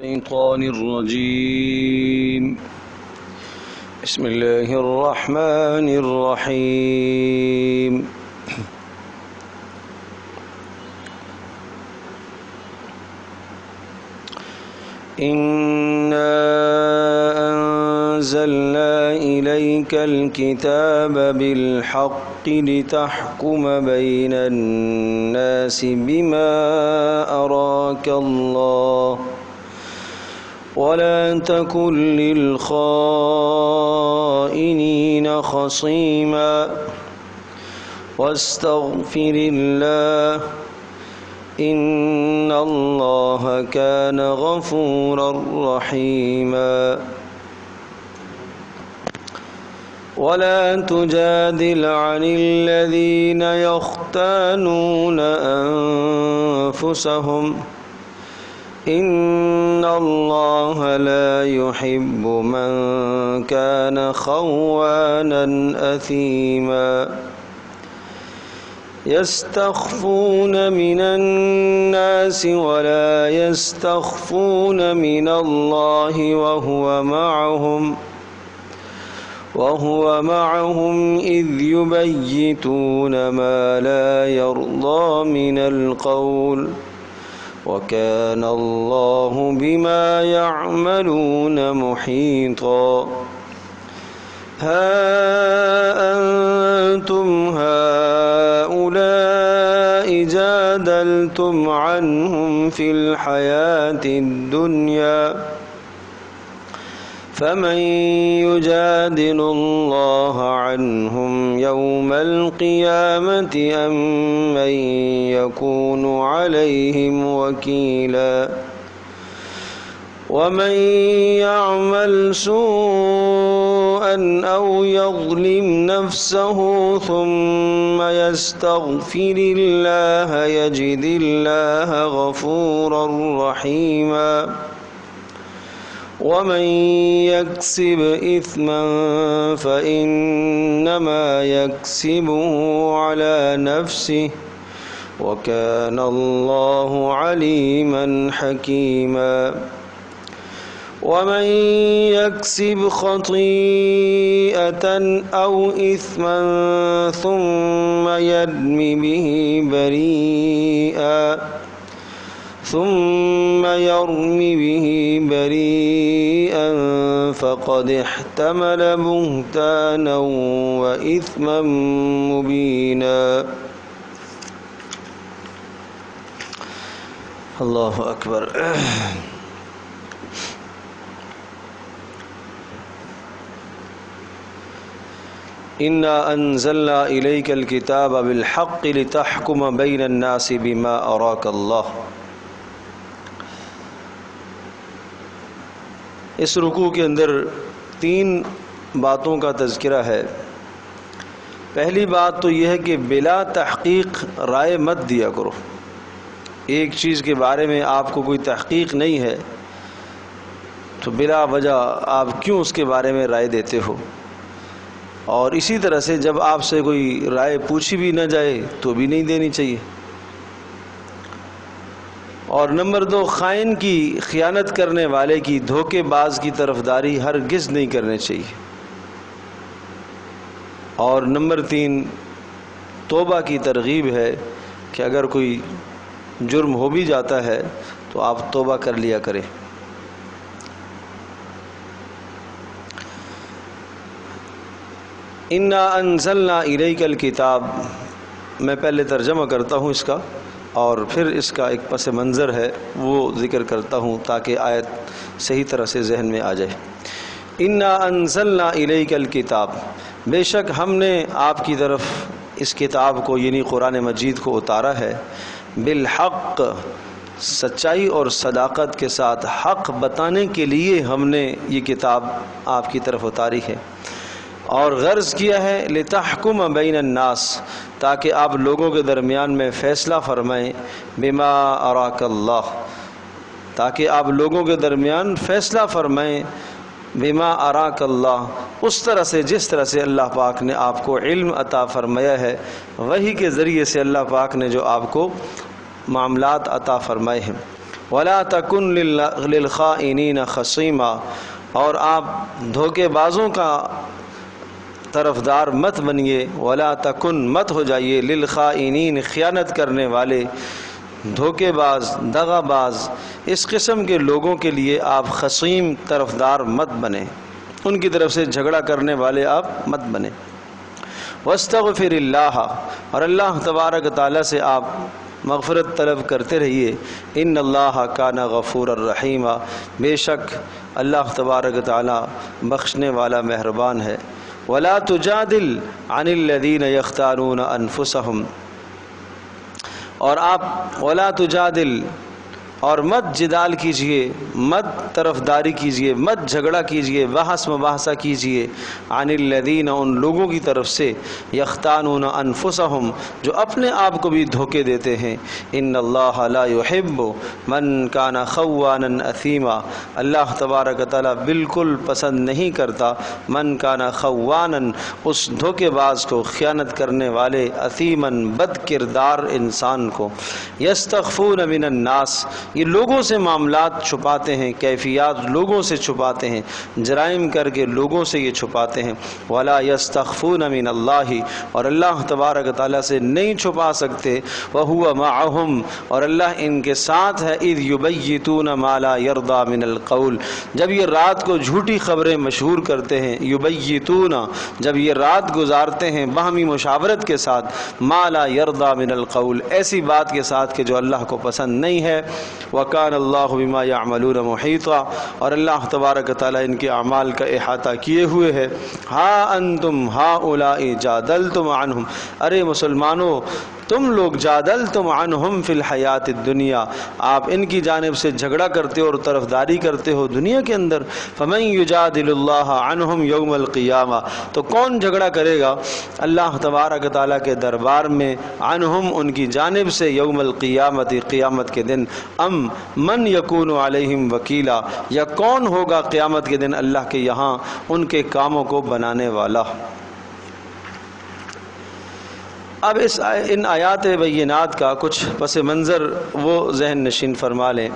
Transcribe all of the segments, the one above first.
الشيطان الرجيم بسم الله الرحمن الرحيم إنا أنزلنا إليك الكتاب بالحق لتحكم بين الناس بما أراك الله ولا تكن للخائنين خصيما واستغفر الله إن الله كان غفورا رحيما ولا تجادل عن الذين يختانون أنفسهم إن الله لا يحب من كان خوانا أثيما يستخفون من الناس ولا يستخفون من الله وهو معهم إذ يبيتون ما لا يرضى من القول وكان الله بما يعملون محيطا ها أنتم هؤلاء جادلتم عنهم في الحياة الدنيا فمن يجادل الله عنهم يوم القيامة أم من يكون عليهم وكيلا ومن يعمل سوءا أو يظلم نفسه ثم يستغفر الله يجد الله غفورا رحيما ومن يكسب إثما فإنما يكسبه على نفسه وكان الله عليما حكيما ومن يكسب خطيئة أو إثما ثم يرم به بريئا فقد احتمل بهتانا وإثما مبينا اللہ اکبر۔ انا انزلنا الیک الکتاب بالحق لتحکم بین الناس بما اراک اللہ۔ اس رکوع کے اندر 3 باتوں کا تذکرہ ہے۔ پہلی بات تو یہ ہے کہ بلا تحقیق رائے مت دیا کرو۔ ایک چیز کے بارے میں آپ کو کوئی تحقیق نہیں ہے تو بلا وجہ آپ کیوں اس کے بارے میں رائے دیتے ہو؟ اور اسی طرح سے جب آپ سے کوئی رائے پوچھی بھی نہ جائے تو بھی نہیں دینی چاہیے۔ اور نمبر 2، خائن کی، خیانت کرنے والے کی، دھوکے باز کی طرفداری ہرگز نہیں کرنی چاہیے۔ اور نمبر 3، توبہ کی ترغیب ہے کہ اگر کوئی جرم ہو بھی جاتا ہے تو آپ توبہ کر لیا کریں۔ انا انزلنا الیک الکتاب، میں پہلے ترجمہ کرتا ہوں اس کا اور پھر اس کا ایک پس منظر ہے وہ ذکر کرتا ہوں تاکہ آیت صحیح طرح سے ذہن میں آ جائے۔ انا انزلنا الیک الکتاب، بے شک ہم نے آپ کی طرف اس کتاب کو یعنی قرآن مجید کو اتارا ہے، بالحق، سچائی اور صداقت کے ساتھ، حق بتانے کے لیے ہم نے یہ کتاب آپ کی طرف اتاری ہے، اور غرض کیا ہے لتحکم بین الناس، تاکہ آپ لوگوں کے درمیان میں فیصلہ فرمائیں، بما اراک اللہ، تاکہ آپ لوگوں کے درمیان فیصلہ فرمائیں، بما اراک اللہ، اس طرح سے جس طرح سے اللہ پاک نے آپ کو علم عطا فرمایا ہے، وحی کے ذریعے سے اللہ پاک نے جو آپ کو معاملات عطا فرمائے ہیں۔ ولا تکن للخائنین خصیما، اور آپ دھوکے بازوں کا طرفدار مت بنیے، ولا تکن مت ہو جائیے للخائنین خیانت کرنے والے، دھوکے باز، دغا باز، اس قسم کے لوگوں کے لیے آپ خصیم طرفدار مت بنیں، ان کی طرف سے جھگڑا کرنے والے آپ مت بنیں۔ واستغفر اللہ، اور اللہ تبارک تعالیٰ سے آپ مغفرت طلب کرتے رہیے، ان اللہ کان غفورا رحیما، بے شک اللہ تبارک تعالیٰ بخشنے والا مہربان ہے۔ ولا تجادل عن الذین یختارون انفسہم، اور آپ ولا تجادل، اور مت جدال کیجئے، مت طرفداری کیجئے، مت جھگڑا کیجئے، بحث مباحثہ کیجئے، عن الذین، ان لوگوں کی طرف سے، یختانون انفسہم، جو اپنے آپ کو بھی دھوکے دیتے ہیں، ان اللہ لا یحب من کان خوانا اثیما، اللہ تبارک تعالیٰ بالکل پسند نہیں کرتا من کان خوانا، اس دھوکے باز کو، خیانت کرنے والے، اثیما بد کردار انسان کو، یستخفون من الناس، یہ لوگوں سے معاملات چھپاتے ہیں، کیفیات لوگوں سے چھپاتے ہیں، جرائم کر کے لوگوں سے یہ چھپاتے ہیں، ولا یستخفون من اللہ، اور اللہ تبارک تعالیٰ سے نہیں چھپا سکتے، وہو معہم، اور اللہ ان کے ساتھ ہے، اذ یبیتون ما لا یرضی من القول، جب یہ رات کو جھوٹی خبریں مشہور کرتے ہیں، یبیتون، جب یہ رات گزارتے ہیں باہمی مشاورت کے ساتھ، ما لا یرضی من القول، ایسی بات کے ساتھ کہ جو اللہ کو پسند نہیں ہے، وَكَانَ اللَّهُ بِمَا يَعْمَلُونَ مُحِيطًا، اور اللہ تبارک تعالیٰ ان کے اعمال کا احاطہ کیے ہوئے ہے۔ ہا انتم ہؤلاء جادلتم عنہم، ارے مسلمانوں تم لوگ جادلتم عنہم فی الحیات الدنیا، آپ ان کی جانب سے جھگڑا کرتے ہو اور طرفداری کرتے ہو دنیا کے اندر، فمن یجادل اللہ عنہم یوم القیامہ، تو کون جھگڑا کرے گا اللہ تبارک تعالیٰ کے دربار میں، عنہم ان کی جانب سے، یوم القیامت قیامت کے دن، ام من یکون علیہم وکیلا، یا کون ہوگا قیامت کے دن اللہ کے یہاں ان کے کاموں کو بنانے والا۔ اب ان آیات بینات کا کچھ پس منظر وہ ذہن نشین فرما لیں۔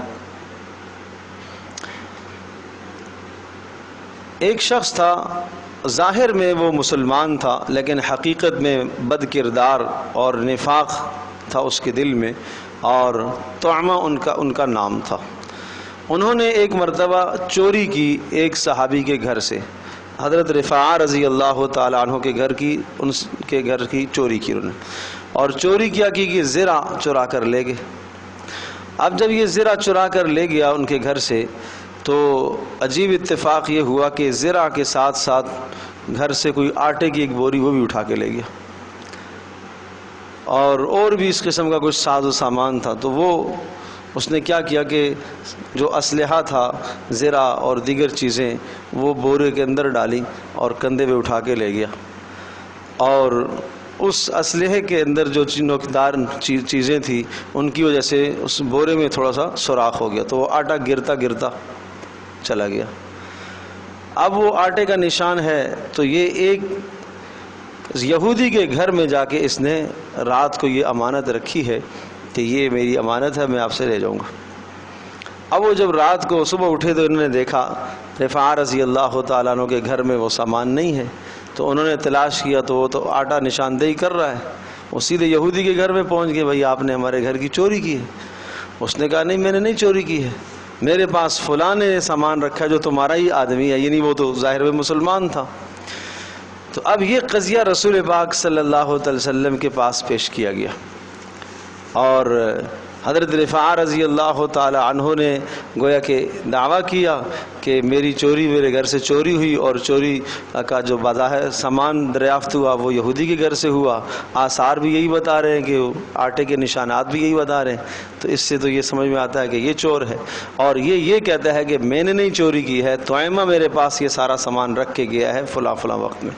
ایک شخص تھا، ظاہر میں وہ مسلمان تھا لیکن حقیقت میں بد کردار اور نفاق تھا اس کے دل میں، اور طعمہ ان کا نام تھا۔ انہوں نے ایک مرتبہ چوری کی ایک صحابی کے گھر سے، حضرت رفاعہ رضی اللہ تعالیٰ عنہ کے گھر کی چوری کی انہوں نے، اور چوری کیا کہ زرع چرا کر لے گئے۔ اب جب یہ زرع چرا کر لے گیا ان کے گھر سے، تو عجیب اتفاق یہ ہوا کہ زرع کے ساتھ ساتھ گھر سے کوئی آٹے کی ایک بوری وہ بھی اٹھا کے لے گیا، اور بھی اس قسم کا کچھ ساز و سامان تھا۔ تو وہ اس نے کیا کیا کہ جو اسلحہ تھا، زرع اور دیگر چیزیں، وہ بورے کے اندر ڈالی اور کندھے پہ اٹھا کے لے گیا، اور اس اسلحے کے اندر جو نوکدار چیزیں تھیں ان کی وجہ سے اس بورے میں تھوڑا سا سوراخ ہو گیا، تو وہ آٹا گرتا گرتا چلا گیا۔ اب وہ آٹے کا نشان ہے، تو یہ ایک یہودی کے گھر میں جا کے اس نے رات کو یہ امانت رکھی ہے کہ یہ میری امانت ہے، میں آپ سے لے جاؤں گا۔ اب وہ جب رات کو صبح اٹھے تو انہوں نے دیکھا رفاعہ رضی اللہ تعالیٰ عنہ کے گھر میں وہ سامان نہیں ہے، تو انہوں نے تلاش کیا تو وہ تو آٹا نشاندہی کر رہا ہے۔ وہ سیدھے یہودی کے گھر میں پہنچ گئے، بھائی آپ نے ہمارے گھر کی چوری کی ہے۔ اس نے کہا نہیں، میں نے نہیں چوری کی ہے، میرے پاس فلاں نے سامان رکھا ہے جو تمہارا ہی آدمی ہے، یعنی وہ تو ظاہر میں مسلمان تھا۔ تو اب یہ قضیہ رسول پاک صلی اللہ علیہ وسلم کے پاس پیش کیا گیا، اور حضرت رفاعہ رضی اللہ تعالی عنہ نے گویا کہ دعویٰ کیا کہ میری چوری میرے گھر سے چوری ہوئی، اور چوری کا جو بظاہر سامان دریافت ہوا وہ یہودی کے گھر سے ہوا، آثار بھی یہی بتا رہے ہیں کہ آٹے کے نشانات بھی یہی بتا رہے ہیں۔ تو اس سے تو یہ سمجھ میں آتا ہے کہ یہ چور ہے، اور یہ کہتا ہے کہ میں نے نہیں چوری کی ہے، طعمہ میرے پاس یہ سارا سامان رکھ کے گیا ہے فلاں فلاں وقت میں۔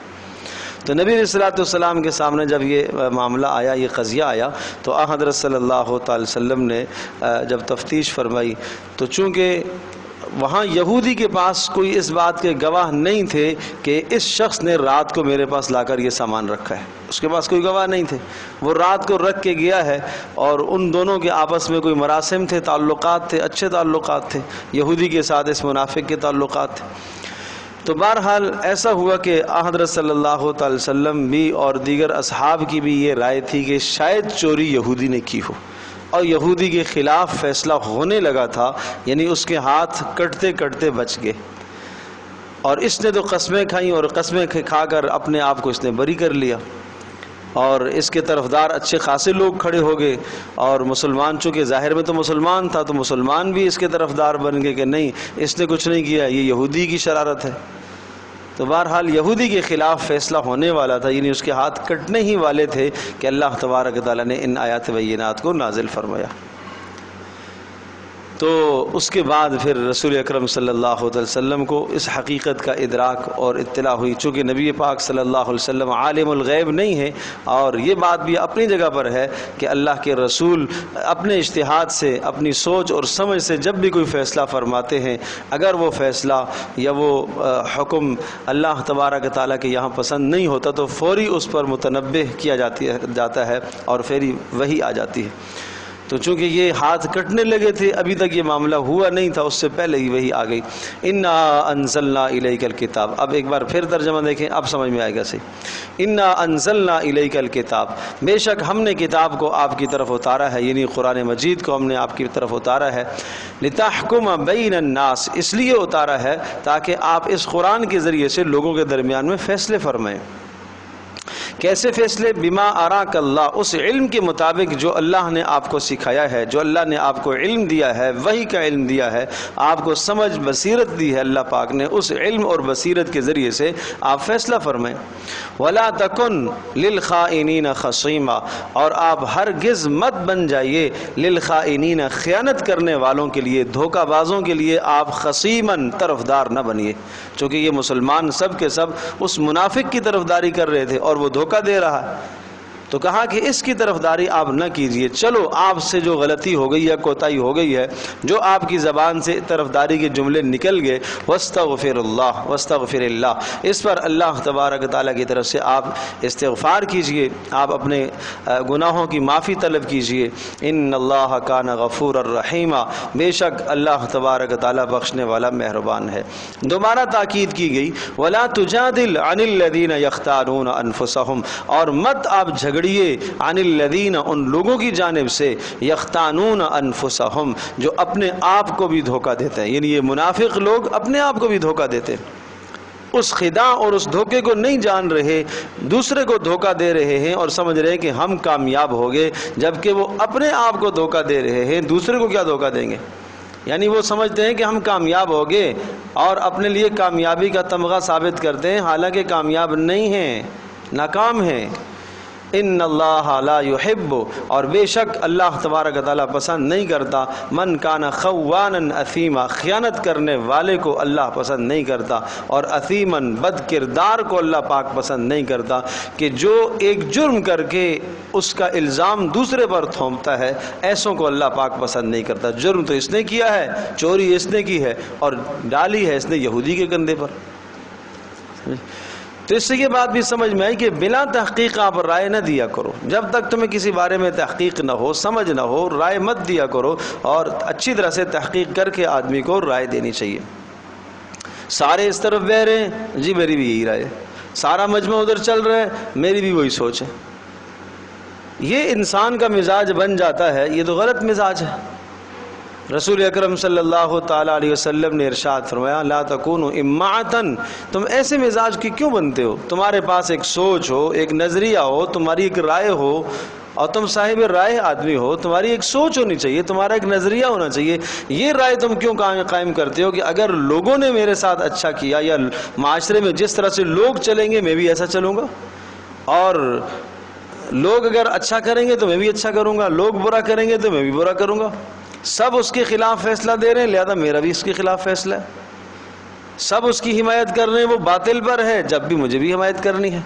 تو نبی علیہ الصلوۃ والسلام کے سامنے جب یہ معاملہ آیا، یہ قضیہ آیا، تو حضرت صلی اللہ تعالی وسلم نے جب تفتیش فرمائی، تو چونکہ وہاں یہودی کے پاس کوئی اس بات کے گواہ نہیں تھے کہ اس شخص نے رات کو میرے پاس لا کر یہ سامان رکھا ہے، اس کے پاس کوئی گواہ نہیں تھے، وہ رات کو رکھ کے گیا ہے، اور ان دونوں کے آپس میں کوئی مراسم تھے، تعلقات تھے، اچھے تعلقات تھے، یہودی کے ساتھ اس منافق کے تعلقات تھے۔ تو بہرحال ایسا ہوا کہ حضرت صلی اللہ تعالی وسلم بھی اور دیگر اصحاب کی بھی یہ رائے تھی کہ شاید چوری یہودی نے کی ہو، اور یہودی کے خلاف فیصلہ ہونے لگا تھا، یعنی اس کے ہاتھ کٹتے کٹتے بچ گئے، اور اس نے تو قسمیں کھائیں، اور قسمیں کھا کر اپنے آپ کو اس نے بری کر لیا، اور اس کے طرفدار اچھے خاصے لوگ کھڑے ہو گئے، اور مسلمان چونکہ ظاہر میں تو مسلمان تھا تو مسلمان بھی اس کے طرفدار بن گئے کہ نہیں اس نے کچھ نہیں کیا، یہ یہودی کی شرارت ہے۔ تو بہرحال یہودی کے خلاف فیصلہ ہونے والا تھا، یعنی اس کے ہاتھ کٹنے ہی والے تھے کہ اللہ تبارک و تعالیٰ نے ان آیات بینات کو نازل فرمایا۔ تو اس کے بعد پھر رسول اکرم صلی اللہ علیہ وسلم کو اس حقیقت کا ادراک اور اطلاع ہوئی، چونکہ نبی پاک صلی اللہ علیہ وسلم عالم الغیب نہیں ہے، اور یہ بات بھی اپنی جگہ پر ہے کہ اللہ کے رسول اپنے اجتہاد سے، اپنی سوچ اور سمجھ سے جب بھی کوئی فیصلہ فرماتے ہیں، اگر وہ فیصلہ یا وہ حکم اللہ تبارک تعالیٰ کے یہاں پسند نہیں ہوتا تو فوری اس پر متنبہ کیا جاتا ہے اور فوری وحی آ جاتی ہے۔ تو چونکہ یہ ہاتھ کٹنے لگے تھے، ابھی تک یہ معاملہ ہوا نہیں تھا، اس سے پہلے ہی وہی آ گئی، انا انزلنا الیک الکتاب۔ اب ایک بار پھر ترجمہ دیکھیں، اب سمجھ میں آئے گا صحیح۔ انا انزلنا الیک الکتاب، بے شک ہم نے کتاب کو آپ کی طرف اتارا ہے، یعنی قرآن مجید کو ہم نے آپ کی طرف اتارا ہے، لتحکم بین الناس، اس لیے اتارا ہے تاکہ آپ اس قرآن کے ذریعے سے لوگوں کے درمیان میں فیصلے فرمائیں۔ کیسے فیصلے؟ بما اراک اللہ، اس علم کے مطابق جو اللہ نے آپ کو سکھایا ہے، جو اللہ نے آپ کو علم دیا ہے، وحی کا علم دیا ہے، آپ کو سمجھ بصیرت دی ہے اللہ پاک نے، اس علم اور بصیرت کے ذریعے سے آپ فیصلہ فرمائیں۔ ولا تکن للخائنین خصیما، اور آپ ہرگز مت بن جائیے للخائنین، خیانت کرنے والوں کے لیے، دھوکہ بازوں کے لیے آپ خصیمن، طرفدار نہ بنیے، چونکہ یہ مسلمان سب کے سب اس منافق کی طرفداری کر رہے تھے اور وہ دھوکہ دے رہا ہے، تو کہا کہ اس کی طرفداری آپ نہ کیجئے۔ چلو آپ سے جو غلطی ہو گئی یا کوتاہی ہو گئی ہے، جو آپ کی زبان سے طرفداری کے جملے نکل گئے، واستغفر اللہ، واستغفر اللہ، اس پر اللہ تبارک تعالیٰ کی طرف سے آپ استغفار کیجئے، آپ اپنے گناہوں کی معافی طلب کیجئے۔ ان اللہ کان غفور الرحیم، بے شک اللہ تبارک تعالیٰ بخشنے والا مہربان ہے۔ دوبارہ تاکید کی گئی، ولا تجادل عن الذین یختانون انفسہم، اور مت آپ جھگڑیے عن الذین، ان لوگوں کی جانب سے، یختانون انفسہم، جو اپنے آپ کو بھی دھوکہ دیتے ہیں، یعنی یہ منافق لوگ اپنے آپ کو بھی دھوکہ دیتے ہیں، اس خدا اور اس دھوکے کو نہیں جان رہے، دوسرے کو دھوکہ دے رہے ہیں اور سمجھ رہے ہیں کہ ہم کامیاب ہو گئے، جبکہ وہ اپنے آپ کو دھوکہ دے رہے ہیں، دوسرے کو کیا دھوکہ دیں گے؟ یعنی وہ سمجھتے ہیں کہ ہم کامیاب ہو گئے اور اپنے لیے کامیابی کا تمغہ ثابت کرتے ہیں، حالانکہ کامیاب نہیں ہیں، ناکام ہیں۔ ان اللہ لا یحب، اور بے شک اللہ تبارک تعالیٰ پسند نہیں کرتا، من کان خوانا اثیما، خیانت کرنے والے کو اللہ پسند نہیں کرتا، اور اثیمن، بد کردار کو اللہ پاک پسند نہیں کرتا، کہ جو ایک جرم کر کے اس کا الزام دوسرے پر تھوپتا ہے، ایسوں کو اللہ پاک پسند نہیں کرتا۔ جرم تو اس نے کیا ہے، چوری اس نے کی ہے اور ڈالی ہے اس نے یہودی کے کندھے پر۔ تو اس سے یہ بات بھی سمجھ میں آئی کہ بلا تحقیق آپ رائے نہ دیا کرو، جب تک تمہیں کسی بارے میں تحقیق نہ ہو، سمجھ نہ ہو، رائے مت دیا کرو، اور اچھی طرح سے تحقیق کر کے آدمی کو رائے دینی چاہیے۔ سارے اس طرف بہ رہے ہیں، جی میری بھی یہی رائے ہے، سارا مجمع ادھر چل رہا ہے، میری بھی وہی سوچ ہے، یہ انسان کا مزاج بن جاتا ہے، یہ تو غلط مزاج ہے۔ رسول اکرم صلی اللہ تعالیٰ علیہ وسلم نے ارشاد فرمایا، لا تکونوا امعتن، تم ایسے مزاج کی کیوں بنتے ہو؟ تمہارے پاس ایک سوچ ہو، ایک نظریہ ہو، تمہاری ایک رائے ہو، اور تم صاحب رائے آدمی ہو، تمہاری ایک سوچ ہونی چاہیے، تمہارا ایک نظریہ ہونا چاہیے۔ یہ رائے تم کیوں قائم کرتے ہو کہ اگر لوگوں نے میرے ساتھ اچھا کیا، یا معاشرے میں جس طرح سے لوگ چلیں گے میں بھی ایسا چلوں گا، اور لوگ اگر اچھا کریں گے تو میں بھی اچھا کروں گا، لوگ برا کریں گے تو میں بھی برا کروں گا۔ سب اس کے خلاف فیصلہ دے رہے ہیں، لہذا میرا بھی اس کے خلاف فیصلہ ہے۔ سب اس کی حمایت کر رہے ہیں، وہ باطل پر ہے، جب بھی مجھے بھی حمایت کرنی ہے۔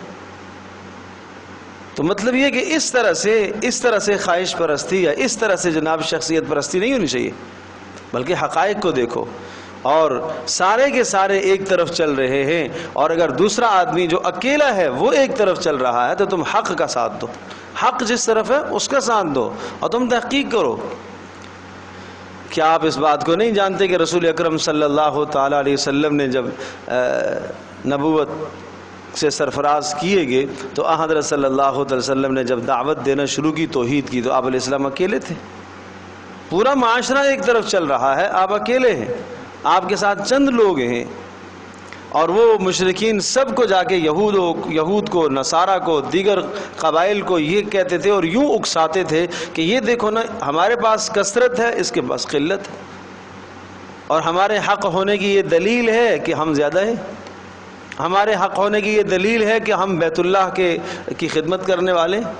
تو مطلب یہ کہ اس طرح سے خواہش پرستی یا اس طرح سے جناب شخصیت پرستی نہیں ہونی چاہیے، بلکہ حقائق کو دیکھو، اور سارے کے سارے ایک طرف چل رہے ہیں، اور اگر دوسرا آدمی جو اکیلا ہے وہ ایک طرف چل رہا ہے تو تم حق کا ساتھ دو، حق جس طرف ہے اس کا ساتھ دو اور تم تحقیق کرو۔ کیا آپ اس بات کو نہیں جانتے کہ رسول اکرم صلی اللہ تعالیٰ علیہ وسلم نے جب نبوت سے سرفراز کیے گئے تو حضرت صلی اللہ علیہ وسلم نے جب دعوت دینا شروع کی، توحید کی، تو آپ علیہ السلام اکیلے تھے، پورا معاشرہ ایک طرف چل رہا ہے، آپ اکیلے ہیں، آپ کے ساتھ چند لوگ ہیں، اور وہ مشرکین سب کو جا کے یہود کو، نصارہ کو، دیگر قبائل کو یہ کہتے تھے اور یوں اکساتے تھے کہ یہ دیکھو نا، ہمارے پاس کثرت ہے، اس کے پاس قلت ہے، اور ہمارے حق ہونے کی یہ دلیل ہے کہ ہم زیادہ ہیں، ہمارے حق ہونے کی یہ دلیل ہے کہ ہم بیت اللہ کی خدمت کرنے والے ہیں،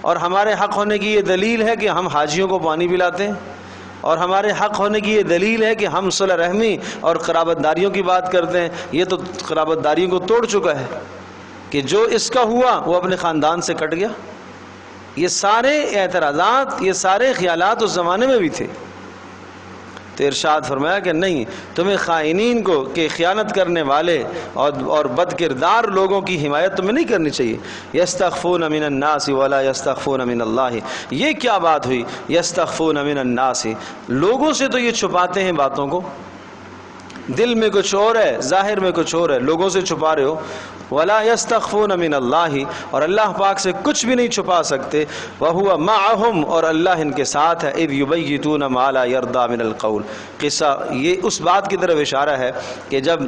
اور ہمارے حق ہونے کی یہ دلیل ہے کہ ہم حاجیوں کو پانی پلاتے ہیں، اور ہمارے حق ہونے کی یہ دلیل ہے کہ ہم صلح رحمی اور قرابت داریوں کی بات کرتے ہیں۔ یہ تو قرابت داریوں کو توڑ چکا ہے کہ جو اس کا ہوا وہ اپنے خاندان سے کٹ گیا۔ یہ سارے اعتراضات، یہ سارے خیالات اس زمانے میں بھی تھے، تو ارشاد فرمایا کہ نہیں، تمہیں خائنین کو کہ خیانت کرنے والے اور بد کردار لوگوں کی حمایت تمہیں نہیں کرنی چاہیے۔ یستخفون من الناس ولا یستخفون من اللہ، یہ کیا بات ہوئی؟ یستخفون من الناس، لوگوں سے تو یہ چھپاتے ہیں باتوں کو، دل میں کچھ اور ہے، ظاہر میں کچھ اور ہے، لوگوں سے چھپا رہے ہو۔ ولا یستخفون من اللہ، اور اللہ پاک سے کچھ بھی نہیں چھپا سکتے۔ وہو معہم، اور اللہ ان کے ساتھ ہے۔ اذ یبیتون ما لا یرضی من القول، قصہ یہ اس بات کی طرف اشارہ ہے کہ جب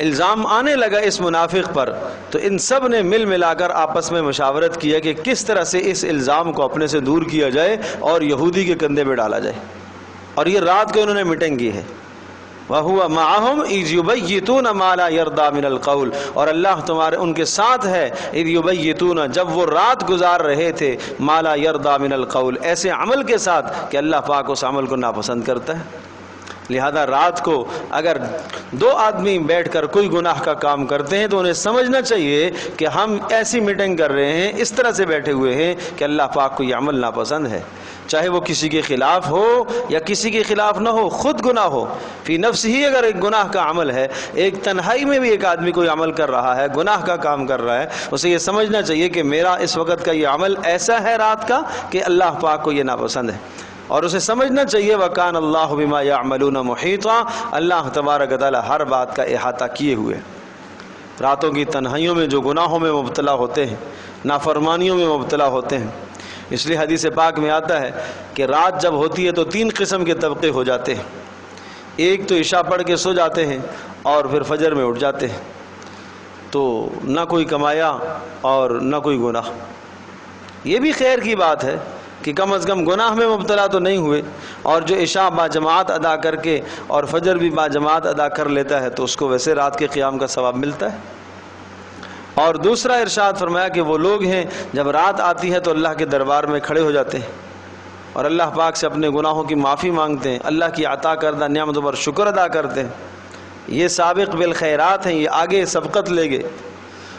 الزام آنے لگا اس منافق پر تو ان سب نے مل ملا کر آپس میں مشاورت کیا کہ کس طرح سے اس الزام کو اپنے سے دور کیا جائے اور یہودی کے کندھے پہ ڈالا جائے، اور یہ رات کو انہوں نے میٹنگ کی ہے۔ وَهُوَ مَعَهُمْ إِذْ يُبَيِّتُونَ مَا لَا يَرْضَى مِنَ الْقَوْلِ، اور اللہ تمہارے ان کے ساتھ ہے، اِذْ يُبَيِّتُونَ، جب وہ رات گزار رہے تھے، مَا لَا يَرْضَى مِنَ الْقَوْلِ، ایسے عمل کے ساتھ کہ اللہ پاک اس عمل کو ناپسند کرتا ہے۔ لہذا رات کو اگر دو آدمی بیٹھ کر کوئی گناہ کا کام کرتے ہیں تو انہیں سمجھنا چاہیے کہ ہم ایسی میٹنگ کر رہے ہیں، اس طرح سے بیٹھے ہوئے ہیں کہ اللہ پاک کو یہ عمل ناپسند ہے، چاہے وہ کسی کے خلاف ہو یا کسی کے خلاف نہ ہو، خود گناہ ہو، فی نفس ہی اگر ایک گناہ کا عمل ہے، ایک تنہائی میں بھی ایک آدمی کوئی عمل کر رہا ہے، گناہ کا کام کر رہا ہے، اسے یہ سمجھنا چاہیے کہ میرا اس وقت کا یہ عمل ایسا ہے رات کا کہ اللہ پاک کو یہ ناپسند ہے، اور اسے سمجھنا چاہیے وَكَانَ اللَّهُ بِمَا يَعْمَلُونَ مُحِيطًا، اللہ تبارک و تعالی ہر بات کا احاطہ کیے ہوئے۔ راتوں کی تنہائیوں میں جو گناہوں میں مبتلا ہوتے ہیں، نافرمانیوں میں مبتلا ہوتے ہیں، اس لیے حدیث پاک میں آتا ہے کہ رات جب ہوتی ہے تو تین قسم کے طبقے ہو جاتے ہیں۔ ایک تو عشاء پڑھ کے سو جاتے ہیں اور پھر فجر میں اٹھ جاتے ہیں، تو نہ کوئی کمایا اور نہ کوئی گناہ۔ یہ بھی خیر کی بات ہے کہ کم از کم گناہ میں مبتلا تو نہیں ہوئے، اور جو عشاء با جماعت ادا کر کے اور فجر بھی با جماعت ادا کر لیتا ہے تو اس کو ویسے رات کے قیام کا ثواب ملتا ہے۔ اور دوسرا ارشاد فرمایا کہ وہ لوگ ہیں جب رات آتی ہے تو اللہ کے دربار میں کھڑے ہو جاتے ہیں اور اللہ پاک سے اپنے گناہوں کی معافی مانگتے ہیں، اللہ کی عطا کردہ نعمتوں پر شکر ادا کرتے ہیں، یہ سابق بالخیرات ہیں، یہ آگے سبقت لے گئے۔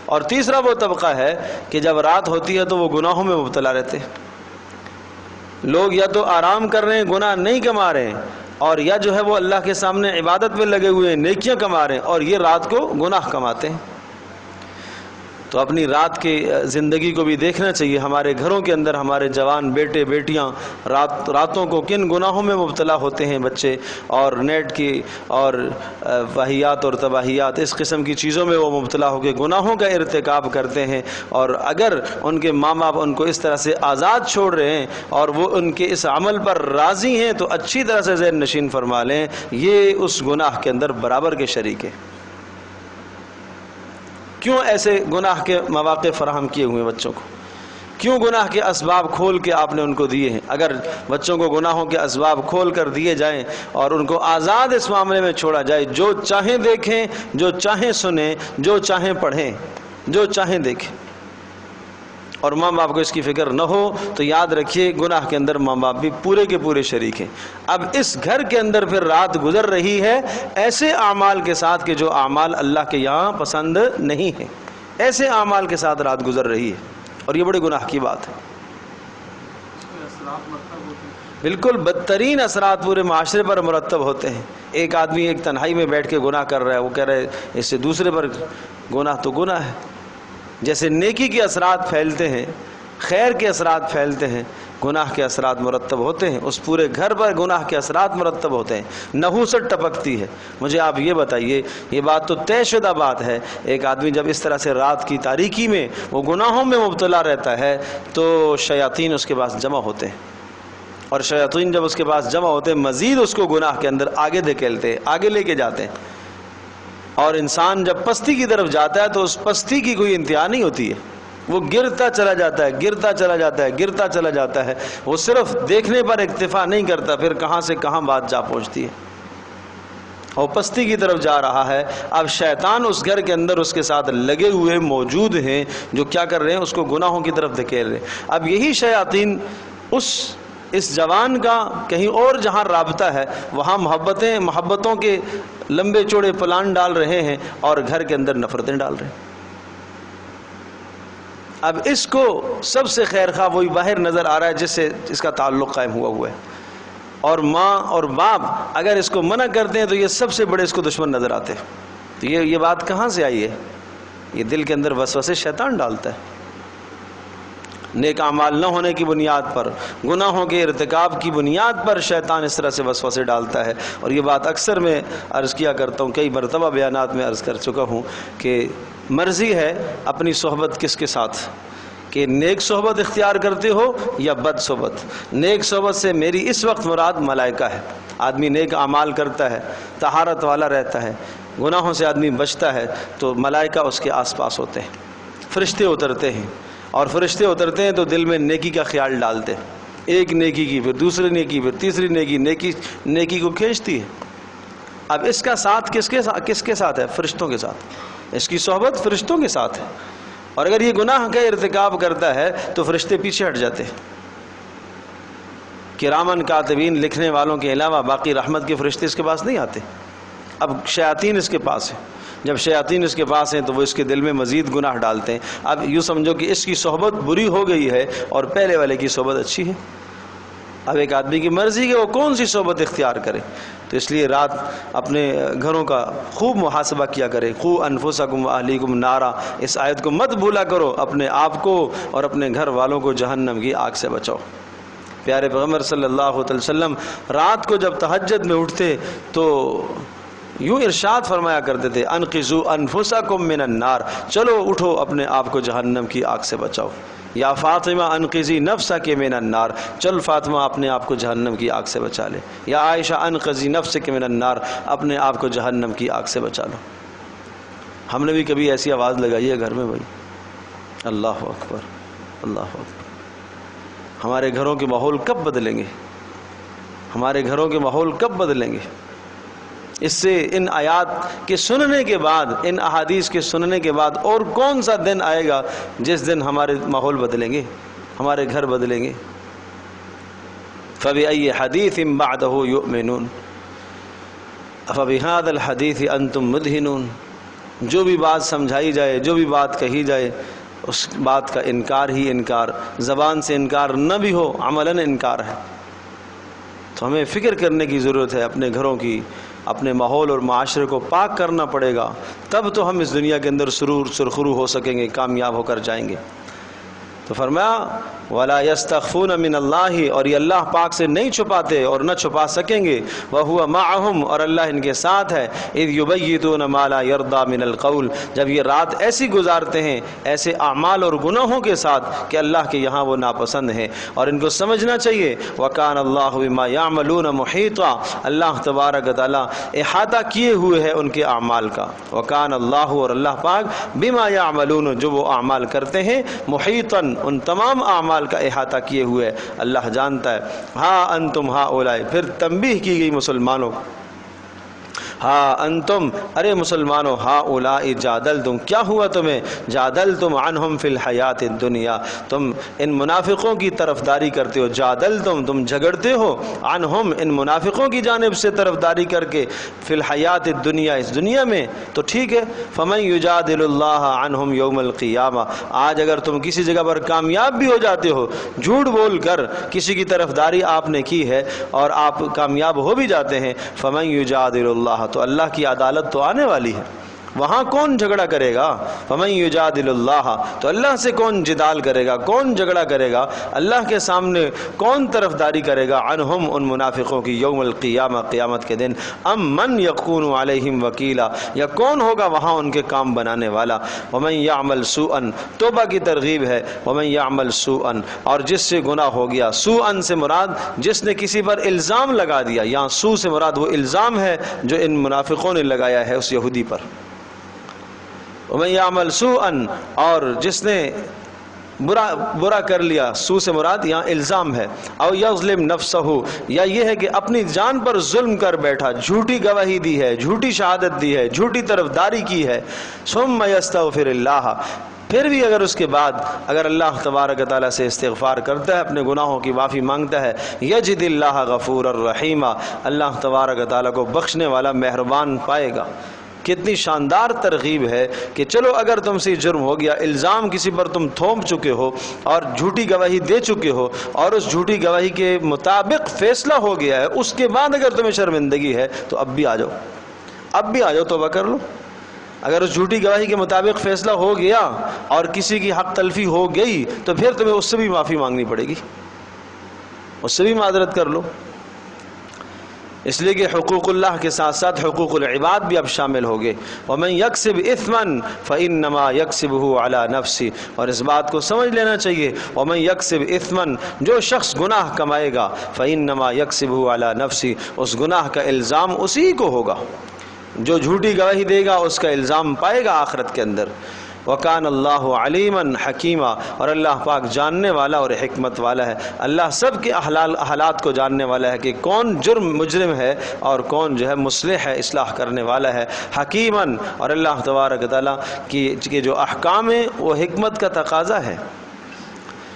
اور تیسرا وہ طبقہ ہے کہ جب رات ہوتی ہے تو وہ گناہوں میں مبتلا رہتے ہیں، لوگ یا تو آرام کر رہے ہیں، گناہ نہیں کما رہے ہیں، اور یا جو ہے وہ اللہ کے سامنے عبادت میں لگے ہوئے ہیں، نیکیاں کما رہے ہیں، اور یہ رات کو گناہ کماتے ہیں۔ تو اپنی رات کی زندگی کو بھی دیکھنا چاہیے، ہمارے گھروں کے اندر ہمارے جوان بیٹے بیٹیاں راتوں کو کن گناہوں میں مبتلا ہوتے ہیں بچے، اور نیٹ کی اور واہیات اور تباہیات، اس قسم کی چیزوں میں وہ مبتلا ہو کے گناہوں کا ارتکاب کرتے ہیں، اور اگر ان کے ماں باپ ان کو اس طرح سے آزاد چھوڑ رہے ہیں اور وہ ان کے اس عمل پر راضی ہیں تو اچھی طرح سے ذہن نشین فرما لیں، یہ اس گناہ کے اندر برابر کے شریک ہیں۔ کیوں ایسے گناہ کے مواقع فراہم کیے ہوئے بچوں کو؟ کیوں گناہ کے اسباب کھول کے آپ نے ان کو دیے ہیں؟ اگر بچوں کو گناہوں کے اسباب کھول کر دیے جائیں اور ان کو آزاد اس معاملے میں چھوڑا جائے، جو چاہیں دیکھیں، جو چاہیں سنیں، جو چاہیں پڑھیں، جو چاہیں دیکھیں، اور ماں باپ کو اس کی فکر نہ ہو، تو یاد رکھیے گناہ کے اندر ماں باپ بھی پورے کے پورے شریک ہیں۔ اب اس گھر کے اندر پھر رات گزر رہی ہے ایسے اعمال کے ساتھ کہ جو اعمال اللہ کے یہاں پسند نہیں ہیں، ایسے اعمال کے ساتھ رات گزر رہی ہے، اور یہ بڑے گناہ کی بات ہے۔ بالکل بدترین اثرات پورے معاشرے پر مرتب ہوتے ہیں۔ ایک آدمی ایک تنہائی میں بیٹھ کے گناہ کر رہا ہے، وہ کہہ رہے اس سے دوسرے پر گناہ تو گناہ ہے۔ جیسے نیکی کے اثرات پھیلتے ہیں، خیر کے اثرات پھیلتے ہیں، گناہ کے اثرات مرتب ہوتے ہیں، اس پورے گھر پر گناہ کے اثرات مرتب ہوتے ہیں، نحوست ٹپکتی ہے۔ مجھے آپ یہ بتائیے، یہ بات تو طے شدہ بات ہے، ایک آدمی جب اس طرح سے رات کی تاریکی میں وہ گناہوں میں مبتلا رہتا ہے تو شیاطین اس کے پاس جمع ہوتے ہیں، اور شیاطین جب اس کے پاس جمع ہوتے ہیں مزید اس کو گناہ کے اندر آگے دھکیلتے ہیں، آگے لے کے جاتے ہیں، اور انسان جب پستی کی طرف جاتا ہے تو اس پستی کی کوئی انتہا نہیں ہوتی ہے، وہ گرتا چلا جاتا ہے، گرتا چلا جاتا ہے، گرتا چلا جاتا ہے، وہ صرف دیکھنے پر اکتفا نہیں کرتا، پھر کہاں سے کہاں بات جا پہنچتی ہے، وہ پستی کی طرف جا رہا ہے۔ اب شیطان اس گھر کے اندر اس کے ساتھ لگے ہوئے موجود ہیں، جو کیا کر رہے ہیں، اس کو گناہوں کی طرف دھکیل رہے ہیں۔ اب یہی شیاطین اس جوان کا کہیں اور جہاں رابطہ ہے وہاں محبتوں کے لمبے چوڑے پلان ڈال رہے ہیں اور گھر کے اندر نفرتیں ڈال رہے ہیں۔ اب اس کو سب سے خیر خواہ وہی باہر نظر آ رہا ہے جس سے اس کا تعلق قائم ہوا ہے، اور ماں اور باپ اگر اس کو منع کرتے ہیں تو یہ سب سے بڑے اس کو دشمن نظر آتے ہیں۔ تو یہ بات کہاں سے آئی ہے؟ یہ دل کے اندر وسوسے شیطان ڈالتا ہے، نیک اعمال نہ ہونے کی بنیاد پر، گناہوں کے ارتکاب کی بنیاد پر شیطان اس طرح سے وسوسے ڈالتا ہے۔ اور یہ بات اکثر میں عرض کیا کرتا ہوں، کئی مرتبہ بیانات میں عرض کر چکا ہوں کہ مرضی ہے اپنی صحبت کس کے ساتھ، کہ نیک صحبت اختیار کرتے ہو یا بد صحبت۔ نیک صحبت سے میری اس وقت مراد ملائکہ ہے۔ آدمی نیک اعمال کرتا ہے، طہارت والا رہتا ہے، گناہوں سے آدمی بچتا ہے تو ملائکہ اس کے آس پاس ہوتے ہیں، فرشتے اترتے ہیں، اور فرشتے اترتے ہیں تو دل میں نیکی کا خیال ڈالتے ہیں، ایک نیکی کی، پھر دوسری نیکی، پھر تیسری نیکی، نیکی کو کھینچتی ہے۔ اب اس کا ساتھ کس کے ساتھ ہے؟ فرشتوں کے ساتھ، اس کی صحبت فرشتوں کے ساتھ ہے۔ اور اگر یہ گناہ کا ارتکاب کرتا ہے تو فرشتے پیچھے ہٹ جاتے ہیں، کرامن کاتبین لکھنے والوں کے علاوہ باقی رحمت کے فرشتے اس کے پاس نہیں آتے۔ اب شیاطین اس کے پاس ہیں، جب شیاطین اس کے پاس ہیں تو وہ اس کے دل میں مزید گناہ ڈالتے ہیں۔ اب یوں سمجھو کہ اس کی صحبت بری ہو گئی ہے اور پہلے والے کی صحبت اچھی ہے۔ اب ایک آدمی کی مرضی کہ وہ کون سی صحبت اختیار کرے، تو اس لیے رات اپنے گھروں کا خوب محاسبہ کیا کرے۔ قوا انفسکم واہلیکم نارا، اس آیت کو مت بھولا کرو، اپنے آپ کو اور اپنے گھر والوں کو جہنم کی آگ سے بچاؤ۔ پیارے پیغمبر صلی اللہ علیہ وسلم رات کو جب تہجد میں اٹھتے تو یوں ارشاد فرمایا کرتے تھے، انقذوا انفسکم من النار، چلو اٹھو اپنے آپ کو جہنم کی آگ سے بچاؤ۔ یا فاطمہ انقذی نفسک من النار، چل فاطمہ اپنے آپ کو جہنم کی آگ سے بچا لے۔ یا عائشہ انقذی نفسک من النار، اپنے آپ کو جہنم کی آگ سے بچا لو۔ ہم نے بھی کبھی ایسی آواز لگائی ہے گھر میں بھائی؟ اللہ اکبر، اللہ اکبر۔ ہمارے گھروں کے ماحول کب بدلیں گے؟ ہمارے گھروں کے ماحول کب بدلیں گے؟ اس سے ان آیات کے سننے کے بعد، ان احادیث کے سننے کے بعد اور کون سا دن آئے گا جس دن ہمارے ماحول بدلیں گے، ہمارے گھر بدلیں گے؟ فَبِأَيِّ حَدِيثٍ بَعْدَهُ يُؤْمِنُونَ أَفَبِهَذَا الْحَدِيثِ أَنْتُمْ مُدْهِنُونَ۔ جو بھی بات سمجھائی جائے، جو بھی بات کہی جائے، اس بات کا انکار ہی انکار، زبان سے انکار نہ بھی ہو، عملاً انکار ہے۔ تو ہمیں فکر کرنے کی ضرورت ہے اپنے گھروں کی، اپنے ماحول اور معاشرے کو پاک کرنا پڑے گا، تب تو ہم اس دنیا کے اندر سرخرو ہو سکیں گے، کامیاب ہو کر جائیں گے۔ تو فرمایا وَلَا يَسْتَخْفُونَ مِنَ اللَّهِ، اور یہ اللہ پاک سے نہیں چھپاتے اور نہ چھپا سکیں گے، وَهُوَ مَعَهُمْ، اور اللہ ان کے ساتھ ہے، إِذْ يُبَيِّتُونَ مَا لَا يَرْضَى مِنَ الْقَوْلِ، جب یہ رات ایسی گزارتے ہیں ایسے اعمال اور گناہوں کے ساتھ کہ اللہ کے یہاں وہ ناپسند ہیں۔ اور ان کو سمجھنا چاہیے وَكَانَ اللَّهُ بِمَا يَعْمَلُونَ مُحِيطًا، اللہ تبارک و تعالیٰ احاطہ کیے ہوئے ہے ان کے اعمال کا۔ وَكَانَ اللَّهُ، اور اللہ پاک بِمَا يَعْمَلُونَ، جو وہ اعمال کرتے ہیں، مُحِيطًا، ان تمام اعمال کا احاطہ کیے ہوئے اللہ جانتا ہے۔ ہاں انتم ہؤلاء، پھر تنبیہ کی گئی مسلمانوں، ہاں انتم، ارے مسلمانوں، ہاں اولائی جادلتم، کیا ہوا تمہیں؟ جادلتم عنہم فی الحیات الدنیا، تم ان منافقوں کی طرفداری کرتے ہو، جادلتم تم جھگڑتے ہو، عنہم ان منافقوں کی جانب سے طرفداری کر کے، فی الحیات الدنیا اس دنیا میں، تو ٹھیک ہے، فمن یجادل اللہ عنہم یوم القیامہ، آج اگر تم کسی جگہ پر کامیاب بھی ہو جاتے ہو، جھوٹ بول کر کسی کی طرفداری آپ نے کی ہے اور آپ کامیاب ہو بھی جاتے ہیں، فمن یجادل اللہ، تو اللہ کی عدالت تو آنے والی ہے، وہاں کون جھگڑا کرے گا؟ فمن یجادل اللہ، تو اللہ سے کون جدال کرے گا، کون جھگڑا کرے گا، اللہ کے سامنے کون طرفداری کرے گا، عنہم ان منافقوں کی، یوم القیامہ قیامت کے دن، ام من یکون علیہم وکیلا، یا کون ہوگا وہاں ان کے کام بنانے والا، ومن یعمل سوءا، توبہ کی ترغیب ہے، ومن یعمل سوءا، اور جس سے گناہ ہو گیا، سوءا سے مراد جس نے کسی پر الزام لگا دیا، یہاں سوء سے مراد وہ الزام ہے جو ان منافقوں نے لگایا ہے اس یہودی پر، ومن یعمل سوءا، اور جس نے برا کر لیا، سو سے مراد یہاں الزام ہے، او یظلم نفسہ، یا یہ ہے کہ اپنی جان پر ظلم کر بیٹھا، جھوٹی گواہی دی ہے، جھوٹی شہادت دی ہے، جھوٹی طرفداری کی ہے، ثم یستغفر اللہ، پھر بھی اگر اس کے بعد اگر اللہ تبارک و تعالیٰ سے استغفار کرتا ہے، اپنے گناہوں کی معافی مانگتا ہے، یجد اللہ غفور الرحیم، اللہ تبارک و تعالیٰ کو بخشنے والا مہربان پائے گا۔ کتنی شاندار ترغیب ہے کہ چلو اگر تم سے جرم ہو گیا، الزام کسی پر تم تھوپ چکے ہو اور جھوٹی گواہی دے چکے ہو، اور اس جھوٹی گواہی کے مطابق فیصلہ ہو گیا ہے، اس کے بعد اگر تمہیں شرمندگی ہے تو اب بھی آ جاؤ، اب بھی آ جاؤ، توبہ کر لو۔ اگر اس جھوٹی گواہی کے مطابق فیصلہ ہو گیا اور کسی کی حق تلفی ہو گئی تو پھر تمہیں اس سے بھی معافی مانگنی پڑے گی، اس سے بھی معذرت کر لو، اس لیے کہ حقوق اللہ کے ساتھ ساتھ حقوق العباد بھی اب شامل ہو گئے۔ ومن یکسب اثما فانما یکسبہ علی نفسہ، اور اس بات کو سمجھ لینا چاہیے، ومن یکسب اثما، جو شخص گناہ کمائے گا، فانما یکسبہ علی نفسہ، اس گناہ کا الزام اسی کو ہوگا، جو جھوٹی گواہی دے گا اس کا الزام پائے گا آخرت کے اندر۔ وَكَانَ اللَّهُ عَلِيمًا حَكِيمًا، اور اللہ پاک جاننے والا اور حکمت والا ہے، اللہ سب کے حالات کو جاننے والا ہے کہ کون مجرم ہے اور کون جو ہے مصلح ہے، اصلاح کرنے والا ہے، حکیماً، اور اللہ تبارک و تعالیٰ کی جو احکام ہیں وہ حکمت کا تقاضا ہے۔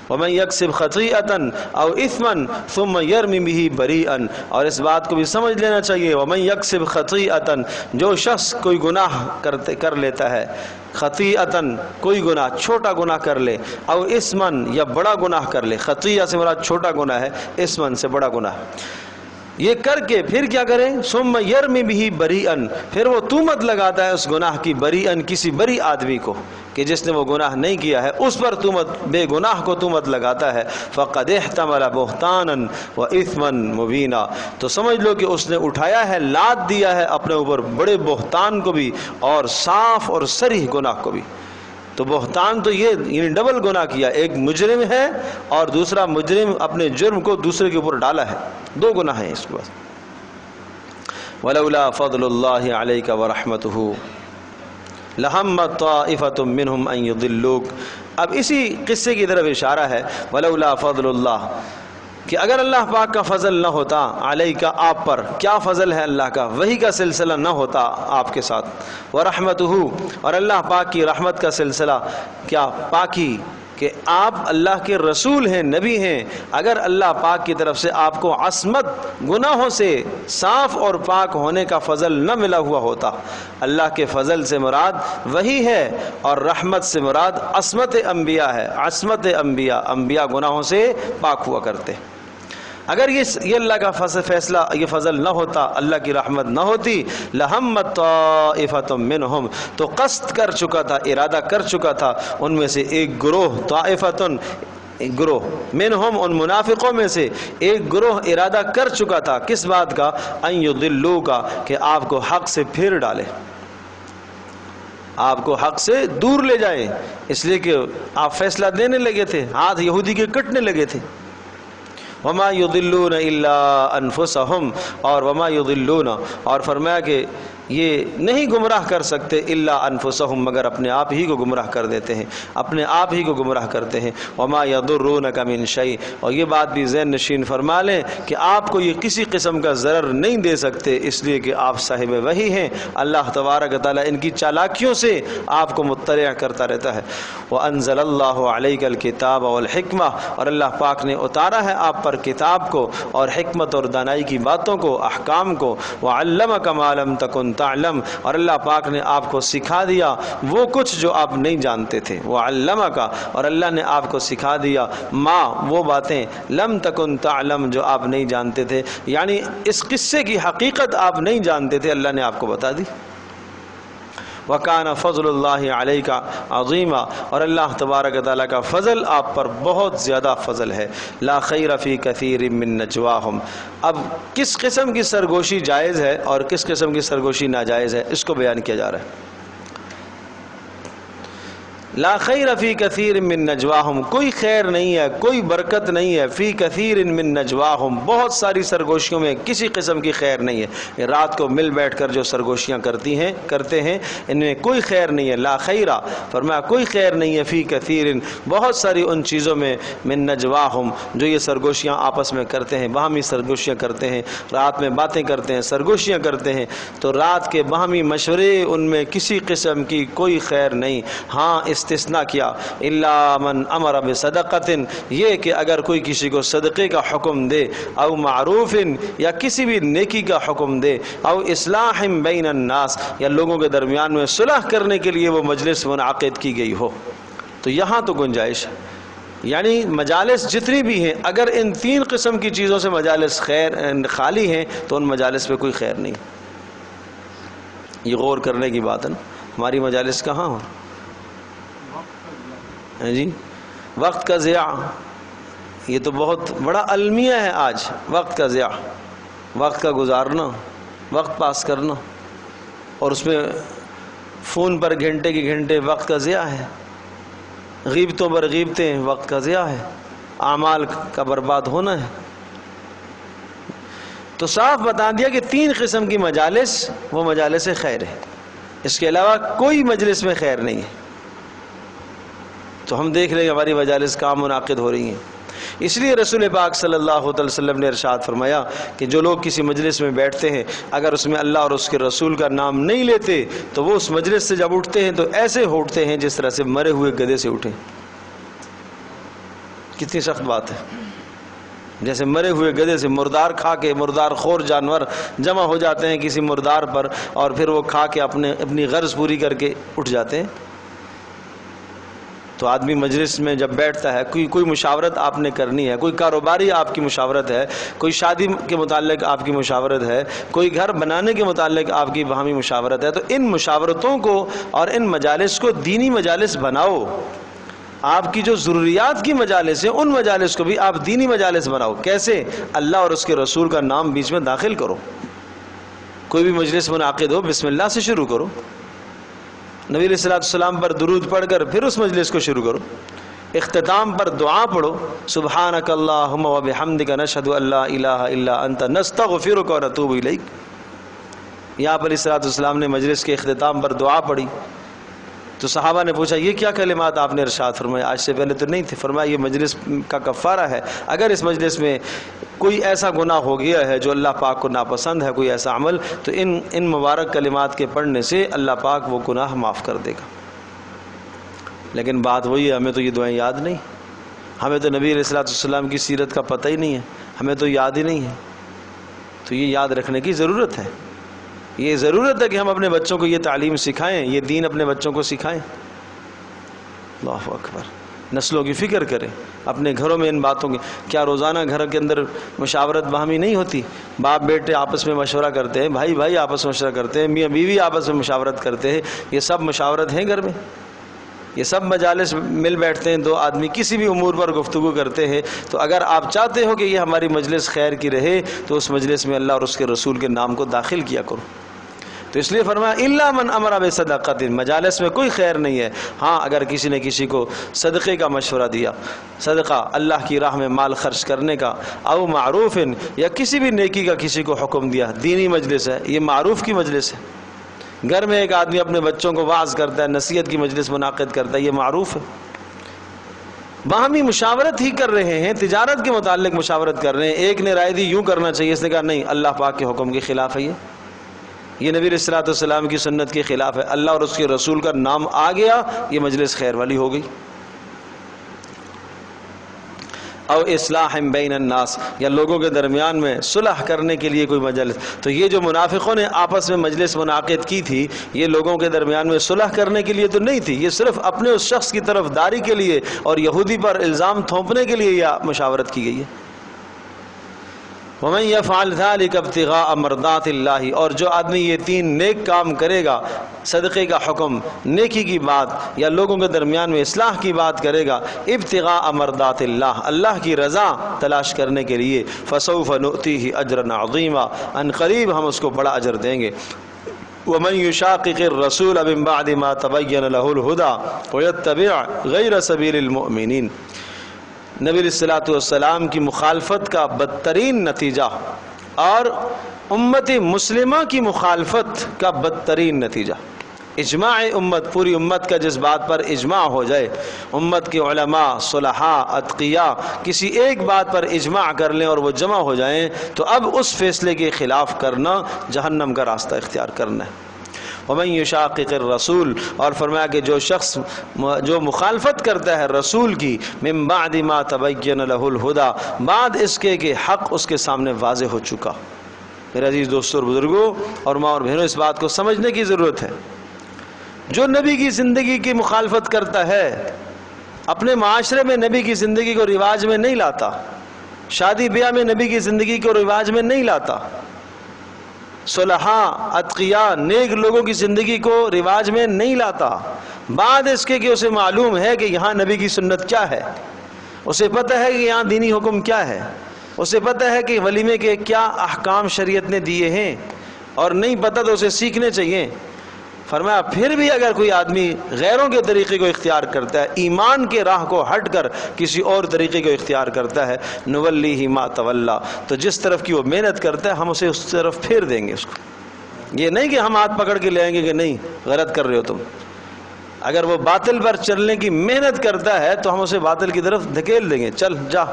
وَمَن يَكْسِبْ خَطِيئَةً أَوْ إِثْمًا ثُمَّ يَرْمِ بِهِ بَرِيئًا، اور اس بات کو بھی سمجھ لینا چاہیے، وَمَن يَكْسِبْ خَطِيئَةً، جو شخص کوئی گناہ کر لیتا ہے، خطیئتاً کوئی گناہ، چھوٹا گناہ کر لے، او اسمن یا بڑا گناہ کر لے، خطیہ سے مراد چھوٹا گناہ ہے، اسمن سے بڑا گناہ، یہ کر کے پھر کیا کریں، ثم یرمی بہ بریئن، پھر وہ تہمت لگاتا ہے اس گناہ کی، بریئن کسی بری آدمی کو کہ جس نے وہ گناہ نہیں کیا ہے، اس پر تہمت، بے گناہ کو تہمت لگاتا ہے، فقد احتمل بہتانا واثما مبینا، تو سمجھ لو کہ اس نے اٹھایا ہے، لاد دیا ہے اپنے اوپر بڑے بہتان کو بھی اور صاف اور صریح گناہ کو بھی۔ تو بہتان تو یہ یعنی ڈبل گناہ کیا، ایک مجرم ہے اور دوسرا مجرم اپنے جرم کو دوسرے کے اوپر ڈالا ہے، دو گناہ ہیں اس کے پاس۔ وَلَوْلَا فَضْلُ اللَّهِ عَلَيْكَ وَرَحْمَتُهُ لَهَمَّتْ طَائِفَةٌ مِّنْهُمْ أَن يُضِلُّوكَ، اب اسی قصے کی طرف اشارہ ہے، وَلَوْلَا فَضْلُ اللَّهِ، کہ اگر اللہ پاک کا فضل نہ ہوتا، علیکہ آپ پر، کیا فضل ہے اللہ کا، وحی کا سلسلہ نہ ہوتا آپ کے ساتھ، ورحمتہ، اور اللہ پاک کی رحمت کا سلسلہ، کیا پاکی، کہ آپ اللہ کے رسول ہیں، نبی ہیں، اگر اللہ پاک کی طرف سے آپ کو عصمت، گناہوں سے صاف اور پاک ہونے کا فضل نہ ملا ہوا ہوتا، اللہ کے فضل سے مراد وہی ہے اور رحمت سے مراد عصمت انبیاء ہے، عصمت انبیاء، انبیاء گناہوں سے پاک ہوا کرتے۔ اگر یہ اللہ کا فیصلہ، یہ فضل نہ ہوتا، اللہ کی رحمت نہ ہوتی، لَهَمَّتْ طَائِفَةٌ مِّنْهُمْ، تو قصد کر چکا تھا، ارادہ کر چکا تھا ان میں سے ایک گروہ، طائفتن، ایک گروہ، منہم ان منافقوں میں سے ایک گروہ ارادہ کر چکا تھا، کس بات کا، ان یضلوکا، کہ آپ کو حق سے پھیر ڈالے، آپ کو حق سے دور لے جائیں، اس لیے کہ آپ فیصلہ دینے لگے تھے، ہاتھ یہودی کے کٹنے لگے تھے۔ وما یضلون الا انفسهم، اور وما یضلون، اور فرمایا کہ یہ نہیں گمراہ کر سکتے الا انفسہم، مگر اپنے آپ ہی کو گمراہ کر دیتے ہیں، اپنے آپ ہی کو گمراہ کرتے ہیں۔ وما یضرونک من شیء، اور یہ بات بھی ذہن نشین فرما لیں کہ آپ کو یہ کسی قسم کا ضرر نہیں دے سکتے، اس لیے کہ آپ صاحب وحی ہیں۔ اللہ تبارک و تعالیٰ ان کی چالاکیوں سے آپ کو مطلع کرتا رہتا ہے۔ وانزل اللہ علیک الکتاب والحکمہ، اور اللہ پاک نے اتارا ہے آپ پر کتاب کو اور حکمت اور دانائی کی باتوں کو، احکام کو۔ وعلمک ما لم تکن تعلم، اور اللہ پاک نے آپ کو سکھا دیا وہ کچھ جو آپ نہیں جانتے تھے۔ وعلمک، اور اللہ نے آپ کو سکھا دیا ما، وہ باتیں لم تکن تعلم جو آپ نہیں جانتے تھے، یعنی اس قصے کی حقیقت آپ نہیں جانتے تھے، اللہ نے آپ کو بتا دی۔ وَكَانَ فَضْلُ اللَّهِ عَلَيْكَ عَظِيمًا، اور اللہ تبارک و تعالیٰ کا فضل آپ پر بہت زیادہ فضل ہے۔ لا خیر فی کثیر من نجواہم، اب کس قسم کی سرگوشی جائز ہے اور کس قسم کی سرگوشی ناجائز ہے، اس کو بیان کیا جا رہا ہے۔ لا خیر فی کثیر من نجواہم، کوئی خیر نہیں ہے، کوئی برکت نہیں ہے، فی کثیر من نجواہم، بہت ساری سرگوشیوں میں کسی قسم کی خیر نہیں ہے۔ یہ رات کو مل بیٹھ کر جو سرگوشیاں کرتے ہیں ان میں کوئی خیر نہیں ہے۔ لا خیرہ، فرمایا کوئی خیر نہیں ہے، فی کثیر، بہت ساری ان چیزوں میں، من نجواہم، جو یہ سرگوشیاں آپس میں کرتے ہیں، باہمی سرگوشیاں کرتے ہیں، رات میں باتیں کرتے ہیں، سرگوشیاں کرتے ہیں، تو رات کے باہمی مشورے ان میں کسی قسم کی کوئی خیر نہیں۔ ہاں استثناء کیا، الا من امر بصدقۃ، یہ کہ اگر کوئی کسی کو صدقے کا حکم دے، او معروف، یا کسی بھی نیکی کا حکم دے، او اصلاح بین الناس، یا لوگوں کے درمیان میں صلح کرنے کے لیے وہ مجلس منعقد کی گئی ہو، تو یہاں تو گنجائش ہے۔ یعنی مجالس جتنی بھی ہیں، اگر ان تین قسم کی چیزوں سے مجالس خالی ہیں تو ان مجالس پہ کوئی خیر نہیں۔ یہ غور کرنے کی بات ہے نا، ہماری مجالس کہاں ہو جی؟ وقت کا ضیاع، یہ تو بہت بڑا المیہ ہے آج، وقت کا ضیاع، وقت کا گزارنا، وقت پاس کرنا، اور اس میں فون پر گھنٹے کی گھنٹے وقت کا ضیاع ہے، غیبتوں پر غیبتیں وقت کا ضیاع ہے، اعمال کا برباد ہونا ہے۔ تو صاف بتا دیا کہ تین قسم کی مجالس وہ مجالس خیر ہے، اس کے علاوہ کوئی مجلس میں خیر نہیں ہے۔ تو ہم دیکھ رہے ہیں ہماری مجالس کہاں منعقد ہو رہی ہیں۔ اس لیے رسول پاک صلی اللہ علیہ وسلم نے ارشاد فرمایا کہ جو لوگ کسی مجلس میں بیٹھتے ہیں، اگر اس میں اللہ اور اس کے رسول کا نام نہیں لیتے تو وہ اس مجلس سے جب اٹھتے ہیں تو ایسے اٹھتے ہیں جس طرح سے مرے ہوئے گدھے سے اٹھیں۔ کتنی سخت بات ہے، جیسے مرے ہوئے گدھے سے، مردار کھا کے، مردار خور جانور جمع ہو جاتے ہیں کسی مردار پر، اور پھر وہ کھا کے اپنی غرض پوری کر کے اٹھ جاتے ہیں۔ تو آدمی مجلس میں جب بیٹھتا ہے، کوئی مشاورت آپ نے کرنی ہے، کوئی کاروباری آپ کی مشاورت ہے، کوئی شادی کے متعلق آپ کی مشاورت ہے، کوئی گھر بنانے کے متعلق آپ کی باہمی مشاورت ہے، تو ان مشاورتوں کو اور ان مجالس کو دینی مجالس بناؤ۔ آپ کی جو ضروریات کی مجالس ہیں ان مجالس کو بھی آپ دینی مجالس بناؤ۔ کیسے؟ اللہ اور اس کے رسول کا نام بیچ میں داخل کرو۔ کوئی بھی مجلس منعقد ہو، بسم اللہ سے شروع کرو، نبی علیہ الصلوۃ والسلام پر درود پڑھ کر پھر اس مجلس کو شروع کرو۔ اختتام پر دعا پڑھو، سبحانک اللہم وبحمدک نشہد ان لا الہ الا انت نستغفرک ونتوب الیک۔ یہاں پر علیہ الصلوۃ والسلام نے مجلس کے اختتام پر دعا پڑھی تو صحابہ نے پوچھا یہ کیا کلمات آپ نے ارشاد فرمایا؟ آج سے پہلے تو نہیں تھے۔ فرمایا یہ مجلس کا کفارہ ہے، اگر اس مجلس میں کوئی ایسا گناہ ہو گیا ہے جو اللہ پاک کو ناپسند ہے، کوئی ایسا عمل، تو ان مبارک کلمات کے پڑھنے سے اللہ پاک وہ گناہ معاف کر دے گا۔ لیکن بات وہی ہے، ہمیں تو یہ دعائیں یاد نہیں، ہمیں تو نبی علیہ الصلوۃ والسلام کی سیرت کا پتہ ہی نہیں ہے، ہمیں تو یاد ہی نہیں ہے۔ تو یہ یاد رکھنے کی ضرورت ہے، یہ ضرورت ہے کہ ہم اپنے بچوں کو یہ تعلیم سکھائیں، یہ دین اپنے بچوں کو سکھائیں۔ اللہ اکبر، نسلوں کی فکر کریں، اپنے گھروں میں ان باتوں کی۔ کیا روزانہ گھر کے اندر مشاورت باہمی نہیں ہوتی؟ باپ بیٹے آپس میں مشورہ کرتے ہیں، بھائی آپس میں مشورہ کرتے ہیں، میاں بیوی آپس میں مشاورت کرتے ہیں، یہ سب مشاورت ہیں گھر میں؟ یہ سب مجالس مل بیٹھتے ہیں، دو آدمی کسی بھی امور پر گفتگو کرتے ہیں۔ تو اگر آپ چاہتے ہو کہ یہ ہماری مجلس خیر کی رہے تو اس مجلس میں اللہ اور اس کے رسول کے نام کو داخل کیا کرو۔ تو اس لیے فرمایا الا من امر بصدقۃ، مجالس میں کوئی خیر نہیں ہے۔ ہاں اگر کسی نے کسی کو صدقے کا مشورہ دیا، صدقہ اللہ کی راہ میں مال خرچ کرنے کا، او معروف، یا کسی بھی نیکی کا کسی کو حکم دیا، دینی مجلس ہے، یہ معروف کی مجلس ہے، گھر میں ایک آدمی اپنے بچوں کو واعظ کرتا ہے، نصیحت کی مجلس منعقد کرتا ہے، یہ معروف ہے۔ باہمی مشاورت ہی کر رہے ہیں، تجارت کے متعلق مشاورت کر رہے ہیں، ایک نے رائے دی یوں کرنا چاہیے، اس نے کہا نہیں، اللہ پاک کے حکم کے خلاف ہے، یہ نبی علیہ الصلوۃ والسلام کی سنت کے خلاف ہے، اللہ اور اس کے رسول کا نام آ گیا، یہ مجلس خیر والی ہو گئی۔ او اصلاح بین الناس، یا لوگوں کے درمیان میں صلح کرنے کے لیے کوئی مجلس۔ تو یہ جو منافقوں نے آپس میں مجلس منعقد کی تھی، یہ لوگوں کے درمیان میں صلح کرنے کے لیے تو نہیں تھی، یہ صرف اپنے اس شخص کی طرف داری کے لیے اور یہودی پر الزام تھوپنے کے لیے یہ مشاورت کی گئی ہے۔ وَمَن يَفْعَلْ ذَلِكَ ابْتِغَاءَ مَرْضَاتِ اللَّهِ، اور جو آدمی یہ تین نیک کام کرے گا، صدقے کا حکم، نیکی کی بات، یا لوگوں کے درمیان میں اصلاح کی بات کرے گا، ابتغاء مرضات اللہ، اللہ کی رضا تلاش کرنے کے لیے، فَسَوْفَ نُؤْتِيهِ أَجْرًا عَظِيمًا، ان قریب ہم اس کو بڑا اجر دیں گے۔ وَمَن يُشَاقِقِ الرَّسُولَ مِن بَعْدِ مَا تَبَيَّنَ لَهُ الْهُدَى وَيَتَّبِعْ غَيْرَ سَبِيلِ الْمُؤْمِنِينَ، نبی علیہ الصلوۃ والسلام کی مخالفت کا بدترین نتیجہ اور امت مسلمہ کی مخالفت کا بدترین نتیجہ، اجماع امت، پوری امت کا جس بات پر اجماع ہو جائے، امت کے علماء، صلحاء، اتقیاء کسی ایک بات پر اجماع کر لیں اور وہ جمع ہو جائیں، تو اب اس فیصلے کے خلاف کرنا جہنم کا راستہ اختیار کرنا ہے۔ وَمَن يُشَاقِقِ الرَّسُولَ، اور فرمایا کہ جو شخص جو مخالفت کرتا ہے رسول کی، مِن بَعْدِ مَا تَبَيَّنَ لَهُ الْهُدَى، بعد اس کے کہ حق اس کے سامنے واضح ہو چکا۔ میرے عزیز دوستوں اور بزرگوں اور ماں اور بہنوں، اس بات کو سمجھنے کی ضرورت ہے، جو نبی کی زندگی کی مخالفت کرتا ہے، اپنے معاشرے میں نبی کی زندگی کو رواج میں نہیں لاتا، شادی بیاہ میں نبی کی زندگی کو رواج میں نہیں لاتا، صلحاء، اتقیاء، نیک لوگوں کی زندگی کو رواج میں نہیں لاتا، بعد اس کے کہ اسے معلوم ہے کہ یہاں نبی کی سنت کیا ہے، اسے پتہ ہے کہ یہاں دینی حکم کیا ہے، اسے پتہ ہے کہ ولیمے کے کیا احکام شریعت نے دیے ہیں، اور نہیں پتہ تو اسے سیکھنے چاہیے۔ فرمایا پھر بھی اگر کوئی آدمی غیروں کے طریقے کو اختیار کرتا ہے، ایمان کے راہ کو ہٹ کر کسی اور طریقے کو اختیار کرتا ہے، نولیہ ما تولا، تو جس طرف کی وہ محنت کرتا ہے ہم اسے اس طرف پھیر دیں گے۔ اس کو یہ نہیں کہ ہم ہاتھ پکڑ کے لے آئیں گے کہ نہیں غلط کر رہے ہو تم، اگر وہ باطل پر چلنے کی محنت کرتا ہے تو ہم اسے باطل کی طرف دھکیل دیں گے، چل جا،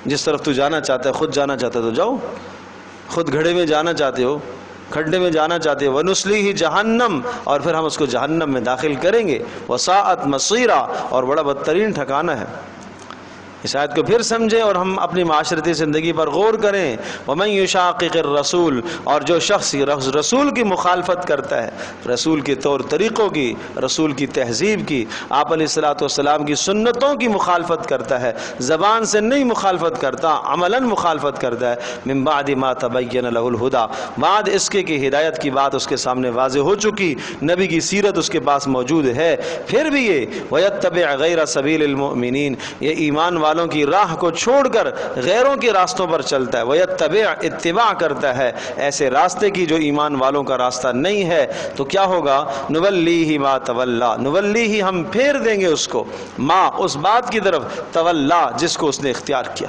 جس طرف تو جانا چاہتا ہے، خود جانا چاہتا ہے تو جاؤ، خود گھڑے میں جانا چاہتے ہو، کھڈے میں جانا چاہتے ہو، وَنُسْلِيهِ جہنم، اور پھر ہم اس کو جہنم میں داخل کریں گے، وَسَاءَتْ مَصِيرًا، اور بڑا بدترین ٹھکانہ ہے۔ اس آیت کو پھر سمجھیں اور ہم اپنی معاشرتی زندگی پر غور کریں۔ وَمَن يُشَاقِقِ الرَّسُولَ، اور جو شخص رسول کی مخالفت کرتا ہے، رسول کے طور طریقوں کی، رسول کی تہذیب کی، آپ علیہ الصلوۃ والسلام کی سنتوں کی مخالفت کرتا ہے، زبان سے نہیں مخالفت کرتا، عملاً مخالفت کرتا ہے، مِن بَعْدِ مَا تَبَيَّنَ لَهُ الْهُدَى، بعد اس کے کہ ہدایت کی بات اس کے سامنے واضح ہو چکی، نبی کی سیرت اس کے پاس موجود ہے، پھر بھی یہ وَيَتَّبِعْ غَيْرَ سَبِيلِ الْمُؤْمِنِينَ، یہ ایمان والوں کی راہ کو چھوڑ کر غیروں کے راستوں پر چلتا ہے، وَيَتَّبِعْ، اتباع کرتا ہے ایسے راستے کی جو ایمان والوں کا راستہ نہیں ہے، تو کیا ہوگا؟ نولیہ ما تولا، نولیہ، ہم پھیر دیں گے اس کو، ما، اس بات کی طرف، تولا، جس کو اس نے اختیار کیا،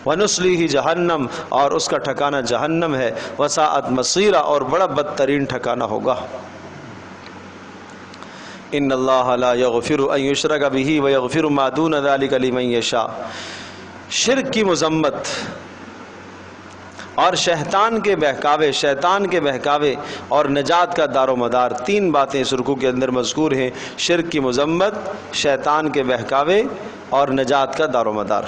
وَنُسْلِيهِ جہنم، اور اس کا ٹھکانہ جہنم ہے، وَسَاءَتْ مَصِيرًا، اور بڑا بدترین ٹھکانہ ہوگا۔ ان اللہ لا یغفر ان یشرک بہ ویغفر ما دون ذلک لمن یشاء، شرک کی مذمت اور شیطان کے بہکاوے اور نجات کا دار و مدار، تین باتیں اس رکوع کے اندر مذکور ہیں، شرک کی مذمت، شیطان کے بہکاوے اور نجات کا دار و مدار۔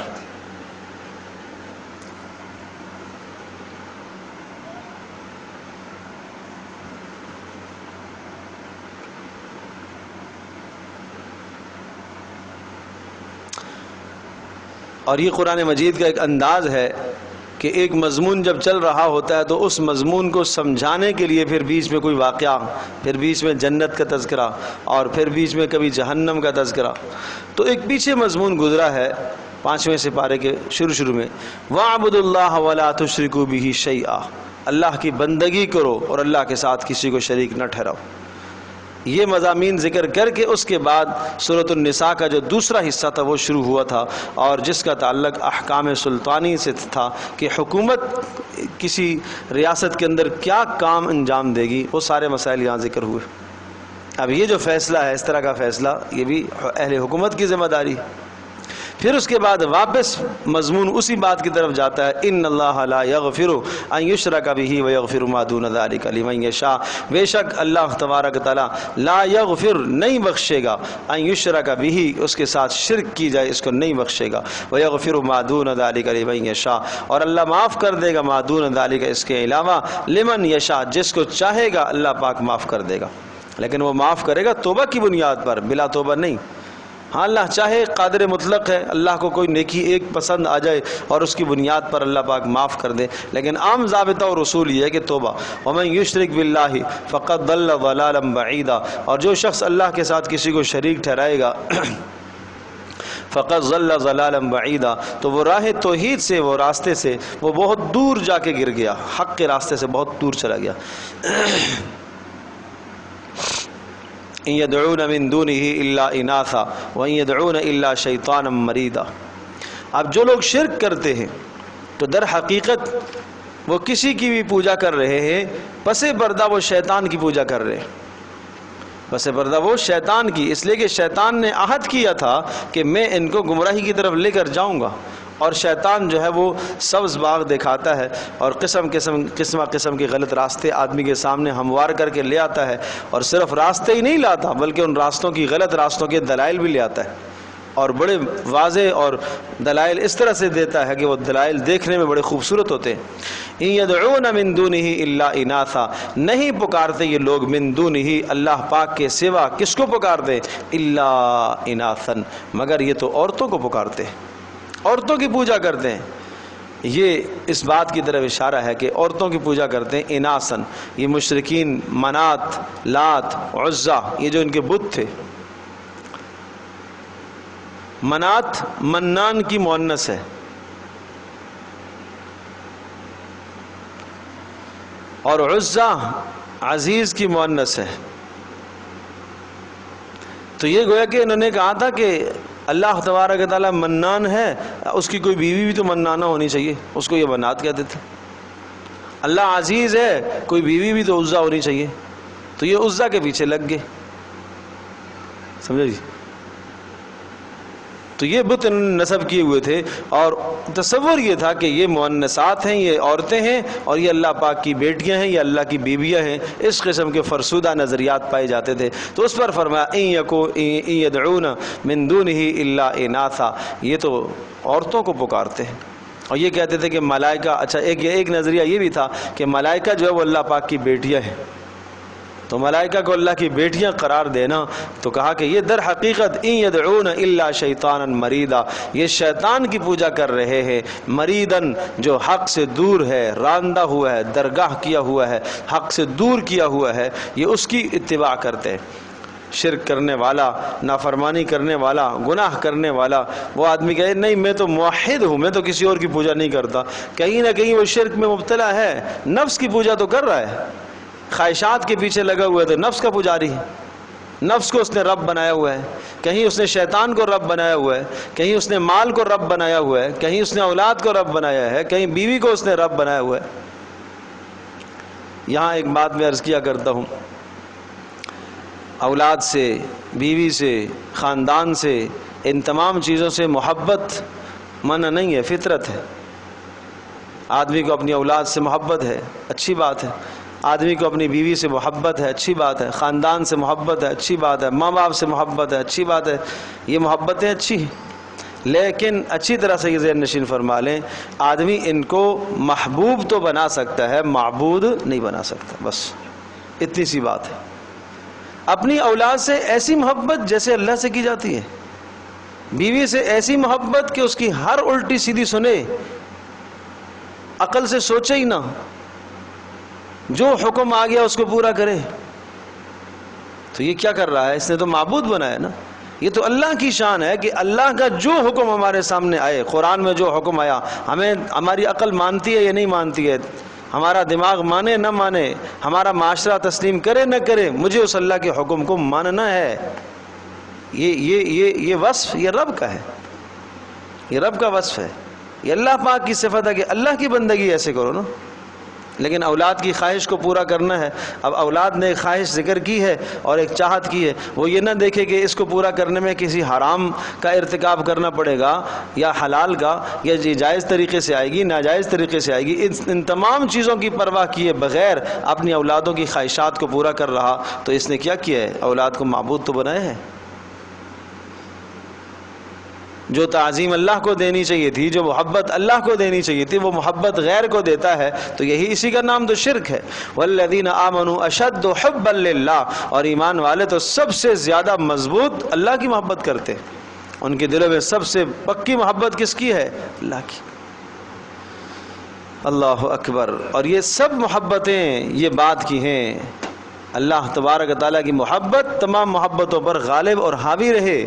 اور یہ قرآن مجید کا ایک انداز ہے کہ ایک مضمون جب چل رہا ہوتا ہے تو اس مضمون کو سمجھانے کے لیے پھر بیچ میں کوئی واقعہ، پھر بیچ میں جنت کا تذکرہ، اور پھر بیچ میں کبھی جہنم کا تذکرہ۔ تو ایک پیچھے مضمون گزرا ہے 5ویں سپارے کے شروع میں، وَاعْبُدُوا اللَّهَ وَلَا تُشْرِكُوا بِهِ شَيْئًا، اللہ کی بندگی کرو اور اللہ کے ساتھ کسی کو شریک نہ ٹھہراؤ۔ یہ مضامین ذکر کر کے اس کے بعد سورۃ النساء کا جو دوسرا حصہ تھا وہ شروع ہوا تھا، اور جس کا تعلق احکام سلطانی سے تھا کہ حکومت کسی ریاست کے اندر کیا کام انجام دے گی، وہ سارے مسائل یہاں ذکر ہوئے۔ اب یہ جو فیصلہ ہے، اس طرح کا فیصلہ، یہ بھی اہل حکومت کی ذمہ داری۔ پھر اس کے بعد واپس مضمون اسی بات کی طرف جاتا ہے، ان اللہ لا یغفر ان یشرک بہ ویغفر ما دون ذلک لمن یشاء، بے شک اللہ تبارک تعالیٰ لا یغفر نہیں بخشے گا، ان یشرک بہ اس کے ساتھ شرک کی جائے اس کو نہیں بخشے گا، ویغفر ما دون ذلک لمن یشاء اور اللہ معاف کر دے گا، ما دون ذلک اس کے علاوہ، لمن یشاء جس کو چاہے گا اللہ پاک معاف کر دے گا، لیکن وہ معاف کرے گا توبہ کی بنیاد پر، بلا توبہ نہیں۔ ہاں اللہ چاہے قادر مطلق ہے، اللہ کو کوئی نیکی ایک پسند آ جائے اور اس کی بنیاد پر اللہ پاک معاف کر دے، لیکن عام ضابطہ اور اصول یہ ہے کہ توبہ۔ ومن یشرک باللہ فقد ضل ضلالا بعیدا، اور جو شخص اللہ کے ساتھ کسی کو شریک ٹھہرائے گا فقد ضل ضلالا بعیدا، تو وہ راہ توحید سے، وہ راستے سے وہ بہت دور جا کے گر گیا، حق کے راستے سے بہت دور چلا گیا۔ ان يدعون من دونه الا اناثا وان يدعون الا شیطانا مریدا۔ اب جو لوگ شرک کرتے ہیں تو در حقیقت وہ کسی کی بھی پوجا کر رہے ہیں، پس پردہ وہ شیطان کی پوجا کر رہے ہیں، پس پردہ وہ شیطان کی، اس لیے کہ شیطان نے عہد کیا تھا کہ میں ان کو گمراہی کی طرف لے کر جاؤں گا، اور شیطان جو ہے وہ سبز باغ دکھاتا ہے اور قسم قسم کے غلط راستے آدمی کے سامنے ہموار کر کے لے آتا ہے، اور صرف راستے ہی نہیں لاتا بلکہ ان راستوں کی، غلط راستوں کے دلائل بھی لے آتا ہے، اور بڑے واضح اور دلائل اس طرح سے دیتا ہے کہ وہ دلائل دیکھنے میں بڑے خوبصورت ہوتے ہیں۔ ان يدعون من دونه الا اناثا، نہیں پکارتے یہ لوگ من دونه اللہ پاک کے سوا، کس کو پکارتے؟ الا اناثا، مگر یہ تو عورتوں کو پکارتے ہیں، عورتوں کی پوجا کرتے ہیں۔ یہ اس بات کی طرف اشارہ ہے کہ عورتوں کی پوجا کرتے ہیں اناسن۔ یہ مشرکین منات، لات، عزا، یہ جو ان کے بت تھے، منات منان کی مؤنث ہے، اور عزا عزیز کی مؤنث ہے۔ تو یہ گویا کہ انہوں نے کہا تھا کہ اللہ تبارک تعالیٰ منان ہے، اس کی کوئی بیوی بھی تو منانہ ہونی چاہیے، اس کو یہ منات کہتے تھے۔ اللہ عزیز ہے، کوئی بیوی بھی تو عزا ہونی چاہیے، تو یہ عزا کے پیچھے لگ گئے، سمجھے جی؟ تو یہ بت انہوں نے نصب کیے ہوئے تھے، اور تصور یہ تھا کہ یہ مؤنثات ہیں، یہ عورتیں ہیں، اور یہ اللہ پاک کی بیٹیاں ہیں، یہ اللہ کی بیویاں ہیں، اس قسم کے فرسودہ نظریات پائے جاتے تھے۔ تو اس پر فرمایا ان يدعون من دونه الا اناثا، یہ تو عورتوں کو پکارتے ہیں، اور یہ کہتے تھے کہ ملائکہ، اچھا ایک نظریہ یہ بھی تھا کہ ملائکہ جو ہے وہ اللہ پاک کی بیٹیاں ہیں، تو ملائکہ کو اللہ کی بیٹیاں قرار دینا، تو کہا کہ یہ در حقیقت ان يدعون الا شیطانا مریدا، یہ شیطان کی پوجا کر رہے ہیں، مریدن جو حق سے دور ہے، راندہ ہوا ہے، درگاہ کیا ہوا ہے، حق سے دور کیا ہوا ہے، یہ اس کی اتباع کرتے ہیں۔ شرک کرنے والا، نافرمانی کرنے والا، گناہ کرنے والا، وہ آدمی کہے نہیں میں تو موحد ہوں، میں تو کسی اور کی پوجا نہیں کرتا، کہیں نہ کہیں وہ شرک میں مبتلا ہے، نفس کی پوجا تو کر رہا ہے، خواہشات کے پیچھے لگا ہوا ہے، تو نفس کا پجاری ہے، نفس کو اس نے رب بنایا ہوا ہے، کہیں اس نے شیطان کو رب بنایا ہوا ہے، کہیں اس نے مال کو رب بنایا ہوا ہے، کہیں اس نے اولاد کو رب بنایا ہے، کہیں بیوی کو اس نے رب بنایا ہوا ہے۔ یہاں ایک بات میں عرض کیا کرتا ہوں، اولاد سے، بیوی سے، خاندان سے، ان تمام چیزوں سے محبت منع نہیں ہے، فطرت ہے۔ آدمی کو اپنی اولاد سے محبت ہے، اچھی بات ہے، آدمی کو اپنی بیوی سے محبت ہے، اچھی بات ہے، خاندان سے محبت ہے، اچھی بات ہے، ماں باپ سے محبت ہے، اچھی بات ہے، یہ محبتیں اچھی ہیں، لیکن اچھی طرح سے یہ ذہن نشین فرما لیں، آدمی ان کو محبوب تو بنا سکتا ہے، معبود نہیں بنا سکتا، بس اتنی سی بات ہے۔ اپنی اولاد سے ایسی محبت جیسے اللہ سے کی جاتی ہے، بیوی سے ایسی محبت کہ اس کی ہر الٹی سیدھی سنے، عقل سے سوچے ہی نہ، جو حکم آ گیا اس کو پورا کرے، تو یہ کیا کر رہا ہے؟ اس نے تو معبود بنایا نا۔ یہ تو اللہ کی شان ہے کہ اللہ کا جو حکم ہمارے سامنے آئے، قرآن میں جو حکم آیا، ہماری عقل مانتی ہے یا نہیں مانتی ہے؟ ہمارا دماغ مانے نہ مانے، ہمارا معاشرہ تسلیم کرے نہ کرے، مجھے اس اللہ کے حکم کو ماننا ہے۔ یہ وصف یہ رب کا ہے، یہ رب کا وصف ہے، یہ اللہ پاک کی صفت ہے کہ اللہ کی بندگی ایسے کرو نا۔ لیکن اولاد کی خواہش کو پورا کرنا ہے۔ اب اولاد نے ایک خواہش ذکر کی ہے اور ایک چاہت کی ہے، وہ یہ نہ دیکھے کہ اس کو پورا کرنے میں کسی حرام کا ارتکاب کرنا پڑے گا یا حلال کا، یا جائز طریقے سے آئے گی ناجائز طریقے سے آئے گی۔ ان تمام چیزوں کی پرواہ کیے بغیر اپنی اولادوں کی خواہشات کو پورا کر رہا تو اس نے کیا کیا ہے؟ اولاد کو معبود تو بنایا ہے۔ جو تعظیم اللہ کو دینی چاہیے تھی، جو محبت اللہ کو دینی چاہیے تھی، وہ محبت غیر کو دیتا ہے، تو یہی اسی کا نام تو شرک ہے۔ والذین آمنوا اشد حبا للہ، اور ایمان والے تو سب سے زیادہ مضبوط اللہ کی محبت کرتے ہیں، ان کے دلوں میں سب سے پکی محبت کس کی ہے؟ اللہ کی۔ اللہ اکبر۔ اور یہ سب محبتیں یہ بات کی ہیں، اللہ تبارک و تعالیٰ کی محبت تمام محبتوں پر غالب اور حاوی رہے،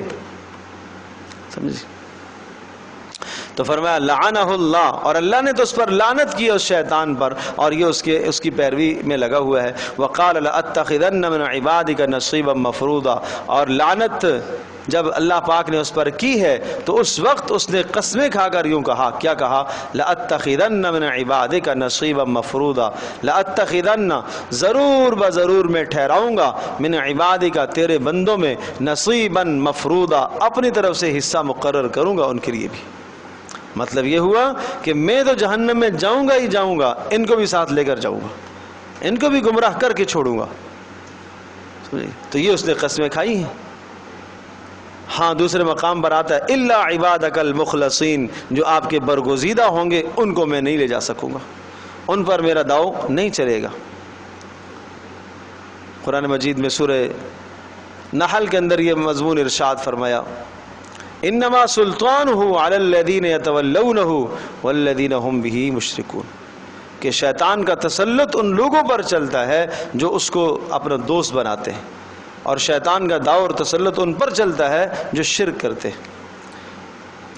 سمجھے؟ تو فرمایا لعنہ اللہ، اور اللہ نے تو اس پر لعنت کی اس شیطان پر، اور یہ اس کی پیروی میں لگا ہوا ہے۔ وقال لأتخذن من عبادك نصیبا مفروضا، اور لعنت جب اللہ پاک نے اس پر کی ہے تو اس وقت اس نے قسمیں کھا کر یوں کہا، کیا کہا؟ لأتخذن من عبادك نصیبا مفروضا، لأتخذن ضرور بضرور میں ٹھہراؤں گا، من عبادك تیرے بندوں میں، نصیبا مفروضا اپنی طرف سے حصہ مقرر کروں گا ان کے لیے بھی۔ مطلب یہ ہوا کہ میں تو جہنم میں جاؤں گا ہی جاؤں گا، ان کو بھی ساتھ لے کر جاؤں گا، ان کو بھی گمراہ کر کے چھوڑوں گا۔ تو یہ اس نے قسمیں کھائی ہیں۔ ہاں دوسرے مقام پر آتا ہے الا عبادک المخلصین، جو آپ کے برگزیدہ ہوں گے ان کو میں نہیں لے جا سکوں گا، ان پر میرا داؤ نہیں چلے گا۔ قرآن مجید میں سورہ نحل کے اندر یہ مضمون ارشاد فرمایا، انما سلطانہ علی الذین یتولونہ والذین ہم بہ مشرکون، کہ شیطان کا تسلط ان لوگوں پر چلتا ہے جو اس کو اپنا دوست بناتے ہیں، اور شیطان کا داؤ اور تسلط ان پر چلتا ہے جو شرک کرتے ہیں۔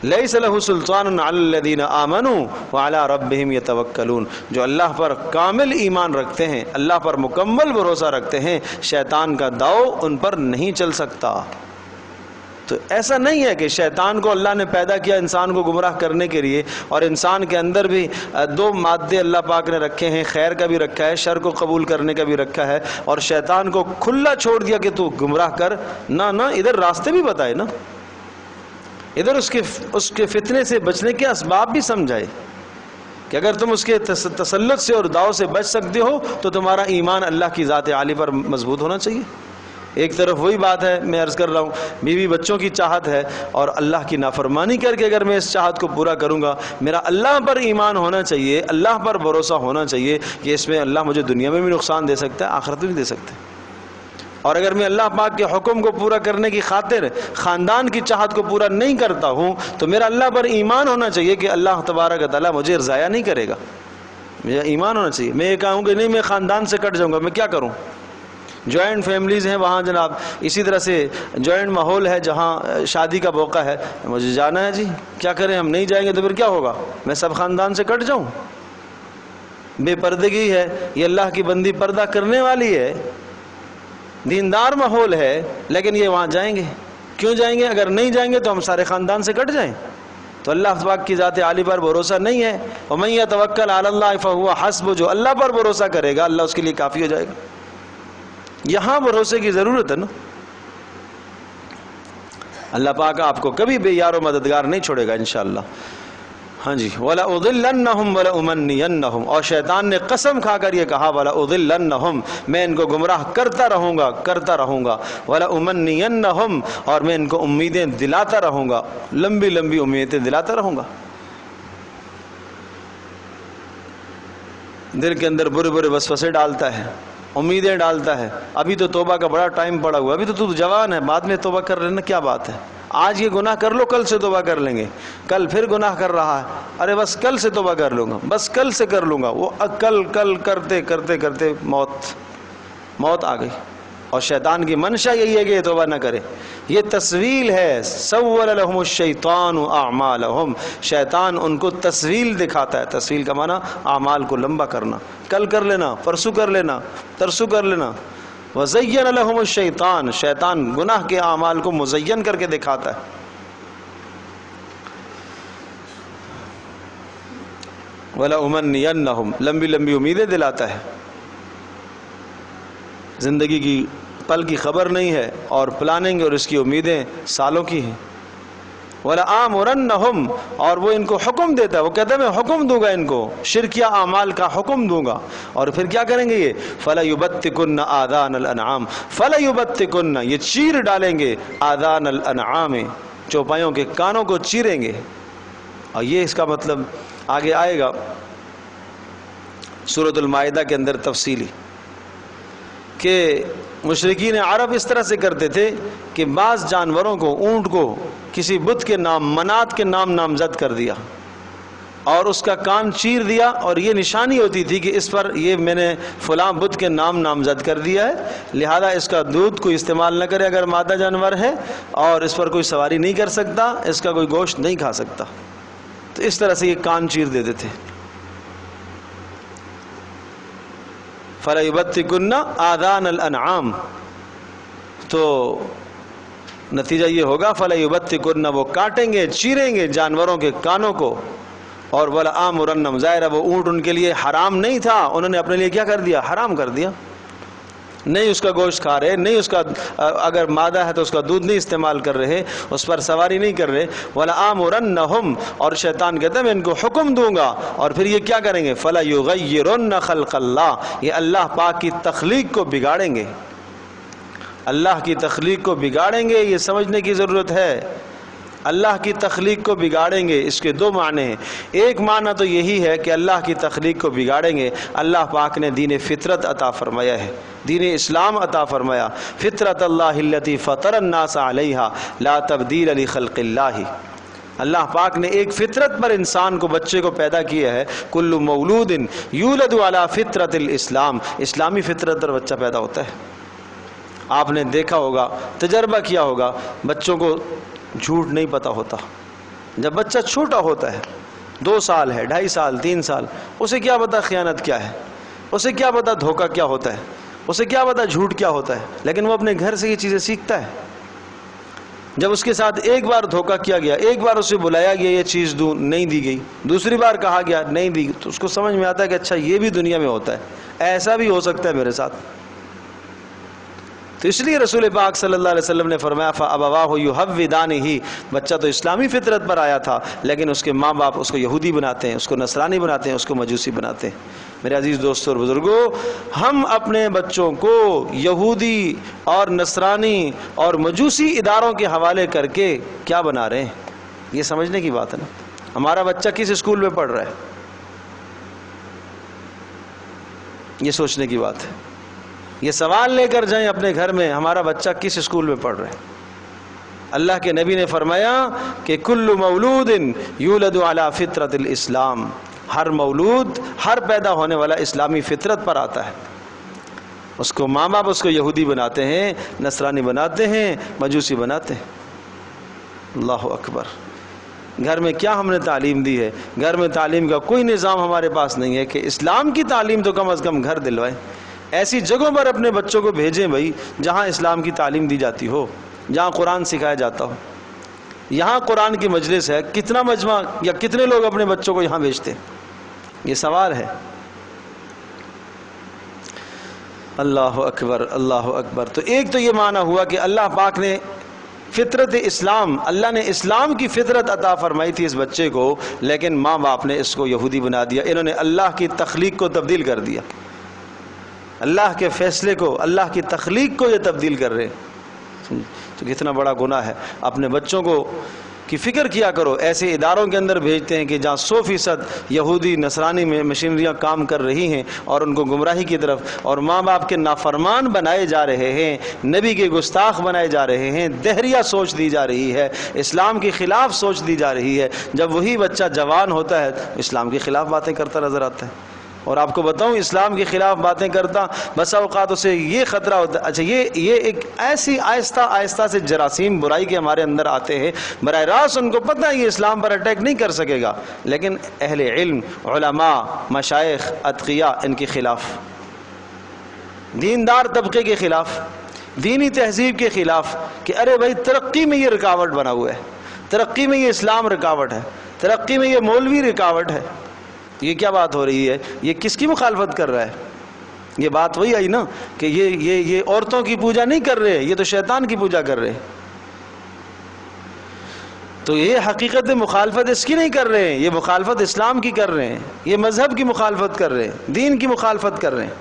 لیس لہ سلطان علی الذین آمنوا وعلی ربہم یتوکلون، جو اللہ پر کامل ایمان رکھتے ہیں، اللہ پر مکمل بھروسہ رکھتے ہیں، شیطان کا داؤ ان پر نہیں چل سکتا۔ تو ایسا نہیں ہے کہ شیطان کو اللہ نے پیدا کیا انسان کو گمراہ کرنے کے لیے، اور انسان کے اندر بھی دو مادے اللہ پاک نے رکھے ہیں، خیر کا بھی رکھا ہے، شر کو قبول کرنے کا بھی رکھا ہے، اور شیطان کو کھلا چھوڑ دیا کہ تو گمراہ کر، نہ ادھر راستے بھی بتائے نا، ادھر اس کے فتنے سے بچنے کے اسباب بھی سمجھائے کہ اگر تم اس کے تسلط سے اور داؤ سے بچ سکتے ہو تو تمہارا ایمان اللہ کی ذات عالی پر مضبوط ہونا چاہیے۔ ایک طرف وہی بات ہے، میں عرض کر رہا ہوں، بیوی بچوں کی چاہت ہے، اور اللہ کی نافرمانی کر کے اگر میں اس چاہت کو پورا کروں گا، میرا اللہ پر ایمان ہونا چاہیے، اللہ پر بھروسہ ہونا چاہیے کہ اس میں اللہ مجھے دنیا میں بھی نقصان دے سکتا ہے، آخرت میں بھی دے سکتا ہے۔ اور اگر میں اللہ پاک کے حکم کو پورا کرنے کی خاطر خاندان کی چاہت کو پورا نہیں کرتا ہوں تو میرا اللہ پر ایمان ہونا چاہیے کہ اللہ تبارک و تعالیٰ مجھے ضائع نہیں کرے گا، میرا ایمان ہونا چاہیے۔ میں یہ کہوں کہ نہیں میں خاندان سے کٹ جاؤں گا، میں کیا کروں؟ جوائنٹ فیملیز ہیں وہاں جناب، اسی طرح سے جوائنٹ ماحول ہے جہاں شادی کا موقع ہے، مجھے جانا ہے جی، کیا کریں؟ ہم نہیں جائیں گے تو پھر کیا ہوگا؟ میں سب خاندان سے کٹ جاؤں؟ بے پردگی ہے، یہ اللہ کی بندی پردہ کرنے والی ہے، دیندار ماحول ہے، لیکن یہ وہاں جائیں گے، کیوں جائیں گے؟ اگر نہیں جائیں گے تو ہم سارے خاندان سے کٹ جائیں۔ تو اللہ پاک کی ذات عالی پر بھروسہ نہیں ہے۔ وَمَن يَتَوَكَّلْ عَلَى اللَّهِ فَهُوَ حَسْبُهُ، جو اللہ پر بھروسہ کرے گا اللہ اس کے لیے کافی ہو جائے گا۔ یہاں بھروسے کی ضرورت ہے نا۔ اللہ پاک آپ کو کبھی بے یار و مددگار نہیں چھوڑے گا انشاءاللہ۔ ہاں جی، وَلَأُضِلَّنَّهُمْ وَلَأُمَنِّيَنَّهُمْ، اور شیطان نے قسم کھا کر یہ کہا وَلَأُضِلَّنَّهُمْ، میں ان کو گمراہ کرتا رہوں گا وَلَأُمَنِّيَنَّهُمْ، اور میں ان کو امیدیں دلاتا رہوں گا، لمبی لمبی امیدیں دلاتا رہوں گا۔ دل کے اندر برے برے وسوسے ڈالتا ہے، امیدیں ڈالتا ہے، ابھی تو توبہ کا بڑا ٹائم پڑا ہوا، ابھی تو جوان ہے، بعد میں توبہ کر لینا کیا بات ہے، آج یہ گناہ کر لو کل سے توبہ کر لیں گے، کل پھر گناہ کر رہا ہے، ارے بس کل سے توبہ کر لوں گا، بس کل سے کر لوں گا، وہ کل کرتے کرتے کرتے موت آ گئی، اور شیطان کی منشا یہی ہے کہ یہ توبہ نہ کرے. یہ تسویل ہے. سول لهم الشیطان اعمالهم، شیطان ان کو تسویل دکھاتا ہے. تسویل کا معنی اعمال کو لمبا کرنا، کل کر لینا، پرسوں کر لینا، ترسوں کر لینا. وزین لهم الشیطان، شیطان گناہ کے اعمال کو مزین کر کے دکھاتا ہے. وَلَأُمَنِّيَنَّهُمْ، لمبی لمبی امیدیں دلاتا ہے. زندگی کی پل کی خبر نہیں ہے اور پلاننگ اور اس کی امیدیں سالوں کی ہیں. وَلَآمُرَنَّهُمْ، اور وہ ان کو حکم دیتا ہے. وہ کہتا ہے میں حکم دوں گا ان کو، شرکیہ اعمال کا حکم دوں گا. اور پھر کیا کریں گے یہ؟ فَلَيُبَتِّكُنَّ آذَانَ الْأَنْعَامِ، فَلَيُبَتِّكُنَّ، یہ چیر ڈالیں گے، آذان الانعام، چوپایوں کے کانوں کو چیریں گے. اور یہ اس کا مطلب آگے آئے گا سورۃ المائدہ کے اندر تفصیلی، کہ مشرکین عرب اس طرح سے کرتے تھے کہ بعض جانوروں کو، اونٹ کو کسی بت کے نام، منات کے نام نامزد کر دیا اور اس کا کان چیر دیا، اور یہ نشانی ہوتی تھی کہ اس پر یہ میں نے فلاں بت کے نام نامزد کر دیا ہے، لہذا اس کا دودھ کوئی استعمال نہ کرے اگر مادہ جانور ہے، اور اس پر کوئی سواری نہیں کر سکتا، اس کا کوئی گوشت نہیں کھا سکتا. تو اس طرح سے یہ کان چیر دیتے تھے. فَلَيُبَتِّكُنَّ آذَانَ الْأَنْعَامِ، تو نتیجہ یہ ہوگا فَلَيُبَتِّكُنَّ، وہ کاٹیں گے، چیریں گے جانوروں کے کانوں کو. اور وَلَآمُرَنَّهُمْ، ظاہر ہے وہ اونٹ ان کے لیے حرام نہیں تھا، انہوں نے اپنے لیے کیا کر دیا؟ حرام کر دیا. نہیں اس کا گوشت کھا رہے، نہیں اس کا اگر مادہ ہے تو اس کا دودھ نہیں استعمال کر رہے، اس پر سواری نہیں کر رہے. وَلَآمُرَنَّهُمْ، اور شیطان کہتا ہے میں ان کو حکم دوں گا. اور پھر یہ کیا کریں گے؟ فَلَيُغَيِّرُنَّ خَلْقَ اللَّهِ، یہ اللہ پاک کی تخلیق کو بگاڑیں گے. اللہ کی تخلیق کو بگاڑیں گے، یہ سمجھنے کی ضرورت ہے. اللہ کی تخلیق کو بگاڑیں گے، اس کے دو معنی ہیں. ایک معنی تو یہی ہے کہ اللہ کی تخلیق کو بگاڑیں گے. اللہ پاک نے دین فطرت عطا فرمایا ہے، دین اسلام عطا فرمایا. فطرت اللہ التی فطر الناس علیہا لا تبدیل لخلق اللہ. اللہ پاک نے ایک فطرت پر انسان کو، بچے کو پیدا کیا ہے. کل مولود یولد علی فطرت الاسلام، اسلامی فطرت پر بچہ پیدا ہوتا ہے. آپ نے دیکھا ہوگا، تجربہ کیا ہوگا، بچوں کو جھوٹ نہیں پتہ ہوتا. جب بچہ چھوٹا ہوتا ہے، 2 سال ہے، 2.5 سال، 3 سال، اسے کیا پتہ خیانت کیا ہے، اسے کیا پتہ دھوکہ کیا ہوتا ہے، اسے کیا پتہ جھوٹ کیا ہوتا ہے. لیکن وہ اپنے گھر سے یہ چیزیں سیکھتا ہے. جب اس کے ساتھ ایک بار دھوکہ کیا گیا، ایک بار اسے بلایا گیا یہ چیز دوں، نہیں دی گئی، دوسری بار کہا گیا نہیں دی، تو اس کو سمجھ میں آتا ہے کہ اچھا یہ بھی دنیا میں ہوتا ہے، ایسا بھی ہو سکتا ہے میرے ساتھ. تو اس لیے رسول پاک صلی اللہ علیہ وسلم نے فرمایا فَأَبَوَاهُ يُحَوِّدَانِهِ، بچہ تو اسلامی فطرت پر آیا تھا لیکن اس کے ماں باپ اس کو یہودی بناتے ہیں، اس کو نصرانی بناتے ہیں، اس کو مجوسی بناتے ہیں. میرے عزیز دوستو اور بزرگوں، ہم اپنے بچوں کو یہودی اور نصرانی اور مجوسی اداروں کے حوالے کر کے کیا بنا رہے ہیں؟ یہ سمجھنے کی بات ہے نا. ہمارا بچہ کس اسکول میں پڑھ رہا ہے، یہ سوچنے کی بات ہے. یہ سوال لے کر جائیں اپنے گھر میں، ہمارا بچہ کس اسکول میں پڑھ رہا ہے. اللہ کے نبی نے فرمایا کہ کل مولود یولد علی فطرت الاسلام، ہر مولود، ہر پیدا ہونے والا اسلامی فطرت پر آتا ہے. اس کو ماں باپ اس کو یہودی بناتے ہیں، نصرانی بناتے ہیں، مجوسی بناتے ہیں. اللہ اکبر. گھر میں کیا ہم نے تعلیم دی ہے؟ گھر میں تعلیم کا کوئی نظام ہمارے پاس نہیں ہے کہ اسلام کی تعلیم تو کم از کم گھر دلوائیں. ایسی جگہوں پر اپنے بچوں کو بھیجیں بھائی جہاں اسلام کی تعلیم دی جاتی ہو، جہاں قرآن سکھایا جاتا ہو. یہاں قرآن کی مجلس ہے، کتنا مجمع یا کتنے لوگ اپنے بچوں کو یہاں بھیجتے ہیں؟ یہ سوال ہے. اللہ اکبر، اللہ اکبر. تو ایک تو یہ معنی ہوا کہ اللہ پاک نے فطرت اسلام، اللہ نے اسلام کی فطرت عطا فرمائی تھی اس بچے کو، لیکن ماں باپ نے اس کو یہودی بنا دیا. انہوں نے اللہ کی تخلیق کو تبدیل کر دیا، اللہ کے فیصلے کو، اللہ کی تخلیق کو یہ تبدیل کر رہے. تو کتنا بڑا گناہ ہے. اپنے بچوں کو کی فکر کیا کرو. ایسے اداروں کے اندر بھیجتے ہیں کہ جہاں 100% یہودی نصرانی میں مشینریاں کام کر رہی ہیں اور ان کو گمراہی کی طرف، اور ماں باپ کے نافرمان بنائے جا رہے ہیں، نبی کے گستاخ بنائے جا رہے ہیں، دہریہ سوچ دی جا رہی ہے، اسلام کے خلاف سوچ دی جا رہی ہے. جب وہی بچہ جوان ہوتا ہے اسلام کے خلاف باتیں کرتا نظر آتا ہے. اور آپ کو بتاؤں اسلام کے خلاف باتیں کرتا بسا اوقات اسے یہ خطرہ ہوتا ہے، اچھا یہ ایک ایسی آہستہ آہستہ سے جراثیم برائی کے ہمارے اندر آتے ہیں، براہ راست ان کو پتہ ہے یہ اسلام پر اٹیک نہیں کر سکے گا، لیکن اہل علم، علماء، مشائخ، اتقیاء ان کے خلاف، دیندار طبقے کے خلاف، دینی تہذیب کے خلاف، کہ ارے بھائی ترقی میں یہ رکاوٹ بنا ہوا ہے، ترقی میں یہ اسلام رکاوٹ ہے، ترقی میں یہ مولوی رکاوٹ ہے، یہ کیا بات ہو رہی ہے؟ یہ کس کی مخالفت کر رہا ہے؟ یہ بات وہی آئی نا کہ یہ عورتوں کی پوجا نہیں کر رہے، یہ تو شیطان کی پوجا کر رہے، تو یہ حقیقت مخالفت اس کی نہیں کر رہے ہیں، یہ مخالفت اسلام کی کر رہے ہیں، یہ مذہب کی مخالفت کر رہے ہیں، دین کی مخالفت کر رہے ہیں۔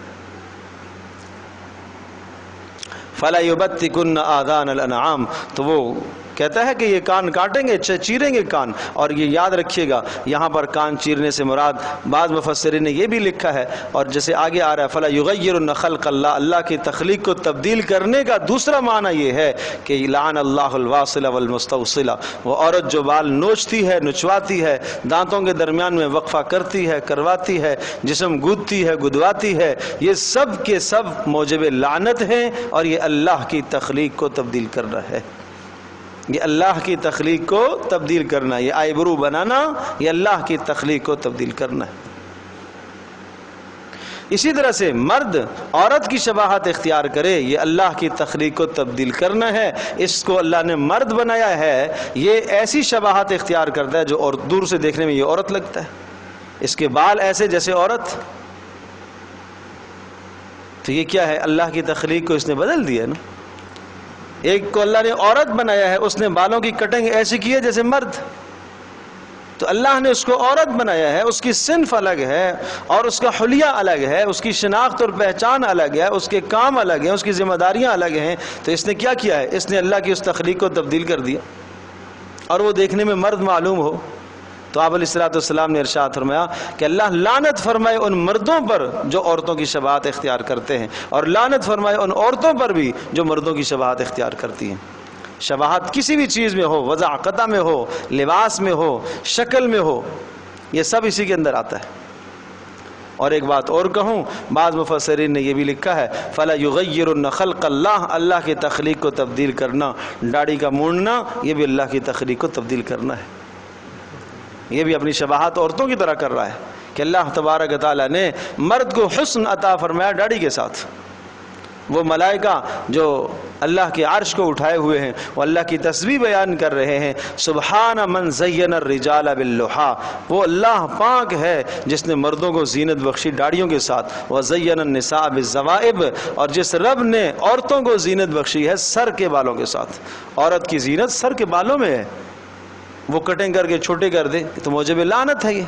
فَلَا يُبَتِّكُنَّ آذَانَ الْأَنْعَامِ، تو وہ کہتا ہے کہ یہ کان کاٹیں گے، چیریں گے کان، اور یہ یاد رکھیے گا یہاں پر کان چیرنے سے مراد بعض مفسرین نے یہ بھی لکھا ہے، اور جیسے آگے آ رہا ہے فَلَا يُغَيِّرُنَّ خَلْقَ اللَّهِ، اللہ کی تخلیق کو تبدیل کرنے کا دوسرا معنی یہ ہے کہ لعن اللہ الواصل والمستوصلہ، وہ عورت جو بال نوچتی ہے، نچواتی ہے، دانتوں کے درمیان میں وقفہ کرتی ہے، کرواتی ہے، جسم گودتی ہے، گدواتی ہے، یہ سب کے سب موجب لعنت ہیں، اور یہ اللہ کی تخلیق کو تبدیل کر رہا ہے، یہ اللہ کی تخلیق کو تبدیل کرنا، یہ آئیبرو بنانا، یہ اللہ کی تخلیق کو تبدیل کرنا ہے۔ اسی طرح سے مرد عورت کی شباہت اختیار کرے، یہ اللہ کی تخلیق کو تبدیل کرنا ہے، اس کو اللہ نے مرد بنایا ہے، یہ ایسی شباہت اختیار کرتا ہے جو اور دور سے دیکھنے میں یہ عورت لگتا ہے، اس کے بال ایسے جیسے عورت، تو یہ کیا ہے؟ اللہ کی تخلیق کو اس نے بدل دیا نا۔ ایک کو اللہ نے عورت بنایا ہے، اس نے بالوں کی کٹنگ ایسی کی ہے جیسے مرد، تو اللہ نے اس کو عورت بنایا ہے، اس کی صنف الگ ہے اور اس کا حلیہ الگ ہے، اس کی شناخت اور پہچان الگ ہے، اس کے کام الگ ہیں، اس کی ذمہ داریاں الگ ہیں، تو اس نے کیا کیا ہے؟ اس نے اللہ کی اس تخلیق کو تبدیل کر دیا اور وہ دیکھنے میں مرد معلوم ہو۔ تو آپ علیہ السلام نے ارشاد فرمایا کہ اللہ لعنت فرمائے ان مردوں پر جو عورتوں کی شباہت اختیار کرتے ہیں، اور لعنت فرمائے ان عورتوں پر بھی جو مردوں کی شباہت اختیار کرتی ہیں۔ شباہت کسی بھی چیز میں ہو، وضاحت میں ہو، لباس میں ہو، شکل میں ہو، یہ سب اسی کے اندر آتا ہے۔ اور ایک بات اور کہوں، بعض مفسرین نے یہ بھی لکھا ہے فَلَا يُغَيِّرُنَّ خَلْقَ اللَّهِ، اللہ کی تخلیق کو تبدیل کرنا، داڑھی کا مونڈنا، یہ بھی اللہ کی تخلیق کو تبدیل کرنا ہے، یہ بھی اپنی شباہت عورتوں کی طرح کر رہا ہے کہ اللہ تبارک تعالیٰ نے مرد کو حسن عطا فرمایا داڑھی کے ساتھ۔ وہ ملائکہ جو اللہ کے عرش کو اٹھائے ہوئے ہیں وہ اللہ کی تسبیح بیان کر رہے ہیں، سبحان من زین الرجال باللحا، وہ اللہ پاک ہے جس نے مردوں کو زینت بخشی داڑھیوں کے ساتھ، وزین النساء بالزوائب، اور جس رب نے عورتوں کو زینت بخشی ہے سر کے بالوں کے ساتھ۔ عورت کی زینت سر کے بالوں میں ہے، وہ کٹنگ کر کے چھوٹے کر دے تو موجب لعنت ہے یہ۔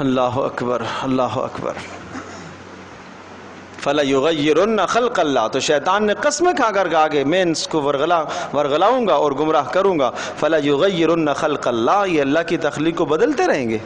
اللہ اکبر، اللہ اکبر۔ فَلَا يُغَيِّرُنَّ خَلْقَ اللَّهِ، تو شیطان نے قسم کھا کر کہا کہ میں اس کو ورغلاؤں گا اور گمراہ کروں گا۔ فَلَا يُغَيِّرُنَّ خَلْقَ اللَّهِ، یہ اللہ کی تخلیق کو بدلتے رہیں گے۔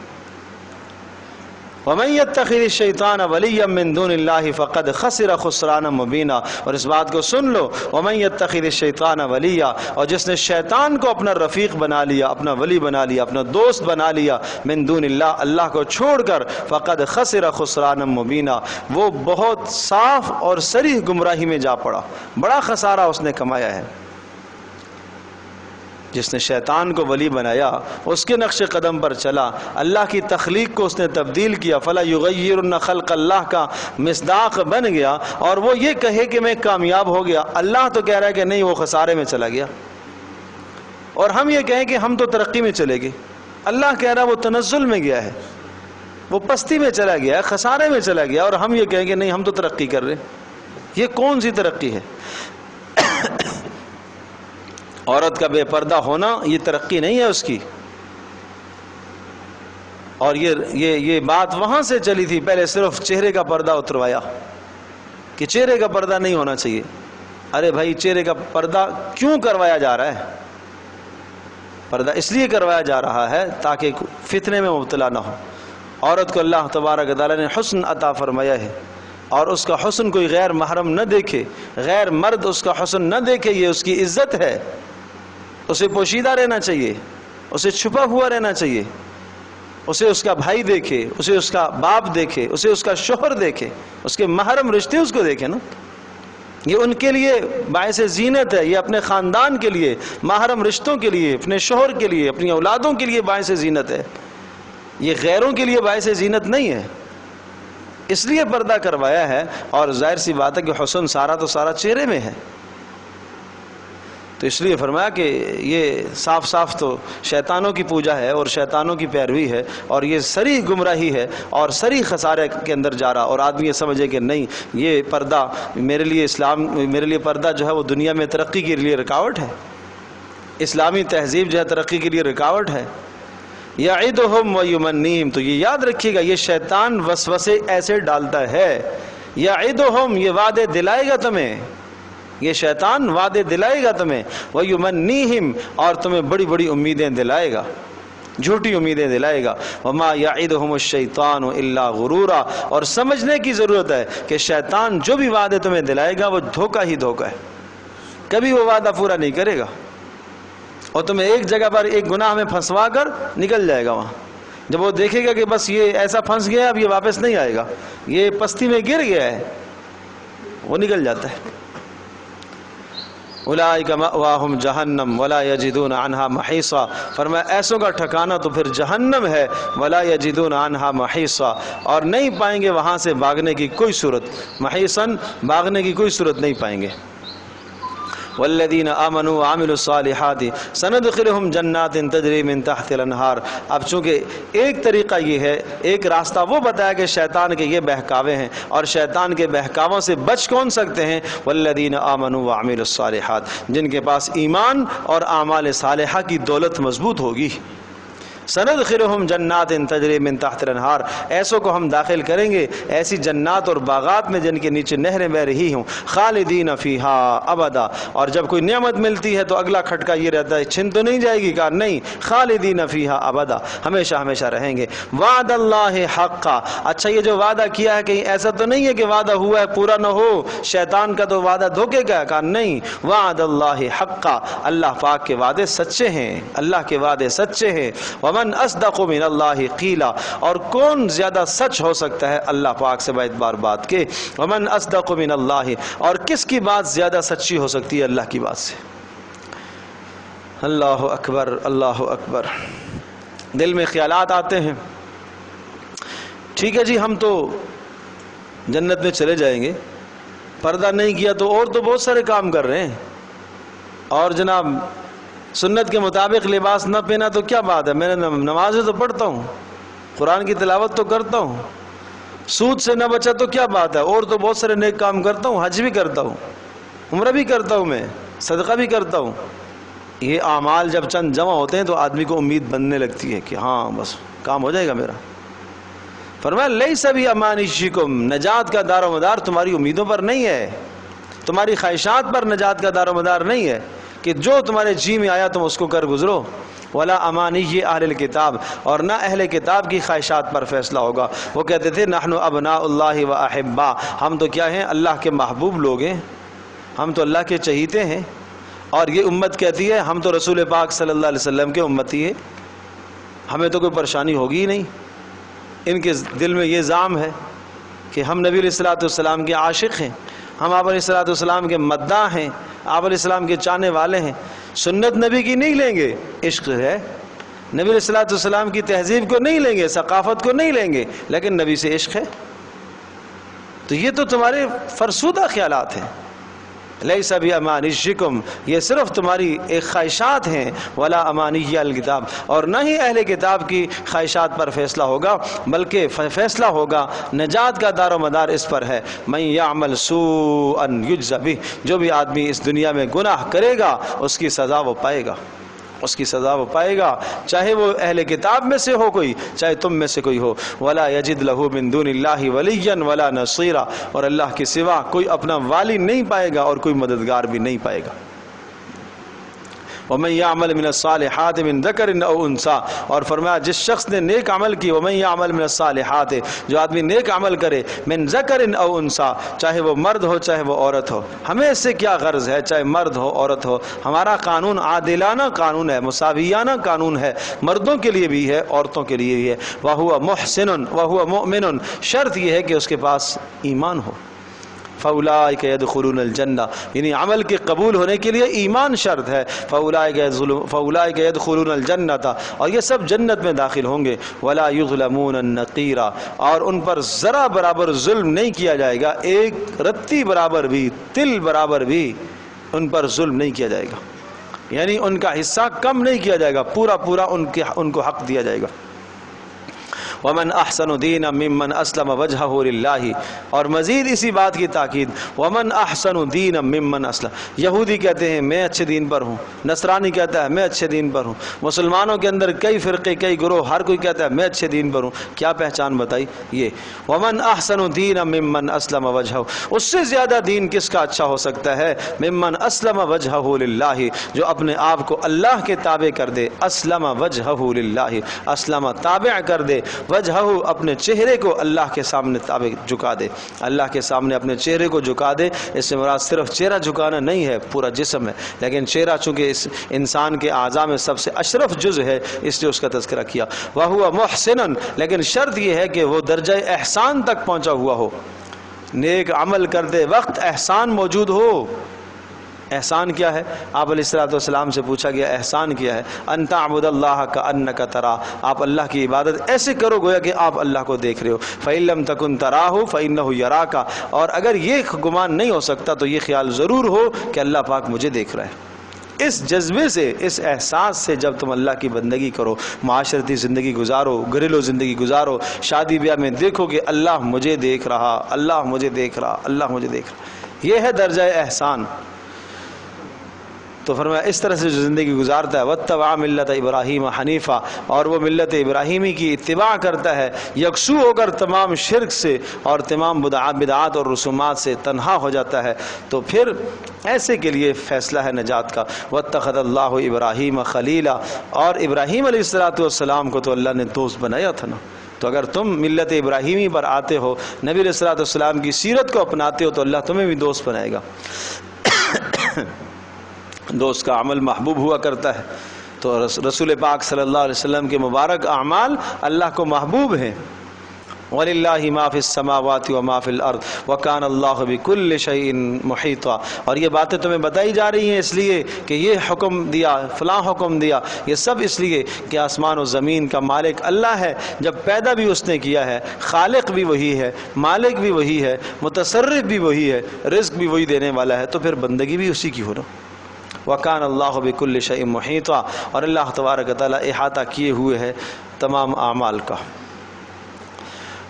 وَمَن يَتَّخِذِ الشَّيْطَانَ وَلِيًّا مِّن دُونِ اللَّهِ فَقَدْ خَسِرَ خُسْرَانًا مُّبِينًا، اور اس بات کو سن لو، وَمَن يَتَّخِذِ الشَّيْطَانَ وَلِيًّا، اور جس نے شیطان کو اپنا رفیق بنا لیا، اپنا ولی بنا لیا، اپنا دوست بنا لیا، مِن دُونِ اللَّهِ، اللہ کو چھوڑ کر، فَقَدْ خَسِرَ خُسْرَانًا مُّبِينًا، وہ بہت صاف اور صریح گمراہی میں جا پڑا، بڑا خسارہ اس نے کمایا ہے۔ جس نے شیطان کو ولی بنایا، اس کے نقش قدم پر چلا، اللہ کی تخلیق کو اس نے تبدیل کیا، فَلَا يُغَيِّرُنَّ خَلْقَ اللَّهِ کا مصداق بن گیا، اور وہ یہ کہے کہ میں کامیاب ہو گیا، اللہ تو کہہ رہا ہے کہ نہیں وہ خسارے میں چلا گیا، اور ہم یہ کہیں کہ ہم تو ترقی میں چلے گئے، اللہ کہہ رہا ہے وہ تنزل میں گیا ہے، وہ پستی میں چلا گیا ہے، خسارے میں چلا گیا، اور ہم یہ کہیں کہ نہیں ہم تو ترقی کر رہے ہیں۔ یہ کون سی ترقی ہے؟ عورت کا بے پردہ ہونا یہ ترقی نہیں ہے اس کی، اور یہ بات وہاں سے چلی تھی، پہلے صرف چہرے کا پردہ اتروایا کہ چہرے کا پردہ نہیں ہونا چاہیے۔ ارے بھائی چہرے کا پردہ کیوں کروایا جا رہا ہے؟ پردہ اس لیے کروایا جا رہا ہے تاکہ فتنے میں مبتلا نہ ہو۔ عورت کو اللہ تبارک تعالیٰ نے حسن عطا فرمایا ہے، اور اس کا حسن کوئی غیر محرم نہ دیکھے، غیر مرد اس کا حسن نہ دیکھے، یہ اس کی عزت ہے، اسے پوشیدہ رہنا چاہیے، اسے چھپا ہوا رہنا چاہیے۔ اسے اس کا بھائی دیکھے، اسے اس کا باپ دیکھے، اسے اس کا شوہر دیکھے، اس کے محرم رشتے اس کو دیکھے نا. یہ ان کے لیے باعث زینت ہے، یہ اپنے خاندان کے لیے، محرم رشتوں کے لیے، اپنے شوہر کے لیے، اپنی اولادوں کے لیے باعث زینت ہے. یہ غیروں کے لیے باعث زینت نہیں ہے. اس لیے پردہ کروایا ہے. اور ظاہر سی بات ہے کہ حسن سارا تو سارا چہرے میں ہے. تو اس لیے فرمایا کہ یہ صاف صاف تو شیطانوں کی پوجا ہے اور شیطانوں کی پیروی ہے، اور یہ سری گمراہی ہے اور سری خسارے کے اندر جا رہا. اور آدمی یہ سمجھے کہ نہیں یہ پردہ میرے لیے پردہ جو ہے وہ دنیا میں ترقی کے لیے رکاوٹ ہے، اسلامی تہذیب جو ہے ترقی کے لیے رکاوٹ ہے. یعدہم ویمنیہم، تو یہ یاد رکھیے گا، یہ شیطان وسوسے ایسے ڈالتا ہے. یعدہم، یہ وعدے دلائے گا تمہیں، یہ شیطان وعدے دلائے گا تمہیں. ویمنیہم، اور تمہیں بڑی بڑی امیدیں دلائے گا، جھوٹی امیدیں دلائے گا. وما یعدہم الشیطان الا غرورا، اور سمجھنے کی ضرورت ہے کہ شیطان جو بھی وعدے تمہیں دلائے گا وہ دھوکہ ہی دھوکہ ہے، کبھی وہ وعدہ پورا نہیں کرے گا، اور تمہیں ایک جگہ پر ایک گناہ میں پھنسوا کر نکل جائے گا. وہاں جب وہ دیکھے گا کہ بس یہ ایسا پھنس گیا اب یہ واپس نہیں آئے گا، یہ پستی میں گر گیا ہے، وہ نکل جاتا ہے. اولئک مأواہم جہنم ولا یجدون عنہا محیصا، فرمایا ایسوں کا ٹھکانہ تو پھر جہنم ہے. ولا یجدون عنہا محیصا، اور نہیں پائیں گے وہاں سے بھاگنے کی کوئی صورت، محیصاً بھاگنے کی کوئی صورت نہیں پائیں گے. والذین آمنوا وعملوا الصالحات سندخلهم جنات تجری من تحت الانہار. اب چونکہ ایک طریقہ یہ ہے، ایک راستہ وہ بتایا کہ شیطان کے یہ بہکاوے ہیں، اور شیطان کے بہکاووں سے بچ کون سکتے ہیں؟ والذین آمنوا وعملوا الصالحات، جن کے پاس ایمان اور اعمال صالحہ کی دولت مضبوط ہوگی. سندخلهم جنات تجری من تحت الانہار، ایسوں کو ہم داخل کریں گے ایسی جنات اور باغات میں جن کے نیچے نہریں بہ رہی ہوں. خالدین فیہا ابدا، اور جب کوئی نعمت ملتی ہے تو اگلا کھٹکا یہ رہتا ہے چھن تو نہیں جائے گی، کہا نہیں، خالدین فیہا ابدا، ہمیشہ ہمیشہ رہیں گے. وعد اللہ حقا، اچھا یہ جو وعدہ کیا ہے کہیں ایسا تو نہیں ہے کہ وعدہ ہوا ہے پورا نہ ہو، شیطان کا تو وعدہ دھوکے کا ہے، کہا نہیں، وعد اللہ حقا، اللہ پاک کے وعدے سچے ہیں، اللہ کے وعدے سچے ہیں. ومن اصدق من اللہ قیلا، اور کون زیادہ سچ ہو سکتا ہے اللہ پاک سے باعتبار بات کے. ومن اصدق من اللہ، اور کس کی بات زیادہ سچی ہو سکتی ہے اللہ کی بات سے. اللہ اکبر، اللہ اکبر. دل میں خیالات آتے ہیں، ٹھیک ہے جی ہم تو جنت میں چلے جائیں گے، پردہ نہیں کیا تو اور تو بہت سارے کام کر رہے ہیں، اور جناب سنت کے مطابق لباس نہ پہنا تو کیا بات ہے، میں نے نمازیں تو پڑھتا ہوں، قرآن کی تلاوت تو کرتا ہوں، سود سے نہ بچا تو کیا بات ہے، اور تو بہت سارے نیک کام کرتا ہوں، حج بھی کرتا ہوں، عمرہ بھی کرتا ہوں، میں صدقہ بھی کرتا ہوں. یہ اعمال جب چند جمع ہوتے ہیں تو آدمی کو امید بننے لگتی ہے کہ ہاں بس کام ہو جائے گا میرا. فرمایا لیس بامانیکم، نجات کا دار و مدار تمہاری امیدوں پر نہیں ہے، تمہاری خواہشات پر نجات کا دار و مدار نہیں ہے کہ جو تمہارے جی میں آیا تم اس کو کر گزرو. ولا امانی اہل الکتاب، اور نہ اہل کتاب کی خواہشات پر فیصلہ ہوگا. وہ کہتے تھے نحن ابناء اللہ و احبا، ہم تو کیا ہیں، اللہ کے محبوب لوگ ہیں، ہم تو اللہ کے چہیتے ہیں. اور یہ امت کہتی ہے ہم تو رسول پاک صلی اللہ علیہ وسلم کے امتی ہیں، ہمیں تو کوئی پریشانی ہوگی ہی نہیں. ان کے دل میں یہ زعم ہے کہ ہم نبی علیہ الصلوۃ والسلام کے عاشق ہیں، ہم آپ علیہ الصلوۃ والسلام کے مداح ہیں، آپ علیہ السلام کے چاہنے والے ہیں. سنت نبی کی نہیں لیں گے، عشق ہے، نبی علیہ الصلوۃ والسلام کی تہذیب کو نہیں لیں گے، ثقافت کو نہیں لیں گے، لیکن نبی سے عشق ہے. تو یہ تو تمہارے فرسودہ خیالات ہیں. لیس بامانیکم، یہ صرف تمہاری ایک خواہشات ہیں. ولا امانی الکتاب، اور نہ ہی اہل کتاب کی خواہشات پر فیصلہ ہوگا، بلکہ فیصلہ ہوگا نجات کا دار و مدار اس پر ہے. من یعمل سوءا یجز بہ، جو بھی آدمی اس دنیا میں گناہ کرے گا اس کی سزا وہ پائے گا، اس کی سزا وہ پائے گا، چاہے وہ اہل کتاب میں سے ہو کوئی، چاہے تم میں سے کوئی ہو. ولا یجد لہ من دون اللہ ولیا ولا نصیرا، اور اللہ کے سوا کوئی اپنا والی نہیں پائے گا اور کوئی مددگار بھی نہیں پائے گا. ومن یعمل من الصالحات من ذکر او انثی، اور فرمایا جس شخص نے نیک عمل کی، ومن یعمل من الصالحات، جو آدمی نیک عمل کرے، من ذکر او انثی، چاہے وہ مرد ہو چاہے وہ عورت ہو. ہمیں اس سے کیا غرض ہے چاہے مرد ہو عورت ہو؟ ہمارا قانون عادلانہ قانون ہے، مساویانہ قانون ہے، مردوں کے لیے بھی ہے عورتوں کے لیے بھی ہے. وَهُوَ مُحْسِنٌ وَهُوَ مُؤْمِنٌ، شرط یہ ہے کہ اس کے پاس ایمان ہو. فَأُولَٰئِكَ يَدْخُلُونَ الْجَنَّةَ، یعنی عمل کے قبول ہونے کے لیے ایمان شرط ہے. فَأُولَٰئِكَ يَدْخُلُونَ الْجَنَّةَ، اور یہ سب جنت میں داخل ہوں گے. وَلَا يُظْلَمُونَ النَّقِيرَ، اور ان پر ذرا برابر ظلم نہیں کیا جائے گا، ایک رتی برابر بھی، تل برابر بھی ان پر ظلم نہیں کیا جائے گا، یعنی ان کا حصہ کم نہیں کیا جائے گا، پورا پورا ان کو حق دیا جائے گا. ومن احسن دینا ممن اسلم وجهه للہ، اور مزید اسی بات کی تاکید، ومن احسن دینا ممن اسلم. یہودی کہتے ہیں میں اچھے دین پر ہوں، نصرانی کہتا ہے میں اچھے دین پر ہوں، مسلمانوں کے اندر کئی فرقے کئی گروہ، ہر کوئی کہتا ہے میں اچھے دین پر ہوں. کیا پہچان بتائی؟ یہ ومن احسن دینا ممن اسلم وجهه، اس سے زیادہ دین کس کا اچھا ہو سکتا ہے؟ ممن اسلم وجهه للہ، جو اپنے آپ کو اللہ کے تابع کر دے. اسلم وجهه للہ، اسلم تابع کر دے، وجہہ اپنے چہرے کو اللہ کے سامنے تابع جھکا دے، اللہ کے سامنے اپنے چہرے کو جھکا دے. اس سے مراد صرف چہرہ جھکانا نہیں ہے، پورا جسم ہے، لیکن چہرہ چونکہ اس انسان کے اعضاء میں سب سے اشرف جز ہے اس لیے اس کا تذکرہ کیا. وَهُوَ مُحْسِنٌ، لیکن شرط یہ ہے کہ وہ درجہ احسان تک پہنچا ہوا ہو، نیک عمل کرتے وقت احسان موجود ہو. احسان کیا ہے؟ آپ علیہ الصلوۃ والسلام سے پوچھا گیا احسان کیا ہے؟ ان تعبد اللہ کأنک تراہ، آپ اللہ کی عبادت ایسے کرو گویا کہ آپ اللہ کو دیکھ رہے ہو. فإن لم تکن تراہ فإنہ یراک، اور اگر یہ گمان نہیں ہو سکتا تو یہ خیال ضرور ہو کہ اللہ پاک مجھے دیکھ رہا ہے. اس جذبے سے، اس احساس سے جب تم اللہ کی بندگی کرو، معاشرتی زندگی گزارو، گھریلو زندگی گزارو، شادی بیاہ میں دیکھو کہ اللہ مجھے دیکھ رہا، اللہ مجھے دیکھ رہا، اللہ مجھے دیکھ رہا، یہ ہے درجہ احسان. تو فرمایا اس طرح سے جو زندگی گزارتا ہے، واتبع ملت ابراہیم حنیفہ، اور وہ ملت ابراہیمی کی اتباع کرتا ہے، یکسو ہو کر تمام شرک سے اور تمام بدعات اور رسومات سے تنہا ہو جاتا ہے، تو پھر ایسے کے لیے فیصلہ ہے نجات کا. واتخذ اللہ ابراہیم خلیلا، اور ابراہیم علیہ السلام کو تو اللہ نے دوست بنایا تھا نا. تو اگر تم ملت ابراہیمی پر آتے ہو، نبی علیہ السلام کی سیرت کو اپناتے ہو، تو اللہ تمہیں بھی دوست بنائے گا. دوست کا عمل محبوب ہوا کرتا ہے، تو رسول پاک صلی اللہ علیہ وسلم کے مبارک اعمال اللہ کو محبوب ہیں. وَلِلَّهِ مَا فِي السَّمَاوَاتِ وَمَا فِي الْأَرْضِ وَكَانَ اللَّهُ بِكُلِّ شَيْءٍ مُحِيطًا. اور یہ باتیں تمہیں بتائی جا رہی ہیں اس لیے کہ یہ حکم دیا، فلاں حکم دیا، یہ سب اس لیے کہ آسمان و زمین کا مالک اللہ ہے. جب پیدا بھی اس نے کیا ہے، خالق بھی وہی ہے، مالک بھی وہی ہے، متصرف بھی وہی ہے، رزق بھی وہی دینے والا ہے، تو پھر بندگی بھی اسی کی ہو نا. وَكَانَ اللَّهُ بِكُلِّ شَيْءٍ مُحِيطًا، اور اللہ تبارک و تعالیٰ احاطہ کیے ہوئے ہے تمام اعمال کا.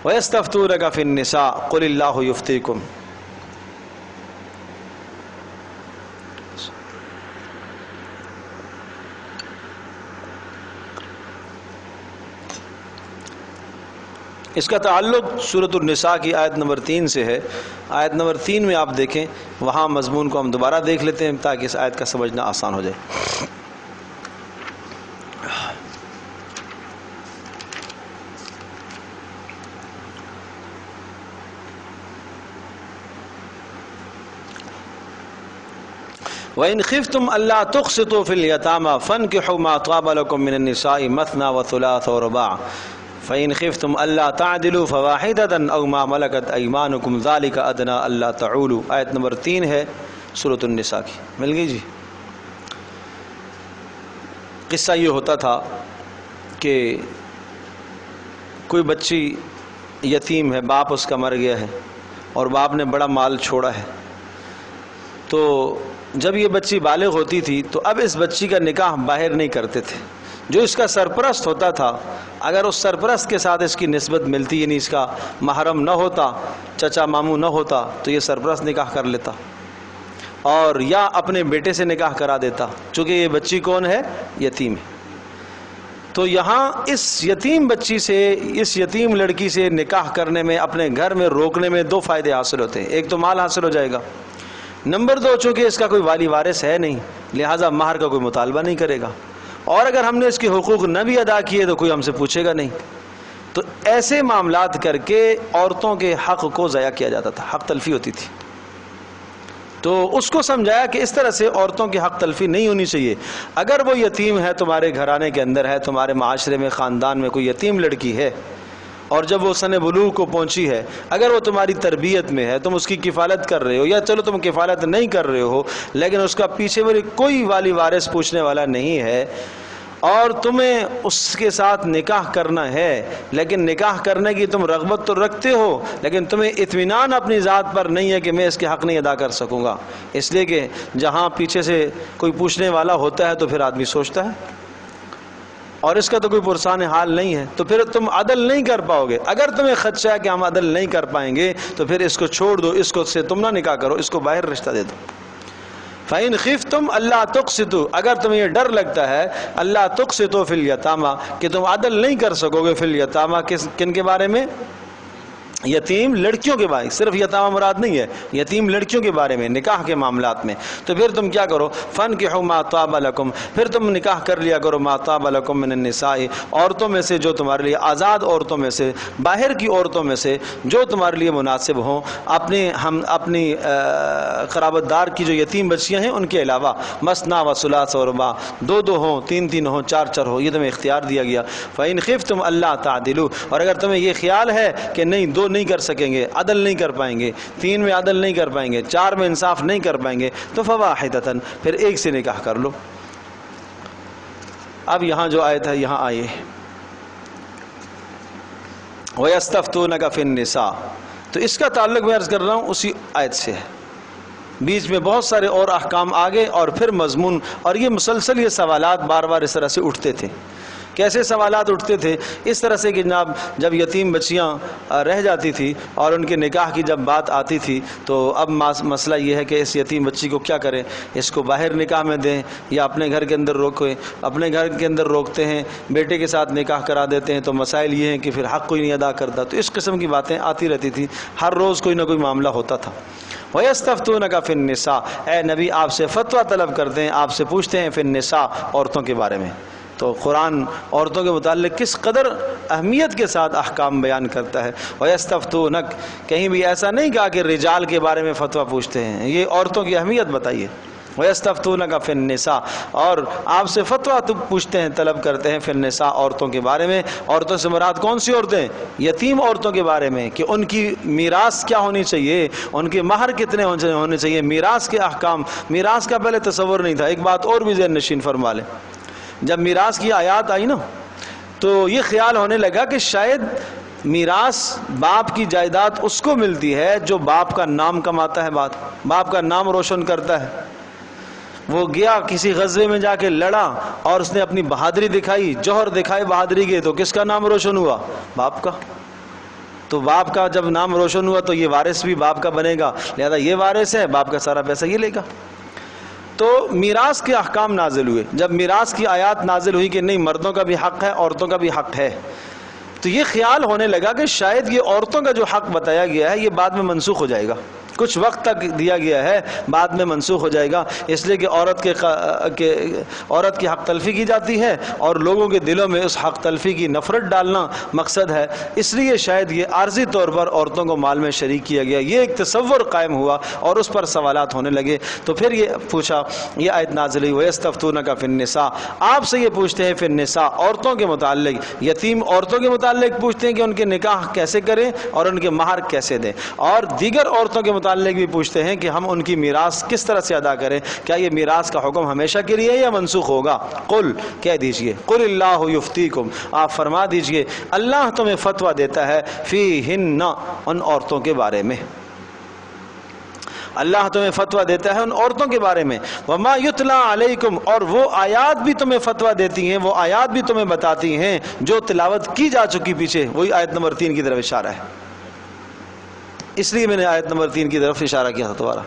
وَيَسْتَفْتُونَكَ فِي النِّسَاءِ قُلِ اللَّهُ يُفْتِيكُمْ. اس کا تعلق سورۃ النساء کی آیت نمبر 3 سے ہے. آیت نمبر 3 میں آپ دیکھیں، وہاں مضمون کو ہم دوبارہ دیکھ لیتے ہیں تاکہ اس آیت کا سمجھنا آسان ہو جائے. وَإِنْ خِفْتُمْ أَلَّا تُقْسِطُوا فِي الْيَتَامَى فَانكِحُوا مَا طَابَ لَكُم مِّنَ النِّسَاءِ مَثْنَىٰ وَثُلَاثَ وَرُبَاعَ فَإِنْ خِفْتُمْ أَلَّا تَعْدِلُوا فَوَاحِدَةً أَوْ مَا مَلَكَتْ أَيْمَانُكُمْ ذَلِكَ أَدْنَىٰ أَلَّا تَعُولُوا. آیت نمبر 3 ہے سورۃ النساء کی. مل گئی جی. قصہ یہ ہوتا تھا کہ کوئی بچی یتیم ہے، باپ اس کا مر گیا ہے اور باپ نے بڑا مال چھوڑا ہے. تو جب یہ بچی بالغ ہوتی تھی تو اب اس بچی کا نکاح باہر نہیں کرتے تھے. جو اس کا سرپرست ہوتا تھا، اگر اس سرپرست کے ساتھ اس کی نسبت ملتی، یعنی اس کا محرم نہ ہوتا، چچا ماموں نہ ہوتا، تو یہ سرپرست نکاح کر لیتا اور یا اپنے بیٹے سے نکاح کرا دیتا، چونکہ یہ بچی کون ہے؟ یتیم ہے. تو یہاں اس یتیم بچی سے، اس یتیم لڑکی سے نکاح کرنے میں، اپنے گھر میں روکنے میں 2 فائدے حاصل ہوتے ہیں. ایک تو مال حاصل ہو جائے گا، نمبر 2 چونکہ اس کا کوئی والی وارث ہے نہیں، لہٰذا مہر کا کوئی مطالبہ نہیں کرے گا، اور اگر ہم نے اس کے حقوق نہ بھی ادا کیے تو کوئی ہم سے پوچھے گا نہیں۔ تو ایسے معاملات کر کے عورتوں کے حق کو ضائع کیا جاتا تھا، حق تلفی ہوتی تھی۔ تو اس کو سمجھایا کہ اس طرح سے عورتوں کی حق تلفی نہیں ہونی چاہیے۔ اگر وہ یتیم ہے، تمہارے گھرانے کے اندر ہے، تمہارے معاشرے میں، خاندان میں کوئی یتیم لڑکی ہے، اور جب وہ سن بلوغ کو پہنچی ہے، اگر وہ تمہاری تربیت میں ہے، تم اس کی کفالت کر رہے ہو، یا چلو تم کفالت نہیں کر رہے ہو لیکن اس کا پیچھے والی کوئی والی وارث پوچھنے والا نہیں ہے، اور تمہیں اس کے ساتھ نکاح کرنا ہے، لیکن نکاح کرنے کی تم رغبت تو رکھتے ہو، لیکن تمہیں اطمینان اپنی ذات پر نہیں ہے کہ میں اس کے حق نہیں ادا کر سکوں گا، اس لیے کہ جہاں پیچھے سے کوئی پوچھنے والا ہوتا ہے تو پھر آدمی سوچتا ہے، اور اس کا تو کوئی پرسان حال نہیں ہے، تو پھر تم عدل نہیں کر پاؤ گے۔ اگر تمہیں خدشہ ہے کہ ہم عدل نہیں کر پائیں گے تو پھر اس کو چھوڑ دو، اس کو سے تم نہ نکاح کرو، اس کو باہر رشتہ دے دو۔ فَإِنْ خِفْتُمْ أَلَّا تُقْسِطُوا، اگر تمہیں یہ ڈر لگتا ہے اللہ تقسطوا فی الیتامى کہ تم عدل نہیں کر سکو گے فی الیتامى، کن کے بارے میں؟ یتیم لڑکیوں کے بارے، صرف یتامى مراد نہیں ہے، یتیم لڑکیوں کے بارے میں، نکاح کے معاملات میں، تو پھر تم کیا کرو؟ فَانْكِحُوا مَا طَابَ لَكُمْ، پھر تم نکاح کر لیا کرو مَا طَابَ لَكُمْ مِنَ النِّسَاءِ، عورتوں میں سے جو تمہارے لیے، آزاد عورتوں میں سے، باہر کی عورتوں میں سے جو تمہارے لیے مناسب ہوں، اپنی قرابت دار کی جو یتیم بچیاں ہیں ان کے علاوہ، مثنیٰ و ثلاث و رباع، 2 ہوں، 3 ہوں، 4 ہوں، یہ تمہیں اختیار دیا گیا۔ فَإِنْ خِفْتُمْ أَلَّا تَعْدِلُوا، اور اگر تمہیں یہ خیال ہے کہ نہیں 2 نہیں کر سکیں گے، عدل نہیں کر پائیں گے، 3 میں عدل نہیں کر پائیں گے، 4 میں انصاف نہیں کر پائیں گے، تو فواحدۃ، پھر ایک سے نکاح کر لو۔ اب یہاں جو آیت ہے یہاں آئیے، وَيَسْتَفْتُونَكَ فِي النِّسَاءِ، تو اس کا تعلق میں عرض کر رہا ہوں اسی آیت سے ہے، بیچ میں بہت سارے اور احکام آگے اور پھر مضمون، اور یہ مسلسل یہ سوالات بار بار اس طرح سے اٹھتے تھے۔ کیسے سوالات اٹھتے تھے؟ اس طرح سے کہ جناب جب یتیم بچیاں رہ جاتی تھی اور ان کے نکاح کی جب بات آتی تھی تو اب مسئلہ یہ ہے کہ اس یتیم بچی کو کیا کریں، اس کو باہر نکاح میں دیں یا اپنے گھر کے اندر روکیں، اپنے گھر کے اندر روکتے ہیں، بیٹے کے ساتھ نکاح کرا دیتے ہیں، تو مسائل یہ ہیں کہ پھر حق کوئی نہیں ادا کرتا، تو اس قسم کی باتیں آتی رہتی تھی، ہر روز کوئی نہ کوئی معاملہ ہوتا تھا۔ وَيَسْتَفْتُونَكَ فِي النِّسَاءِ، اے نبی آپ سے فتویٰ طلب کرتے ہیں، آپ سے پوچھتے ہیں فی النساء، عورتوں کے بارے میں۔ تو قرآن عورتوں کے متعلق کس قدر اہمیت کے ساتھ احکام بیان کرتا ہے۔ وَيَسْتَفْتُونَكَ، کہیں بھی ایسا نہیں کہا کہ رجال کے بارے میں فتویٰ پوچھتے ہیں، یہ عورتوں کی اہمیت بتائیے۔ وَيَسْتَفْتُونَكَ فِي النِّسَاءِ، اور آپ سے فتویٰ پوچھتے ہیں، طلب کرتے ہیں فی النساء، عورتوں کے بارے میں۔ عورتوں سے مراد کون سی عورتیں؟ یتیم عورتوں کے بارے میں، کہ ان کی میراث کیا ہونی چاہیے، ان کے مہر کتنے ہونے چاہیے، میراث کے احکام۔ میراث کا پہلے تصور نہیں تھا۔ ایک بات اور بھی ذہن نشین فرما لیں، جب میراث کی آیات آئی نا تو یہ خیال ہونے لگا کہ شاید میراث باپ کی جائیداد اس کو ملتی ہے جو باپ کا نام کماتا ہے، باپ کا نام روشن کرتا ہے۔ وہ گیا کسی غزوے میں جا کے لڑا اور اس نے اپنی بہادری دکھائی، جوہر دکھائے بہادری کے، تو کس کا نام روشن ہوا؟ باپ کا۔ تو باپ کا جب نام روشن ہوا تو یہ وارث بھی باپ کا بنے گا، لہذا یہ وارث ہے، باپ کا سارا پیسہ یہ لے گا۔ تو میراث کے احکام نازل ہوئے۔ جب میراث کی آیات نازل ہوئی کہ نہیں مردوں کا بھی حق ہے، عورتوں کا بھی حق ہے، تو یہ خیال ہونے لگا کہ شاید یہ عورتوں کا جو حق بتایا گیا ہے یہ بعد میں منسوخ ہو جائے گا، کچھ وقت تک دیا گیا ہے، بعد میں منسوخ ہو جائے گا، اس لیے کہ عورت کی حق تلفی کی جاتی ہے اور لوگوں کے دلوں میں اس حق تلفی کی نفرت ڈالنا مقصد ہے، اس لیے شاید یہ عارضی طور پر عورتوں کو مال میں شریک کیا گیا، یہ ایک تصور قائم ہوا اور اس پر سوالات ہونے لگے۔ تو پھر یہ پوچھا، یہ آیت نازل ہوئی وَيَسْتَفْتُونَكَ فِي النِّسَاءِ، آپ سے یہ پوچھتے ہیں فی النساء، عورتوں کے متعلق، یتیم عورتوں کے متعلق پوچھتے ہیں کہ ان کے نکاح کیسے کریں اور ان کے مہر کیسے دیں، اور دیگر عورتوں کے متعلق بھی پوچھتے ہیں کہ ہم ان کی میراث کس طرح سے ادا کریں، کیا یہ میراث کا حکم ہمیشہ کے لیے یا منسوخ ہوگا؟ قل، کہہ دیجئے، قل اللہ یفتیکم، آپ فرما دیجئے اللہ تمہیں فتویٰ دیتا ہے فیہن، ان عورتوں کے بارے میں، اللہ تمہیں فتویٰ دیتا ہے ان عورتوں کے بارے میں۔ وما یتلا علیکم، اور وہ آیات بھی تمہیں فتویٰ دیتی ہیں، وہ آیات بھی تمہیں بتاتی ہیں جو تلاوت کی جا چکی پیچھے، وہی آیت نمبر 3 کی طرف اشارہ ہے۔ اس لیے میں نے آیت نمبر 3 کی طرف اشارہ کیا تھا دوبارہ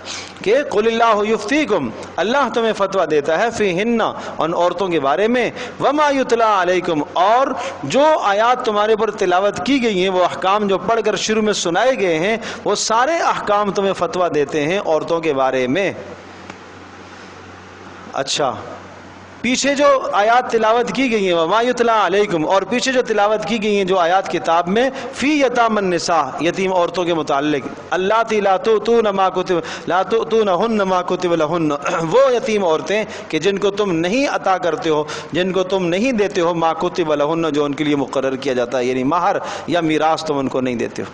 کہ قل اللہ یفتیکم، اللہ تمہیں فتویٰ دیتا ہے فیہن، ان عورتوں کے بارے میں، وما یتلا علیکم، اور جو آیات تمہارے پر تلاوت کی گئی ہیں، وہ احکام جو پڑھ کر شروع میں سنائے گئے ہیں، وہ سارے احکام تمہیں فتویٰ دیتے ہیں عورتوں کے بارے میں۔ اچھا، پیچھے جو آیات تلاوت کی گئی ہیں وما یتلا علیکم، اور پیچھے جو تلاوت کی گئی ہیں جو آیات کتاب میں، فی یتام النساء، یتیم عورتوں کے متعلق، اللاتی لا تؤتون ما کتب لا تؤتونہن ما کتب لہن، وہ یتیم عورتیں کہ جن کو تم نہیں عطا کرتے ہو، جن کو تم نہیں دیتے ہو ما کتب لہن، جو ان کے لیے مقرر کیا جاتا ہے، یعنی مہر یا میراث تم ان کو نہیں دیتے ہو،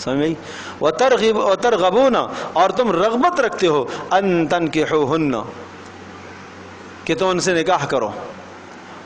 سمجھ گئی؟ وترغبون، اور تم رغبت رکھتے ہو، ان تنکحوہن، کہ تم ان سے نکاح کرو،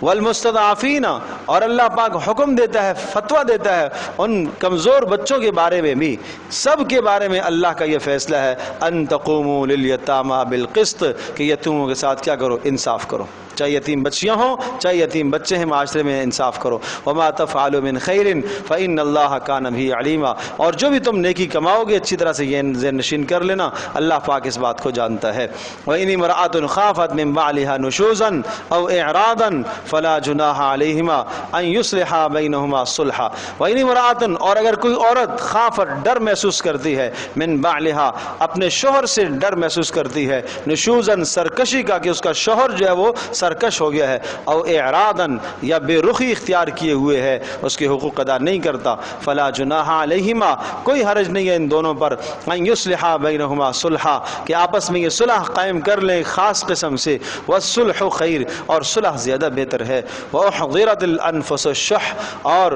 والمستضعفین، اور اللہ پاک حکم دیتا ہے، فتویٰ دیتا ہے ان کمزور بچوں کے بارے میں بھی، سب کے بارے میں اللہ کا یہ فیصلہ ہے، ان تقوموا للیتامى بالقسط، کہ یتیموں کے ساتھ کیا کرو؟ انصاف کرو، چاہے یتیم بچیاں ہوں چاہے یتیم بچے ہیں، معاشرے میں انصاف کرو۔ وما تفعلوا من خیر فإن اللہ کان بہ علیما، اور جو بھی تم نیکی کماؤ گے اچھی طرح سے یہ ذہن نشین کر لینا، اللہ پاک اس بات کو جانتا ہے۔ وإن امرأة خافت من بعلها نشوزا او اعراضا فلا جناح علیہما ان یصلحا بینہما صلحا۔ وإن امرأة، اور اگر کوئی عورت خافت، ڈر محسوس کرتی ہے، من بعلها، اپنے شوہر سے ڈر محسوس کرتی ہے، نشوزا، سرکشی کا، کہ اس کا شوہر جو ہے وہ سرکش ہو گیا ہے، او اعراضاً، یا بے رخی اختیار کیے ہوئے ہے، اس کے حقوق ادا نہیں کرتا، فلا جناح علیہما، کوئی حرج نہیں ہے ان دونوں پر، ان یصلحا بینہما صلحا، کہ آپس میں یہ صلح قائم کر لیں خاص قسم سے، والصلح خیر، اور صلح زیادہ بہتر ہے، واحضرت الانفس الشح، اور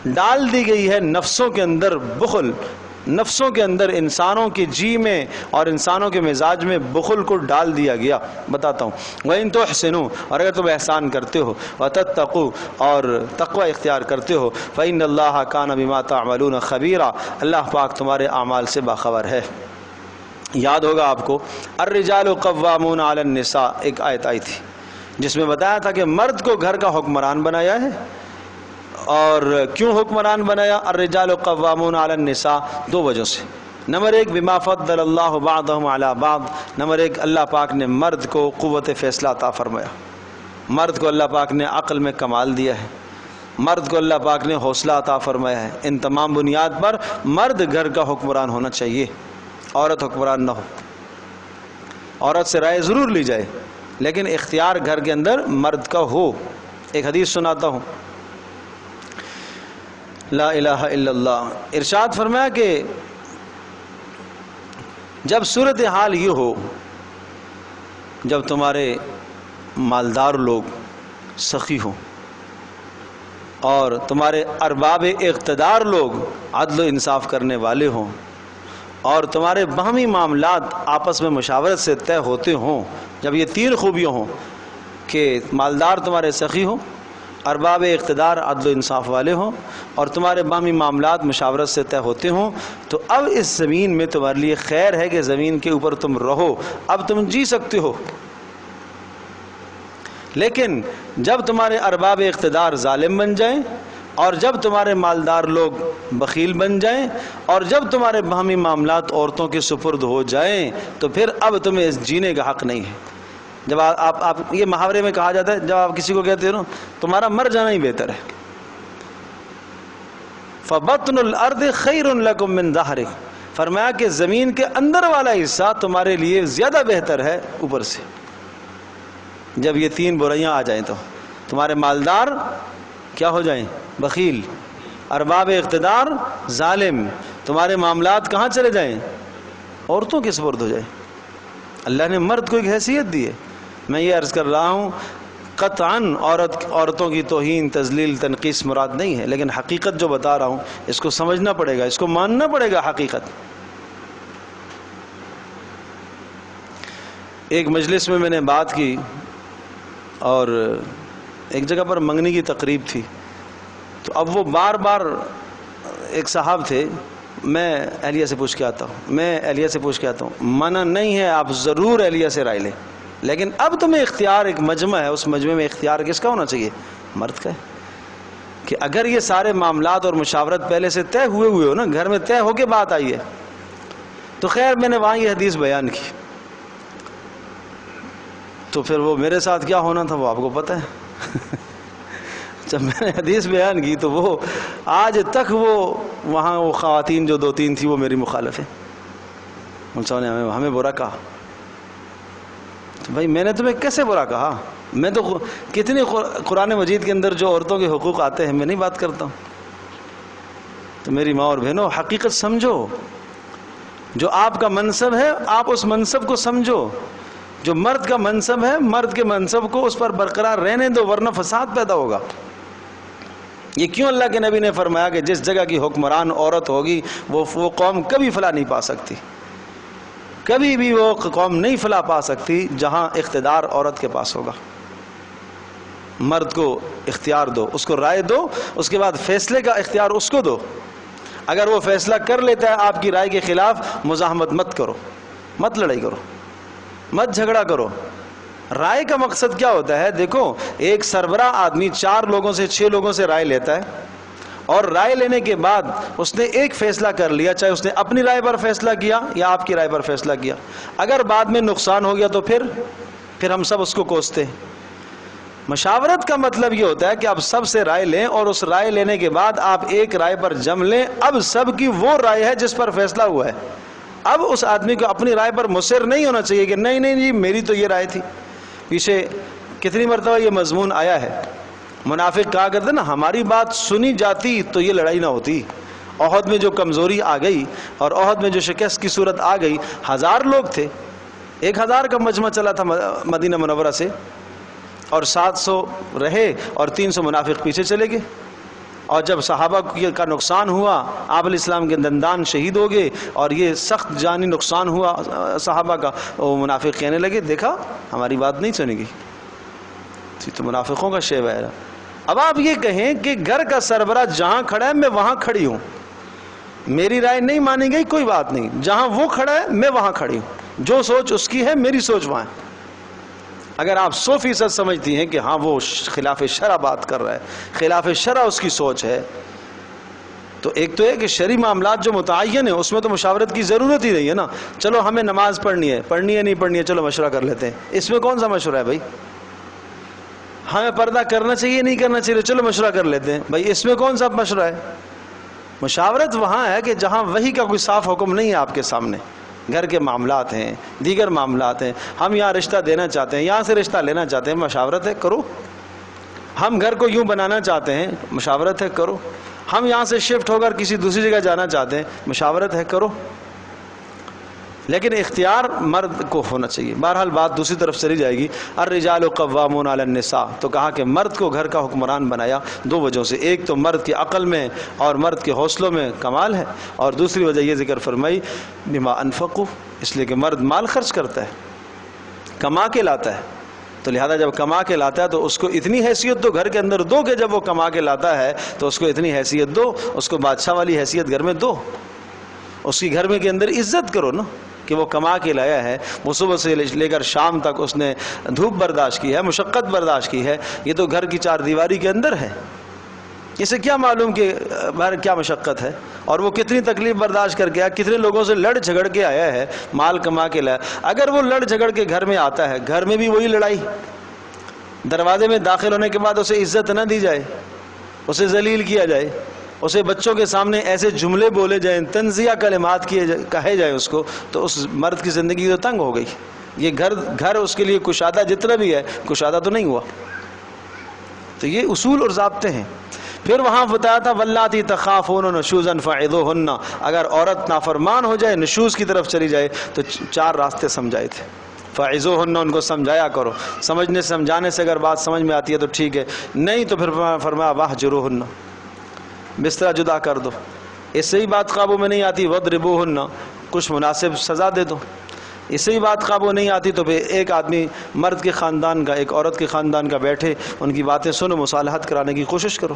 ڈال دی گئی ہے نفسوں کے اندر بخل، نفسوں کے اندر، انسانوں کی جی میں اور انسانوں کے مزاج میں بخل کو ڈال دیا گیا۔ بتاتا ہوں، وَإِن تُحْسِنُوا، اور اگر تم احسان کرتے ہو، وَتَتَّقُوا، اور تقوی اختیار کرتے ہو، فَإِنَّ اللَّهَ كَانَ بِمَا تَعْمَلُونَ خَبِيرًا، اللہ پاک تمہارے اعمال سے باخبر ہے۔ یاد ہوگا آپ کو الرجال قوامون علی النساء، ایک آیت آئی تھی جس میں بتایا تھا کہ مرد کو گھر کا حکمران بنایا ہے، اور کیوں حکمران بنایا؟ الرجال قوامون علی النساء، دو وجہ سے۔ نمبر ایک، بما فضل اللہ بعضهم علی بعض، نمبر ایک، اللہ پاک نے مرد کو قوت فیصلہ عطا فرمایا، مرد کو اللہ پاک نے عقل میں کمال دیا ہے، مرد کو اللہ پاک نے حوصلہ عطا فرمایا ہے۔ ان تمام بنیاد پر مرد گھر کا حکمران ہونا چاہیے، عورت حکمران نہ ہو۔ عورت سے رائے ضرور لی جائے لیکن اختیار گھر کے اندر مرد کا ہو۔ ایک حدیث سناتا ہوں، لا الہ الا اللہ، ارشاد فرمایا کہ جب صورتحال یہ ہو، جب تمہارے مالدار لوگ سخی ہوں اور تمہارے ارباب اقتدار لوگ عدل و انصاف کرنے والے ہوں، اور تمہارے باہمی معاملات آپس میں مشاورت سے طے ہوتے ہوں، جب یہ تین خوبیاں ہوں کہ مالدار تمہارے سخی ہوں، ارباب اقتدار عدل و انصاف والے ہوں، اور تمہارے باہمی معاملات مشاورت سے طے ہوتے ہوں، تو اب اس زمین میں تمہارے لیے خیر ہے کہ زمین کے اوپر تم رہو، اب تم جی سکتے ہو۔ لیکن جب تمہارے ارباب اقتدار ظالم بن جائیں، اور جب تمہارے مالدار لوگ بخیل بن جائیں، اور جب تمہارے باہمی معاملات عورتوں کے سپرد ہو جائیں، تو پھر اب تمہیں جینے کا حق نہیں ہے۔ جب آپ یہ محاورے میں کہا جاتا ہے، جب آپ کسی کو کہتے ہو تمہارا مر جانا ہی بہتر ہے، فَبَطْنُ الْأَرْضِ خَيْرٌ لَكُم مِّن ظَهْرِكَ، فرمایا کہ زمین کے اندر والا حصہ تمہارے لیے زیادہ بہتر ہے اوپر سے۔ جب یہ تین برائیاں آ جائیں تو تمہارے مالدار کیا ہو جائیں؟ بخیل، ارباب اقتدار ظالم، تمہارے معاملات کہاں چلے جائیں؟ عورتوں کے سپرد ہو جائیں۔ اللہ نے مرد کو ایک حیثیت دی ہے۔ میں یہ عرض کر رہا ہوں، قطعاً عورتوں کی توہین، تذلیل، تنقیص مراد نہیں ہے، لیکن حقیقت جو بتا رہا ہوں اس کو سمجھنا پڑے گا، اس کو ماننا پڑے گا حقیقت۔ ایک مجلس میں نے بات کی، اور ایک جگہ پر منگنی کی تقریب تھی، تو اب وہ بار بار ایک صاحب تھے، میں اہلیہ سے پوچھ کے آتا ہوں، منع نہیں ہے، آپ ضرور اہلیہ سے رائے لیں، لیکن اب تمہیں اختیار، ایک مجمع ہے، اس مجمع میں اختیار کس کا ہونا چاہیے؟ مرد کا ہے۔ کہ اگر یہ سارے معاملات اور مشاورت پہلے سے طے ہوئے ہو نا، گھر میں طے ہو کے بات آئی ہے، تو خیر میں نے وہاں یہ حدیث بیان کی، تو پھر وہ میرے ساتھ کیا ہونا تھا وہ آپ کو پتہ ہے۔ جب میں نے حدیث بیان کی تو وہ آج تک وہاں وہ خواتین جو 2-3 تھی وہ میری مخالف ہیں، انہوں نے ہمیں برا کہا۔ تو بھائی میں نے تمہیں کیسے برا کہا؟ میں تو کتنی قرآن مجید کے اندر جو عورتوں کے حقوق آتے ہیں میں نہیں بات کرتا ہوں۔ تو میری ماں اور بہنوں، حقیقت سمجھو، جو آپ کا منصب ہے آپ اس منصب کو سمجھو، جو مرد کا منصب ہے مرد کے منصب کو اس پر برقرار رہنے دو، ورنہ فساد پیدا ہوگا۔ یہ کیوں اللہ کے نبی نے فرمایا کہ جس جگہ کی حکمران عورت ہوگی وہ قوم کبھی فلاح نہیں پا سکتی، کبھی بھی وہ قوم نہیں فلاح پا سکتی جہاں اقتدار عورت کے پاس ہوگا۔ مرد کو اختیار دو، اس کو رائے دو، اس کے بعد فیصلے کا اختیار اس کو دو۔ اگر وہ فیصلہ کر لیتا ہے آپ کی رائے کے خلاف، مزاحمت مت کرو، مت لڑائی کرو، مت جھگڑا کرو۔ رائے کا مقصد کیا ہوتا ہے؟ دیکھو، ایک سربراہ آدمی 4 لوگوں سے 6 لوگوں سے رائے لیتا ہے، اور رائے لینے کے بعد اس نے ایک فیصلہ کر لیا، چاہے اس نے اپنی رائے پر فیصلہ کیا یا آپ کی رائے پر فیصلہ کیا، اگر بعد میں نقصان ہو گیا تو پھر ہم سب اس کو کوستے ہیں۔ مشاورت کا مطلب یہ ہوتا ہے کہ آپ سب سے رائے لیں، اور اس رائے لینے کے بعد آپ ایک رائے پر جم لیں۔ اب سب کی وہ رائے ہے جس پر فیصلہ ہوا ہے، اب اس آدمی کو اپنی رائے پر مصر نہیں ہونا چاہیے کہ نہیں جی میری تو یہ رائے تھی۔ پیچھے کتنی مرتبہ یہ مضمون آیا ہے، منافق کہا کرتے نا ہماری بات سنی جاتی تو یہ لڑائی نہ ہوتی۔ احد میں جو کمزوری آ گئی اور احد میں جو شکست کی صورت آ گئی، 1000 لوگ تھے، 1000 کا مجمع چلا تھا مدینہ منورہ سے، اور 700 رہے اور 300 منافق پیچھے چلے گئے۔ اور جب صحابہ کا نقصان ہوا، آپ علیہ السلام کے دندان شہید ہو گئے اور یہ سخت جانی نقصان ہوا صحابہ کا، وہ منافق کہنے لگے دیکھا ہماری بات نہیں سنے گی، تو منافقوں کا شیوہ ہے۔ اب آپ یہ کہیں کہ گھر کا سربراہ جہاں کھڑا ہے میں وہاں کھڑی ہوں، میری رائے نہیں مانی گئی کوئی بات نہیں، جہاں وہ کھڑا ہے میں وہاں کھڑی ہوں، جو سوچ اس کی ہے میری سوچ وہاں ہے۔ اگر آپ 100% سمجھتی ہیں کہ ہاں وہ خلاف شرع بات کر رہا ہے، خلاف شرع اس کی سوچ ہے، تو ایک تو ہے کہ شرعی معاملات جو متعین ہیں اس میں تو مشاورت کی ضرورت ہی نہیں ہے نا۔ چلو ہمیں نماز پڑھنی ہے نہیں پڑھنی ہے، چلو مشورہ کر لیتے ہیں، اس میں کون سا مشورہ ہے بھائی؟ ہمیں پردہ کرنا چاہیے نہیں کرنا چاہیے، چلو مشورہ کر لیتے ہیں بھائی، اس میں کون سا مشورہ ہے؟ مشاورت وہاں ہے کہ جہاں وحی کا کوئی صاف حکم نہیں ہے آپ کے سامنے، گھر کے معاملات ہیں، دیگر معاملات ہیں، ہم یہاں رشتہ دینا چاہتے ہیں، یہاں سے رشتہ لینا چاہتے ہیں، مشاورت ہے کرو۔ ہم گھر کو یوں بنانا چاہتے ہیں، مشاورت ہے کرو۔ ہم یہاں سے شفٹ ہو کر کسی دوسری جگہ جانا چاہتے ہیں، مشاورت ہے کرو۔ لیکن اختیار مرد کو ہونا چاہیے۔ بہرحال بات دوسری طرف چلی جائے گی، الرجال قوامون علی النساء، تو کہا کہ مرد کو گھر کا حکمران بنایا 2 وجہوں سے، ایک تو مرد کی عقل میں اور مرد کے حوصلوں میں کمال ہے، اور دوسری وجہ یہ ذکر فرمائی بما انفقوا، اس لیے کہ مرد مال خرچ کرتا ہے، کما کے لاتا ہے، تو لہذا جب کما کے لاتا ہے تو اس کو اتنی حیثیت دو گھر کے اندر دو کہ جب وہ کما کے لاتا ہے تو اس کو اتنی حیثیت دو، اس کو بادشاہ والی حیثیت گھر میں دو، اس کی گھر میں کے اندر عزت کرو نا کہ وہ کما کے لایا ہے، وہ صبح سے لے کر شام تک اس نے دھوپ برداشت کی ہے، مشقت برداشت کی ہے، یہ تو گھر کی 4 دیواری کے اندر ہے، اسے کیا معلوم کہ باہر کیا مشقت ہے، اور وہ کتنی تکلیف برداشت کر کے آیا، کتنے لوگوں سے لڑ جھگڑ کے آیا ہے، مال کما کے لایا۔ اگر وہ لڑ جھگڑ کے گھر میں آتا ہے، گھر میں بھی وہی لڑائی، دروازے میں داخل ہونے کے بعد اسے عزت نہ دی جائے، اسے ذلیل کیا جائے، اسے بچوں کے سامنے ایسے جملے بولے جائیں، تنزیہ کلمات کہے جائیں اس کو، تو اس مرد کی زندگی تو تنگ ہو گئی۔ یہ گھر اس کے لیے کشادہ جتنا بھی ہے کشادہ تو نہیں ہوا۔ تو یہ اصول اور ضابطے ہیں۔ پھر وہاں بتایا تھا واللاتی تخافون نشوزا فعظوہن، اگر عورت نافرمان ہو جائے، نشوز کی طرف چلی جائے تو 4 راستے سمجھائے تھے۔ فعظوہن، ان کو سمجھایا کرو، سمجھنے سمجھانے سے اگر بات سمجھ میں آتی ہے تو ٹھیک ہے، نہیں تو پھر فرمایا واہجروہن، بستر جدا کر دو، اس سے ہی بات قابو میں نہیں آتی وضربوہن، کچھ مناسب سزا دے دو، اس سے ہی بات قابو نہیں آتی تو پھر ایک آدمی مرد کے خاندان کا ایک عورت کے خاندان کا بیٹھے، ان کی باتیں سنو، مصالحت کرانے کی کوشش کرو،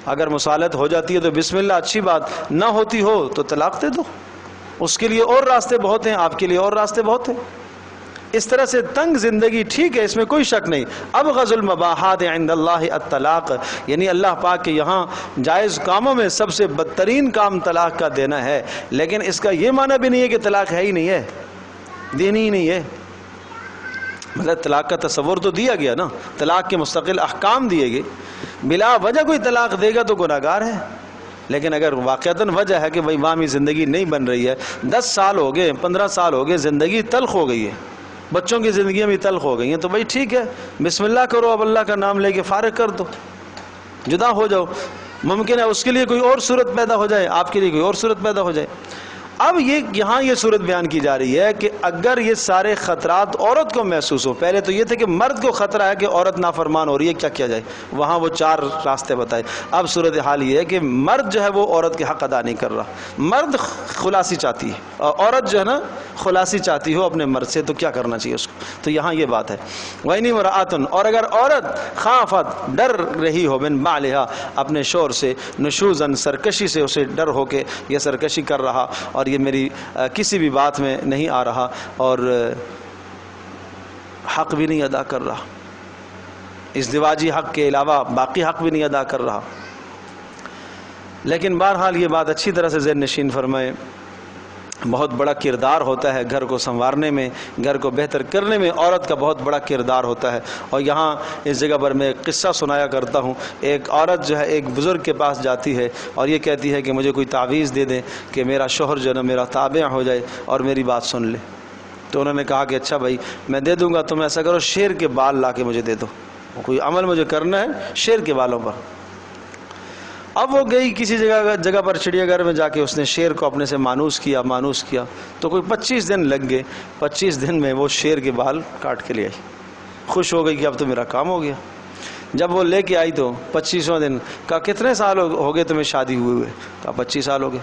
اگر مصالحت ہو جاتی ہے تو بسم اللہ، اچھی بات، نہ ہوتی ہو تو طلاق دے دو، اس کے لیے اور راستے بہت ہیں، آپ کے لیے اور راستے بہت ہیں۔ اس طرح سے تنگ زندگی ٹھیک ہے، اس میں کوئی شک نہیں. ابغض المباحات عند اللہ الطلاق، یعنی اللہ پاک کے یہاں جائز کاموں میں سب سے بدترین کام طلاق کا دینا ہے، لیکن اس کا یہ معنی بھی نہیں ہے کہ طلاق ہے ہی نہیں ہے، دینی ہی نہیں ہے. مطلب طلاق کا تصور تو دیا گیا نا، طلاق کے مستقل احکام دیے گئے. بلا وجہ کوئی طلاق دے گا تو گناہگار ہے، لیکن اگر واقعتاً وجہ ہے کہ بھائی وامی زندگی نہیں بن رہی ہے، 10 سال ہو گئے، 15 سال ہو گئے، زندگی تلخ ہو گئی ہے، بچوں کی زندگیاں بھی تلخ ہو گئی ہیں، تو بھائی ٹھیک ہے، بسم اللہ کرو، اب اللہ کا نام لے کے فارغ کر دو، جدا ہو جاؤ. ممکن ہے اس کے لیے کوئی اور صورت پیدا ہو جائے، آپ کے لیے کوئی اور صورت پیدا ہو جائے. اب یہاں یہ صورت بیان کی جا رہی ہے کہ اگر یہ سارے خطرات عورت کو محسوس ہو، پہلے تو یہ تھے کہ مرد کو خطرہ ہے کہ عورت نافرمان ہو رہی ہے، کیا کیا جائے، وہاں وہ 4 راستے بتائے. اب صورت حال یہ ہے کہ مرد جو ہے وہ عورت کے حق ادا نہیں کر رہا، مرد خلاصی چاہتی ہے اور عورت جو ہے نا خلاصی چاہتی ہو اپنے مرد سے، تو کیا کرنا چاہیے اس کو. تو یہاں یہ بات ہے. وَإِنِ امْرَأَةٌ، اور اگر عورت خافت ڈر رہی ہو من بعلها، اپنے شوہر سے، نشوزاً سرکشی سے، اسے ڈر ہو کہ یہ سرکشی کر رہا اور یہ میری کسی بھی بات میں نہیں آ رہا اور حق بھی نہیں ادا کر رہا، ازدواجی حق کے علاوہ باقی حق بھی نہیں ادا کر رہا. لیکن بہرحال یہ بات اچھی طرح سے ذہن نشین فرمائے، بہت بڑا کردار ہوتا ہے گھر کو سنوارنے میں، گھر کو بہتر کرنے میں عورت کا بہت بڑا کردار ہوتا ہے. اور یہاں اس جگہ پر میں ایک قصہ سنایا کرتا ہوں. ایک عورت جو ہے ایک بزرگ کے پاس جاتی ہے اور یہ کہتی ہے کہ مجھے کوئی تعویذ دے دیں کہ میرا شوہر جو ہے نا میرا تابع ہو جائے اور میری بات سن لے. تو انہوں نے کہا کہ اچھا بھائی میں دے دوں گا، تم ایسا کرو شیر کے بال لا کے مجھے دے دو، کوئی عمل مجھے کرنا ہے شیر کے بالوں پر. اب وہ گئی کسی جگہ پر چڑیا گھر میں، جا کے اس نے شیر کو اپنے سے مانوس کیا تو کوئی 25 دن لگ گئے. 25 دن میں وہ شیر کے بال کاٹ کے لے آئی، خوش ہو گئی کہ اب تو میرا کام ہو گیا. جب وہ لے کے آئی تو 25واں دن کہا کتنے سال ہو گئے تمہیں شادی ہوئے؟ کہا 25 سال ہو گئے.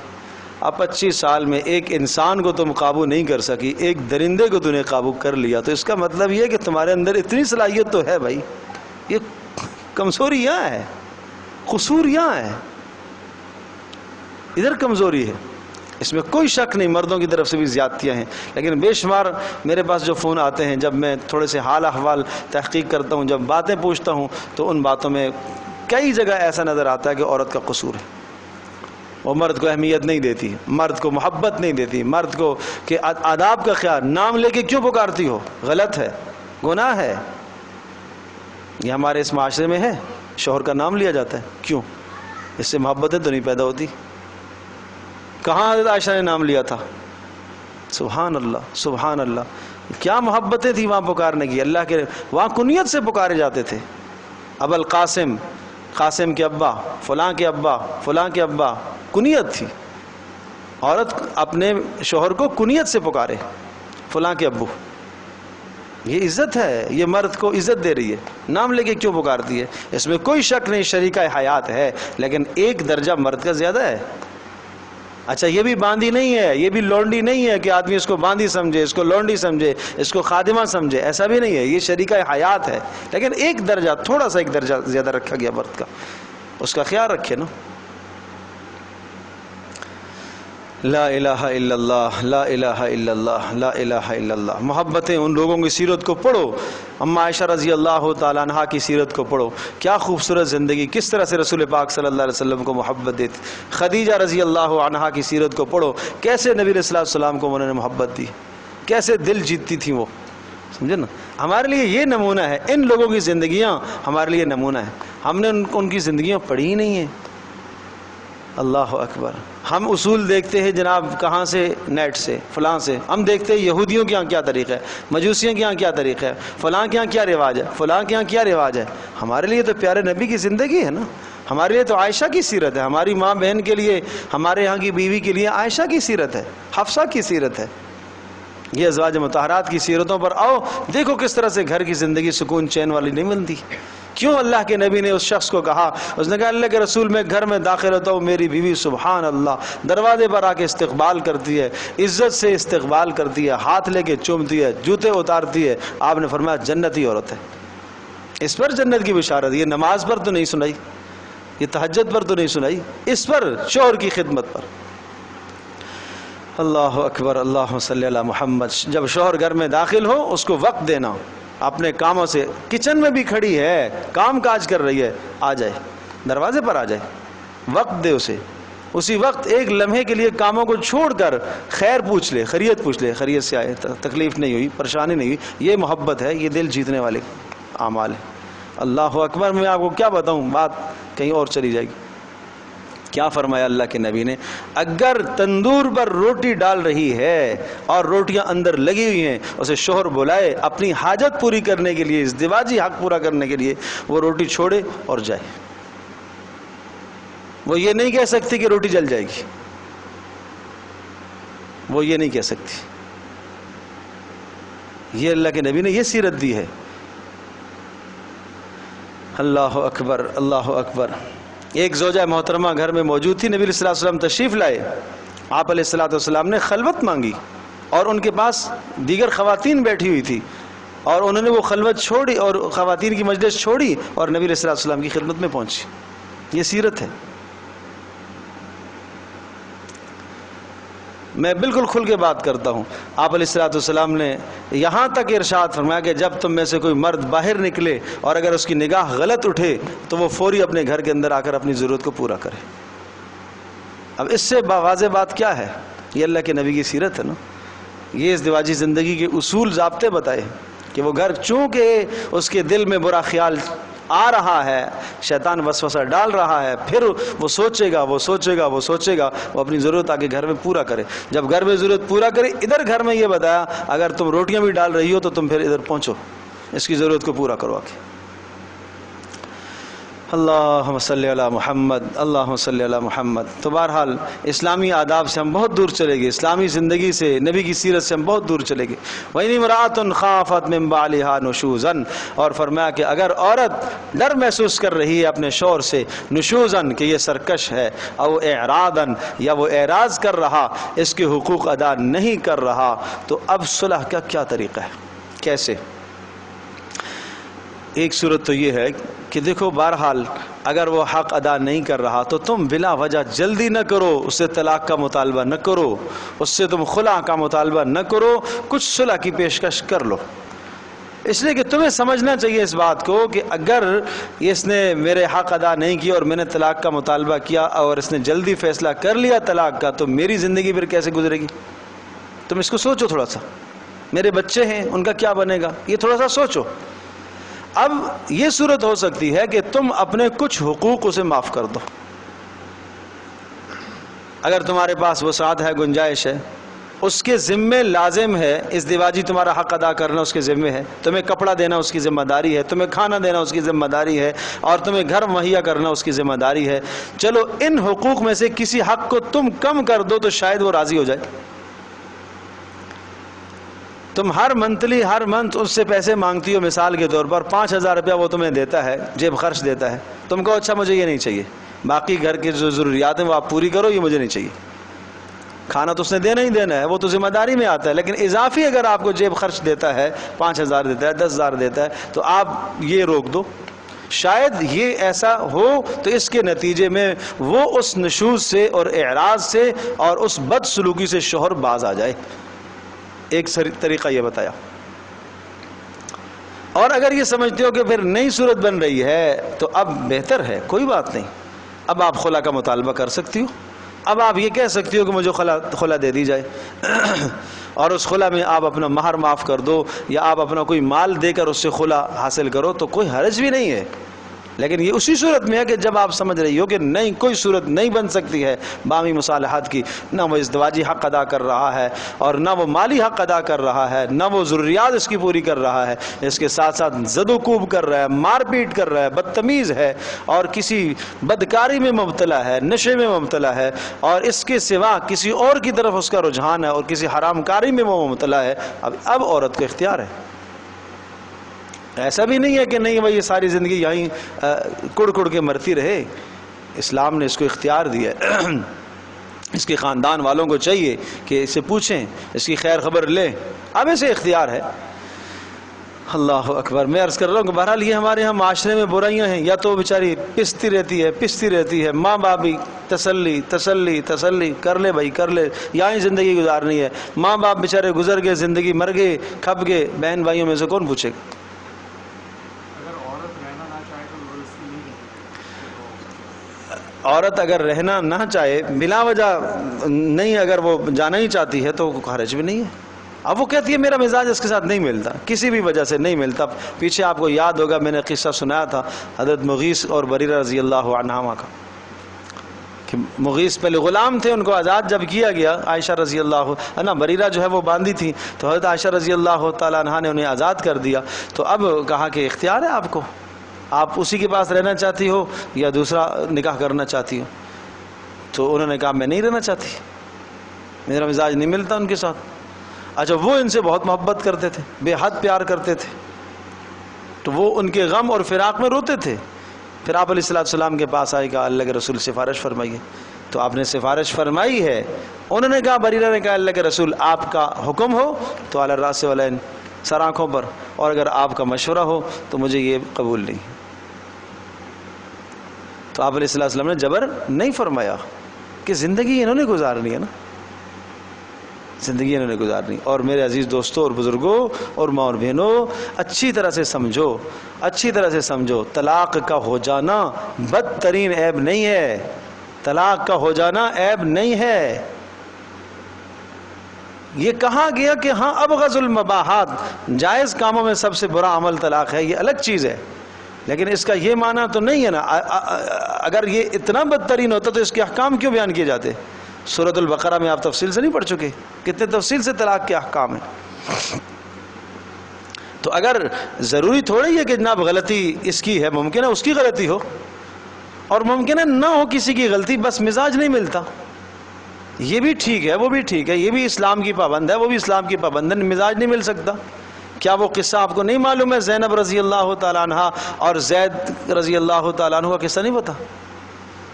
اب 25 سال میں ایک انسان کو تم قابو نہیں کر سکی، ایک درندے کو تم نے قابو کر لیا، تو اس کا مطلب یہ ہے کہ تمہارے اندر اتنی صلاحیت تو ہے بھائی. یہ کمزوری یہاں ہے، قصور یہاں ہے، ادھر کمزوری ہے. اس میں کوئی شک نہیں مردوں کی طرف سے بھی زیادتیاں ہیں، لیکن بے شمار میرے پاس جو فون آتے ہیں، جب میں تھوڑے سے حال احوال تحقیق کرتا ہوں، جب باتیں پوچھتا ہوں، تو ان باتوں میں کئی جگہ ایسا نظر آتا ہے کہ عورت کا قصور ہے. وہ مرد کو اہمیت نہیں دیتی، مرد کو محبت نہیں دیتی، مرد کو کہ آداب کا خیال، نام لے کے کیوں پکارتی ہو، غلط ہے، گناہ ہے. یہ ہمارے اس معاشرے میں ہے، شوہر کا نام لیا جاتا ہے، کیوں؟ اس سے محبتیں تو نہیں پیدا ہوتی. کہاں حضرت عائشہ نے نام لیا تھا؟ سبحان اللہ سبحان اللہ، کیا محبتیں تھیں وہاں پکارنے کی. اللہ کے وہاں کنیت سے پکارے جاتے تھے، ابو القاسم، قاسم کے ابا، فلاں کے ابا، فلاں کے ابا، کنیت تھی. عورت اپنے شوہر کو کنیت سے پکارے، فلاں کے ابو. یہ عزت ہے، یہ مرد کو عزت دے رہی ہے. نام لے کے کیوں پکارتی ہے؟ اس میں کوئی شک نہیں شریکہ حیات ہے، لیکن ایک درجہ مرد کا زیادہ ہے. اچھا یہ بھی باندھی نہیں ہے، یہ بھی لونڈی نہیں ہے کہ آدمی اس کو باندھی سمجھے، اس کو لونڈی سمجھے، اس کو خادمہ سمجھے، ایسا بھی نہیں ہے. یہ شریکہ حیات ہے، لیکن ایک درجہ، تھوڑا سا ایک درجہ زیادہ رکھا گیا مرد کا، اس کا خیال رکھے نا. لا الہ الا اللہ، لا الہ الا اللہ، لا الہ الا اللہ. محبتیں ان لوگوں کی سیرت کو پڑھو. اما عائشہ رضی اللہ تعالیٰ عنہا کی سیرت کو پڑھو، کیا خوبصورت زندگی، کس طرح سے رسول پاک صلی اللہ علیہ وسلم کو محبت دیتی. خدیجہ رضی اللہ عنہا کی سیرت کو پڑھو، کیسے نبی علیہ الصلوۃ والسلام کو انہوں نے محبت دی، کیسے دل جیتتی تھیں وہ. سمجھے نا، ہمارے لیے یہ نمونہ ہے، ان لوگوں کی زندگیاں ہمارے لیے نمونہ ہے. ہم نے ان کی زندگیاں پڑھی ہی نہیں ہیں. اللہ اکبر. ہم اصول دیکھتے ہیں جناب کہاں سے، نیٹ سے، فلاں سے. ہم دیکھتے ہیں یہودیوں کے یہاں کیا طریقہ ہے، مجوسیوں کے یہاں کیا طریقہ ہے، فلاں کے یہاں کیا رواج ہے، فلاں کے یہاں کیا رواج ہے. ہمارے لیے تو پیارے نبی کی زندگی ہے نا، ہمارے لیے تو عائشہ کی سیرت ہے. ہماری ماں بہن کے لیے، ہمارے یہاں کی بیوی کے لیے عائشہ کی سیرت ہے، حفصہ کی سیرت ہے. یہ ازواج مطہرات کی سیرتوں پر آؤ، دیکھو کس طرح سے گھر کی زندگی سکون چین والی نہیں بنتی. کیوں اللہ کے نبی نے اس شخص کو کہا، اس نے کہا اللہ کے رسول میں گھر میں داخل ہوتا ہوں، میری بیوی سبحان اللہ دروازے پر آ کے استقبال کرتی ہے، عزت سے استقبال کرتی ہے، ہاتھ لے کے چومتی ہے، جوتے اتارتی ہے. آپ نے فرمایا جنتی عورت ہے، اس پر جنت کی بشارت. یہ نماز پر تو نہیں سنائی، یہ تہجد پر تو نہیں سنائی، اس پر شوہر کی خدمت پر. اللہ اکبر، اللہم صلی علی محمد. جب شوہر گھر میں داخل ہو اس کو وقت دینا، اپنے کاموں سے، کچن میں بھی کھڑی ہے کام کاج کر رہی ہے، آ جائے دروازے پر آ جائے، وقت دے اسے. اسی وقت ایک لمحے کے لیے کاموں کو چھوڑ کر خیر پوچھ لے، خیریت پوچھ لے، خیریت سے آئے، تکلیف نہیں ہوئی، پریشانی نہیں ہوئی. یہ محبت ہے، یہ دل جیتنے والے اعمال ہیں. اللہ اکبر. میں آپ کو کیا بتاؤں، بات کہیں اور چلی جائے گی. کیا فرمایا اللہ کے نبی نے؟ اگر تندور پر روٹی ڈال رہی ہے اور روٹیاں اندر لگی ہوئی ہیں، اسے شوہر بلائے اپنی حاجت پوری کرنے کے لیے، ازدواجی حق پورا کرنے کے لیے، وہ روٹی چھوڑے اور جائے. وہ یہ نہیں کہہ سکتی کہ روٹی جل جائے گی، وہ یہ نہیں کہہ سکتی. یہ اللہ کے نبی نے یہ سیرت دی ہے. اللہ اکبر، اللہ اکبر. ایک زوجہ محترمہ گھر میں موجود تھی، نبی علیہ الصلوۃ والسلام تشریف لائے. آپ علیہ الصلوۃ والسلام نے خلوت مانگی اور ان کے پاس دیگر خواتین بیٹھی ہوئی تھی، اور انہوں نے وہ خلوت چھوڑی اور خواتین کی مجلس چھوڑی اور نبی علیہ الصلوۃ والسلام کی خدمت میں پہنچی. یہ سیرت ہے. میں بالکل کھل کے بات کرتا ہوں. آپ علیہ الصلوۃ والسلام نے یہاں تک ارشاد فرمایا کہ جب تم میں سے کوئی مرد باہر نکلے اور اگر اس کی نگاہ غلط اٹھے تو وہ فوری اپنے گھر کے اندر آ کر اپنی ضرورت کو پورا کرے. اب اس سے واضح بات کیا ہے؟ یہ اللہ کے نبی کی سیرت ہے نا. یہ ازدواجی زندگی کے اصول ضابطے بتائے کہ وہ گھر چونکہ اس کے دل میں برا خیال آ رہا ہے، شیطان وسوسہ ڈال رہا ہے، پھر وہ سوچے گا وہ اپنی ضرورت آگے گھر میں پورا کرے. جب گھر میں ضرورت پورا کرے، ادھر گھر میں یہ بتایا اگر تم روٹیاں بھی ڈال رہی ہو تو تم پھر ادھر پہنچو، اس کی ضرورت کو پورا کرو آگے. اللہم صلی علی محمد، اللہم صلی علی محمد. تو بہرحال اسلامی آداب سے ہم بہت دور چلے گئے، اسلامی زندگی سے، نبی کی سیرت سے ہم بہت دور چلے گئے. وَإِنِ امْرَأَةٌ خَافَتْ مِنْ بَعْلِهَا نُشُوزًا، اور فرمایا کہ اگر عورت ڈر محسوس کر رہی ہے اپنے شوہر سے، نشوزاً کہ یہ سرکش ہے، او اعراضاً یا وہ اعراض کر رہا، اس کے حقوق ادا نہیں کر رہا، تو اب صلح کا کیا طریقہ ہے، کیسے؟ ایک صورت تو یہ ہے کہ دیکھو بہرحال اگر وہ حق ادا نہیں کر رہا تو تم بلا وجہ جلدی نہ کرو، اس سے طلاق کا مطالبہ نہ کرو، اس سے تم خلع کا مطالبہ نہ کرو، کچھ صلح کی پیشکش کر لو. اس لیے کہ تمہیں سمجھنا چاہیے اس بات کو کہ اگر اس نے میرے حق ادا نہیں کیا اور میں نے طلاق کا مطالبہ کیا اور اس نے جلدی فیصلہ کر لیا طلاق کا، تو میری زندگی پھر کیسے گزرے گی؟ تم اس کو سوچو تھوڑا سا. میرے بچے ہیں، ان کا کیا بنے گا، یہ تھوڑا سا سوچو. اب یہ صورت ہو سکتی ہے کہ تم اپنے کچھ حقوق اسے معاف کر دو. اگر تمہارے پاس وسعت ہے، گنجائش ہے، اس کے ذمے لازم ہے ازدواجی تمہارا حق ادا کرنا، اس کے ذمے ہے. تمہیں کپڑا دینا اس کی ذمہ داری ہے، تمہیں کھانا دینا اس کی ذمہ داری ہے، اور تمہیں گھر مہیا کرنا اس کی ذمہ داری ہے. چلو ان حقوق میں سے کسی حق کو تم کم کر دو تو شاید وہ راضی ہو جائے. تم ہر منتھ اس سے پیسے مانگتی ہو، مثال کے طور پر 5,000 روپیہ وہ تمہیں دیتا ہے، جیب خرچ دیتا ہے. تم کہو اچھا مجھے یہ نہیں چاہیے، باقی گھر کی جو ضروریات ہیں وہ آپ پوری کرو، یہ مجھے نہیں چاہیے. کھانا تو اس نے دینا ہی دینا ہے، وہ تو ذمہ داری میں آتا ہے، لیکن اضافی اگر آپ کو جیب خرچ دیتا ہے، 5,000 دیتا ہے، 10,000 دیتا ہے، تو آپ یہ روک دو. شاید یہ ایسا ہو تو اس کے نتیجے میں وہ اس نشوز سے اور اعراض سے اور اس بد سلوکی سے شوہر باز آ جائے. ایک طریقہ یہ بتایا. اور اگر یہ سمجھتے ہو کہ پھر نئی صورت بن رہی ہے تو اب بہتر ہے، کوئی بات نہیں، اب آپ خلا کا مطالبہ کر سکتی ہو. اب آپ یہ کہہ سکتی ہو کہ مجھے خلا دے دی جائے اور اس خلا میں آپ اپنا مہر معاف کر دو یا آپ اپنا کوئی مال دے کر اس سے خلا حاصل کرو، تو کوئی حرج بھی نہیں ہے. لیکن یہ اسی صورت میں ہے کہ جب آپ سمجھ رہی ہو کہ نہیں، کوئی صورت نہیں بن سکتی ہے باہمی مصالحات کی، نہ وہ ازدواجی حق ادا کر رہا ہے اور نہ وہ مالی حق ادا کر رہا ہے، نہ وہ ضروریات اس کی پوری کر رہا ہے، اس کے ساتھ ساتھ زد و کوب کر رہا ہے، مار پیٹ کر رہا ہے، بدتمیز ہے اور کسی بدکاری میں مبتلا ہے، نشے میں مبتلا ہے، اور اس کے سوا کسی اور کی طرف اس کا رجحان ہے اور کسی حرام کاری میں وہ مبتلا ہے. اب عورت کو اختیار ہے. ایسا بھی نہیں ہے کہ نہیں بھائی یہ ساری زندگی یہیں کڑ کڑ کے مرتی رہے. اسلام نے اس کو اختیار دیا ہے. اس کے خاندان والوں کو چاہیے کہ اسے پوچھیں، اس کی خیر خبر لیں. اب اسے اختیار ہے. اللہ اکبر. میں عرض کر رہا ہوں کہ بہرحال یہ ہمارے ہاں معاشرے میں برائیاں ہیں. یا تو بیچاری پستی رہتی ہے, ماں باپ بھی تسلی کر لے بھائی کر لے, یہاں ہی زندگی گزارنی ہے. ماں باپ بیچارے گزر گئے, زندگی مر گئے, کھپ گئے, بہن بھائیوں میں سے کون پوچھے گا؟ عورت اگر رہنا نہ چاہے بلا وجہ نہیں, اگر وہ جانا ہی چاہتی ہے تو حرج بھی نہیں ہے. اب وہ کہتی ہے میرا مزاج اس کے ساتھ نہیں ملتا, کسی بھی وجہ سے نہیں ملتا. پیچھے آپ کو یاد ہوگا میں نے قصہ سنایا تھا حضرت مغیث اور بریرہ رضی اللہ عنہما کا, کہ مغیث پہلے غلام تھے, ان کو آزاد جب کیا گیا, عائشہ رضی اللہ عنہ, بریرہ جو ہے وہ باندھی تھی, تو حضرت عائشہ رضی اللہ تعالیٰ عنہ نے انہیں آزاد کر دیا. تو اب کہا کہ اختیار ہے آپ کو, آپ اسی کے پاس رہنا چاہتی ہو یا دوسرا نکاح کرنا چاہتی ہو. تو انہوں نے کہا میں نہیں رہنا چاہتی, میرا مزاج نہیں ملتا ان کے ساتھ. اچھا, وہ ان سے بہت محبت کرتے تھے, بے حد پیار کرتے تھے, تو وہ ان کے غم اور فراق میں روتے تھے. پھر آپ علیہ السلام کے پاس آئے, کہا اللہ کے رسول سفارش فرمائیے. تو آپ نے سفارش فرمائی ہے. انہوں نے کہا, بریرہ نے کہا اللہ کے رسول آپ کا حکم ہو تو علی الراس والعین, سر آنکھوں پر, اور اگر آپ کا مشورہ ہو تو مجھے یہ قبول نہیں. تو آپ علیہ السلام نے جبر نہیں فرمایا کہ زندگی انہوں نے گزارنی ہے نا, زندگی انہوں نے گزارنی. اور میرے عزیز دوستوں اور بزرگوں اور ماں اور بہنوں, اچھی طرح سے سمجھو, طلاق کا ہو جانا بدترین عیب نہیں ہے. طلاق کا ہو جانا عیب نہیں ہے. یہ کہا گیا کہ ہاں ابغض المباحات, جائز کاموں میں سب سے برا عمل طلاق ہے, یہ الگ چیز ہے, لیکن اس کا یہ معنی تو نہیں ہے نا. اگر یہ اتنا بدترین ہوتا تو اس کے احکام کیوں بیان کیے جاتے؟ سورۃ البقرہ میں آپ تفصیل سے نہیں پڑھ چکے؟ کتنے تفصیل سے طلاق کے احکام ہیں. تو اگر ضروری تھوڑی ہے کہ جناب غلطی اس کی ہے, ممکن ہے اس کی غلطی ہو اور ممکن ہے نہ ہو کسی کی غلطی, بس مزاج نہیں ملتا. یہ بھی ٹھیک ہے, وہ بھی ٹھیک ہے, یہ بھی اسلام کی پابند ہے, وہ بھی اسلام کی پابند ہے, مزاج نہیں مل سکتا. کیا وہ قصہ آپ کو نہیں معلوم ہے؟ زینب رضی اللہ تعالیٰ عنہ اور زید رضی اللہ تعالیٰ عنہ کا قصہ نہیں پتا؟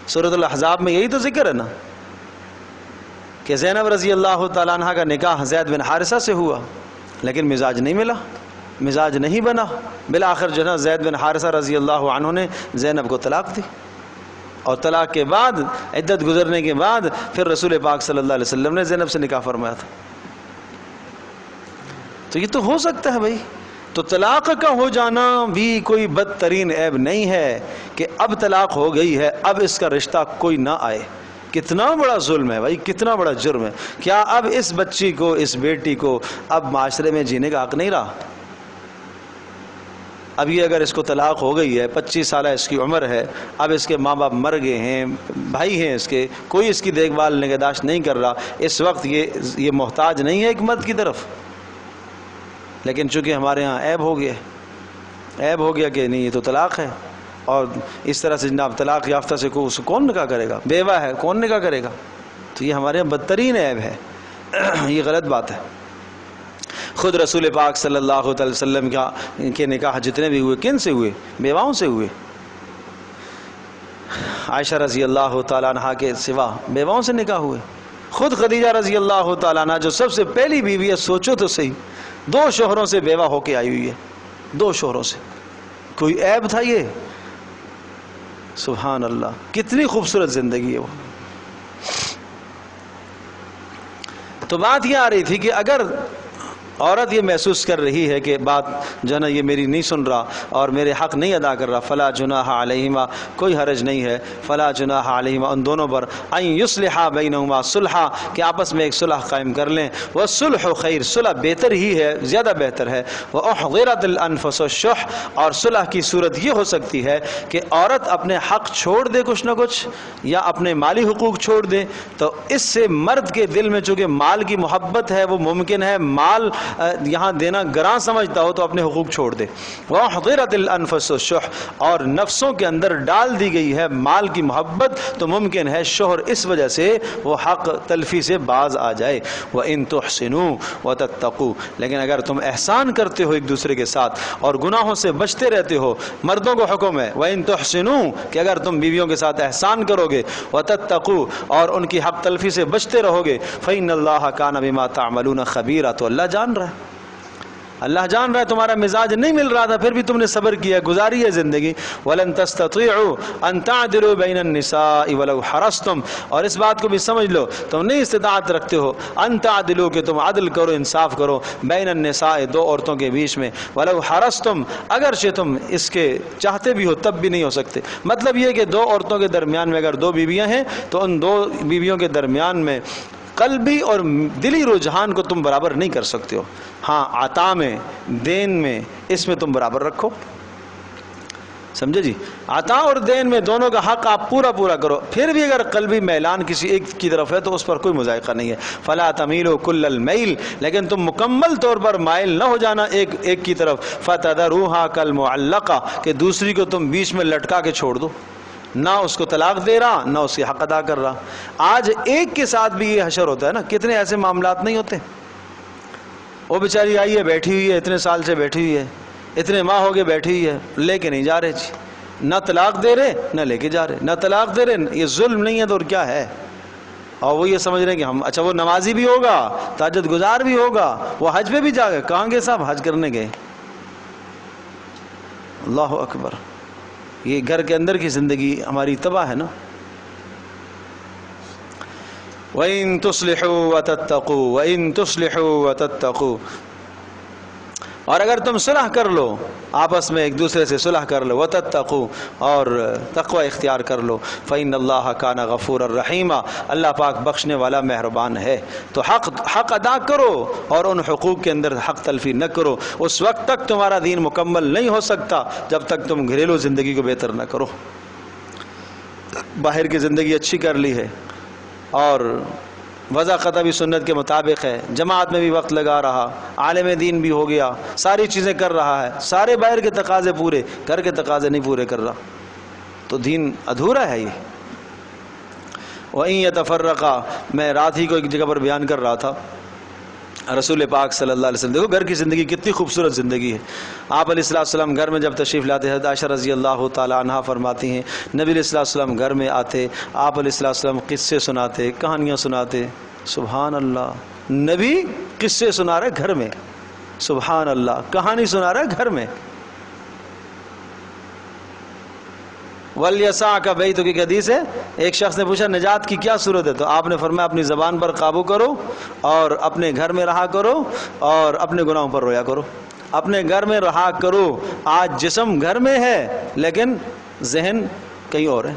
سورۃ الاحزاب میں یہی تو ذکر ہے نا, کہ زینب رضی اللہ تعالیٰ عنہ کا نکاح زید بن حارثہ سے ہوا, لیکن مزاج نہیں ملا, مزاج نہیں بنا. بالآخر جو ہے زید بن حارثہ رضی اللہ عنہ نے زینب کو طلاق دی, اور طلاق کے بعد, عدت گزرنے کے بعد, پھر رسول پاک صلی اللہ علیہ وسلم نے زینب سے نکاح فرمایا تھا. تو یہ تو ہو سکتا ہے بھائی. تو طلاق کا ہو جانا بھی کوئی بدترین عیب نہیں ہے کہ اب طلاق ہو گئی ہے, اب اس کا رشتہ کوئی نہ آئے. کتنا بڑا ظلم ہے بھائی, کتنا بڑا جرم ہے. کیا اب اس بچی کو, اس بیٹی کو اب معاشرے میں جینے کا حق نہیں رہا؟ اب یہ اگر اس کو طلاق ہو گئی ہے, 25 سالہ اس کی عمر ہے, اب اس کے ماں باپ مر گئے ہیں, بھائی ہیں اس کے, کوئی اس کی دیکھ بھال نگہداشت نہیں کر رہا, اس وقت یہ محتاج نہیں ہے ایک مرد کی طرف. لیکن چونکہ ہمارے ہاں عیب ہو گیا کہ نہیں یہ تو طلاق ہے, اور اس طرح سے جناب طلاق یافتہ سے کون نکاح کرے گا؟ بیوہ ہے, کون نکاح کرے گا؟ تو یہ ہمارے یہاں بدترین عیب ہے. یہ غلط بات ہے. خود رسول پاک صلی اللہ علیہ وسلم کے نکاح جتنے بھی ہوئے, کن سے ہوئے؟ بیواؤں سے ہوئے. عائشہ رضی اللہ تعالیٰ عنہ کے سوا بیواؤں سے نکاح ہوئے. خود خدیجہ رضی اللہ تعالیٰ عنہ جو سب سے پہلی بیوی ہے, سوچو تو صحیح, 2 شوہروں سے بیوہ ہو کے آئی ہوئی ہے, 2 شوہروں سے. کوئی عیب تھا یہ؟ سبحان اللہ, کتنی خوبصورت زندگی ہے وہ. تو بات یہ آ رہی تھی کہ اگر عورت یہ محسوس کر رہی ہے کہ بات جو ہے نا یہ میری نہیں سن رہا اور میرے حق نہیں ادا کر رہا, فلا جناح علیہما, کوئی حرج نہیں ہے, فلا جناح علیہما, ان دونوں پر, ان یصلحا بینہما صلحا, کہ آپس میں ایک صلح قائم کر لیں. والصلح خیر, صلح بہتر ہی ہے, زیادہ بہتر ہے. واحضرت الانفس الشح, اور صلح کی صورت یہ ہو سکتی ہے کہ عورت اپنے حق چھوڑ دے کچھ نہ کچھ, یا اپنے مالی حقوق چھوڑ دے, تو اس سے مرد کے دل میں چونکہ مال کی محبت ہے, وہ ممکن ہے مال یہاں دینا گراں سمجھتا ہو تو اپنے حقوق چھوڑ دے. وَحْضِرَتِ الْأَنفُسُ الشُّحَّ, اور نفسوں کے اندر ڈال دی گئی ہے مال کی محبت, تو ممکن ہے شوہر اس وجہ سے وہ حق تلفی سے باز آ جائے. وَإِن تُحْسِنُوا وَتَتَّقُوا, لیکن اگر تم احسان کرتے ہو ایک دوسرے کے ساتھ اور گناہوں سے بچتے رہتے ہو, مردوں کو حکم ہے وَإِن تُحْسِنُوا, کہ اگر تم بیویوں کے ساتھ احسان کرو گے, وَتَتَّقُوا, اور ان کی حق تلفی سے بچتے رہو گے, فَإِنَّ اللَّهَ كَانَ بِمَا تَعْمَلُونَ خَبِيرًا, تو اللہ جان رہا ہے. اللہ جان رہا ہے تمہارا مزاج نہیں مل رہا تھا، پھر بھی تم نے صبر کیا، گزاری ہے زندگی. وَلَن تَسْتَطِيعُوا أَن تَعْدِلُوا بَيْنَ النِّسَاءِ وَلَوْ حَرَصْتُمْ، اور اس بات کو بھی سمجھ لو تم نہیں استطاعت رکھتے ہو ان تعدلوا کہ تم عدل کرو، انصاف کرو، بین النساء دو عورتوں کے بیچ میں، وَلَوْ حَرَصْتُمْ اگرچہ تم اس کے چاہتے بھی ہو تب بھی نہیں ہو سکتے. مطلب یہ کہ دو عورتوں کے درمیان میں اگر دو بیویاں ہیں تو ان دو بیویوں کے درمیان میں قلبی اور دلی رجحان کو تم برابر نہیں کر سکتے ہو. ہاں عطا میں، دین میں، اس میں تم برابر رکھو. سمجھے جی؟ عطا اور دین میں دونوں کا حق آپ پورا پورا کرو. پھر بھی اگر قلبی میلان کسی ایک کی طرف ہے تو اس پر کوئی مذائقہ نہیں ہے. فلا تمیلوا کل المیل، لیکن تم مکمل طور پر مائل نہ ہو جانا ایک کی طرف. فتذروها کالمعلقہ، کہ دوسری کو تم بیچ میں لٹکا کے چھوڑ دو، نہ اس کو طلاق دے رہا نہ اس کے حق ادا کر رہا. آج ایک کے ساتھ بھی یہ حشر ہوتا ہے نا، کتنے ایسے معاملات نہیں ہوتے. وہ بیچاری آئی ہے، بیٹھی ہوئی ہے، اتنے سال سے بیٹھی ہوئی ہے، اتنے ماہ ہو گئے بیٹھی ہوئی ہے، لے کے نہیں جا رہے جی، نہ طلاق دے رہے نہ لے کے جا رہے، نہ طلاق دے رہے. یہ ظلم نہیں ہے تو اور کیا ہے؟ اور وہ یہ سمجھ رہے ہیں کہ ہم، اچھا وہ نمازی بھی ہوگا، تہجد گزار بھی ہوگا، وہ حج پہ بھی جا گئے. کہاں گئے صاحب؟ حج کرنے گئے. اللہ اکبر. یہ گھر کے اندر کی زندگی ہماری تباہ ہے نا. وَإِن تُصْلِحُوا وَتَتَّقُوا وَإِن تُصْلِحُوا وَتَتَّقُوا، اور اگر تم صلح کر لو، آپس میں ایک دوسرے سے صلح کر لو، وَتَتَّقُوا، اور تقوی اختیار کر لو، فَإِنَّ اللَّهَ كَانَ غَفُورًا رَحِيمًا، اللہ پاک بخشنے والا مہربان ہے. تو حق ادا کرو اور ان حقوق کے اندر حق تلفی نہ کرو. اس وقت تک تمہارا دین مکمل نہیں ہو سکتا جب تک تم گھریلو زندگی کو بہتر نہ کرو. باہر کی زندگی اچھی کر لی ہے اور وضع قطع بھی سنت کے مطابق ہے، جماعت میں بھی وقت لگا رہا، عالم دین بھی ہو گیا، ساری چیزیں کر رہا ہے، سارے باہر کے تقاضے پورے، گھر کے تقاضے نہیں پورے کر رہا، تو دین ادھورا ہے. یہ وَإِن يَتَفَرَّقَا، میں رات ہی کو ایک جگہ پر بیان کر رہا تھا، رسول پاک صلی اللہ علیہ وسلم، دیکھو گھر کی زندگی کتنی خوبصورت زندگی ہے. آپ علیہ السلام گھر میں جب تشریف لاتے ہیں، عائشہ رضی اللہ تعالی عنہا فرماتی ہیں نبی علیہ السلام گھر میں آتے، آپ علیہ السلام قصے سناتے، کہانیاں سناتے. سبحان اللہ، نبی قصے سنا رہے گھر میں، سبحان اللہ، کہانی سنا رہے گھر میں. وَلْيَسَعْكَ بَيْتُكَ کی حدیث ہے، ایک شخص نے پوچھا نجات کی کیا صورت ہے؟ تو آپ نے فرمایا اپنی زبان پر قابو کرو اور اپنے گھر میں رہا کرو اور اپنے گناہوں پر رویا کرو. اپنے گھر میں رہا کرو. آج جسم گھر میں ہے لیکن ذہن کہیں اور ہے.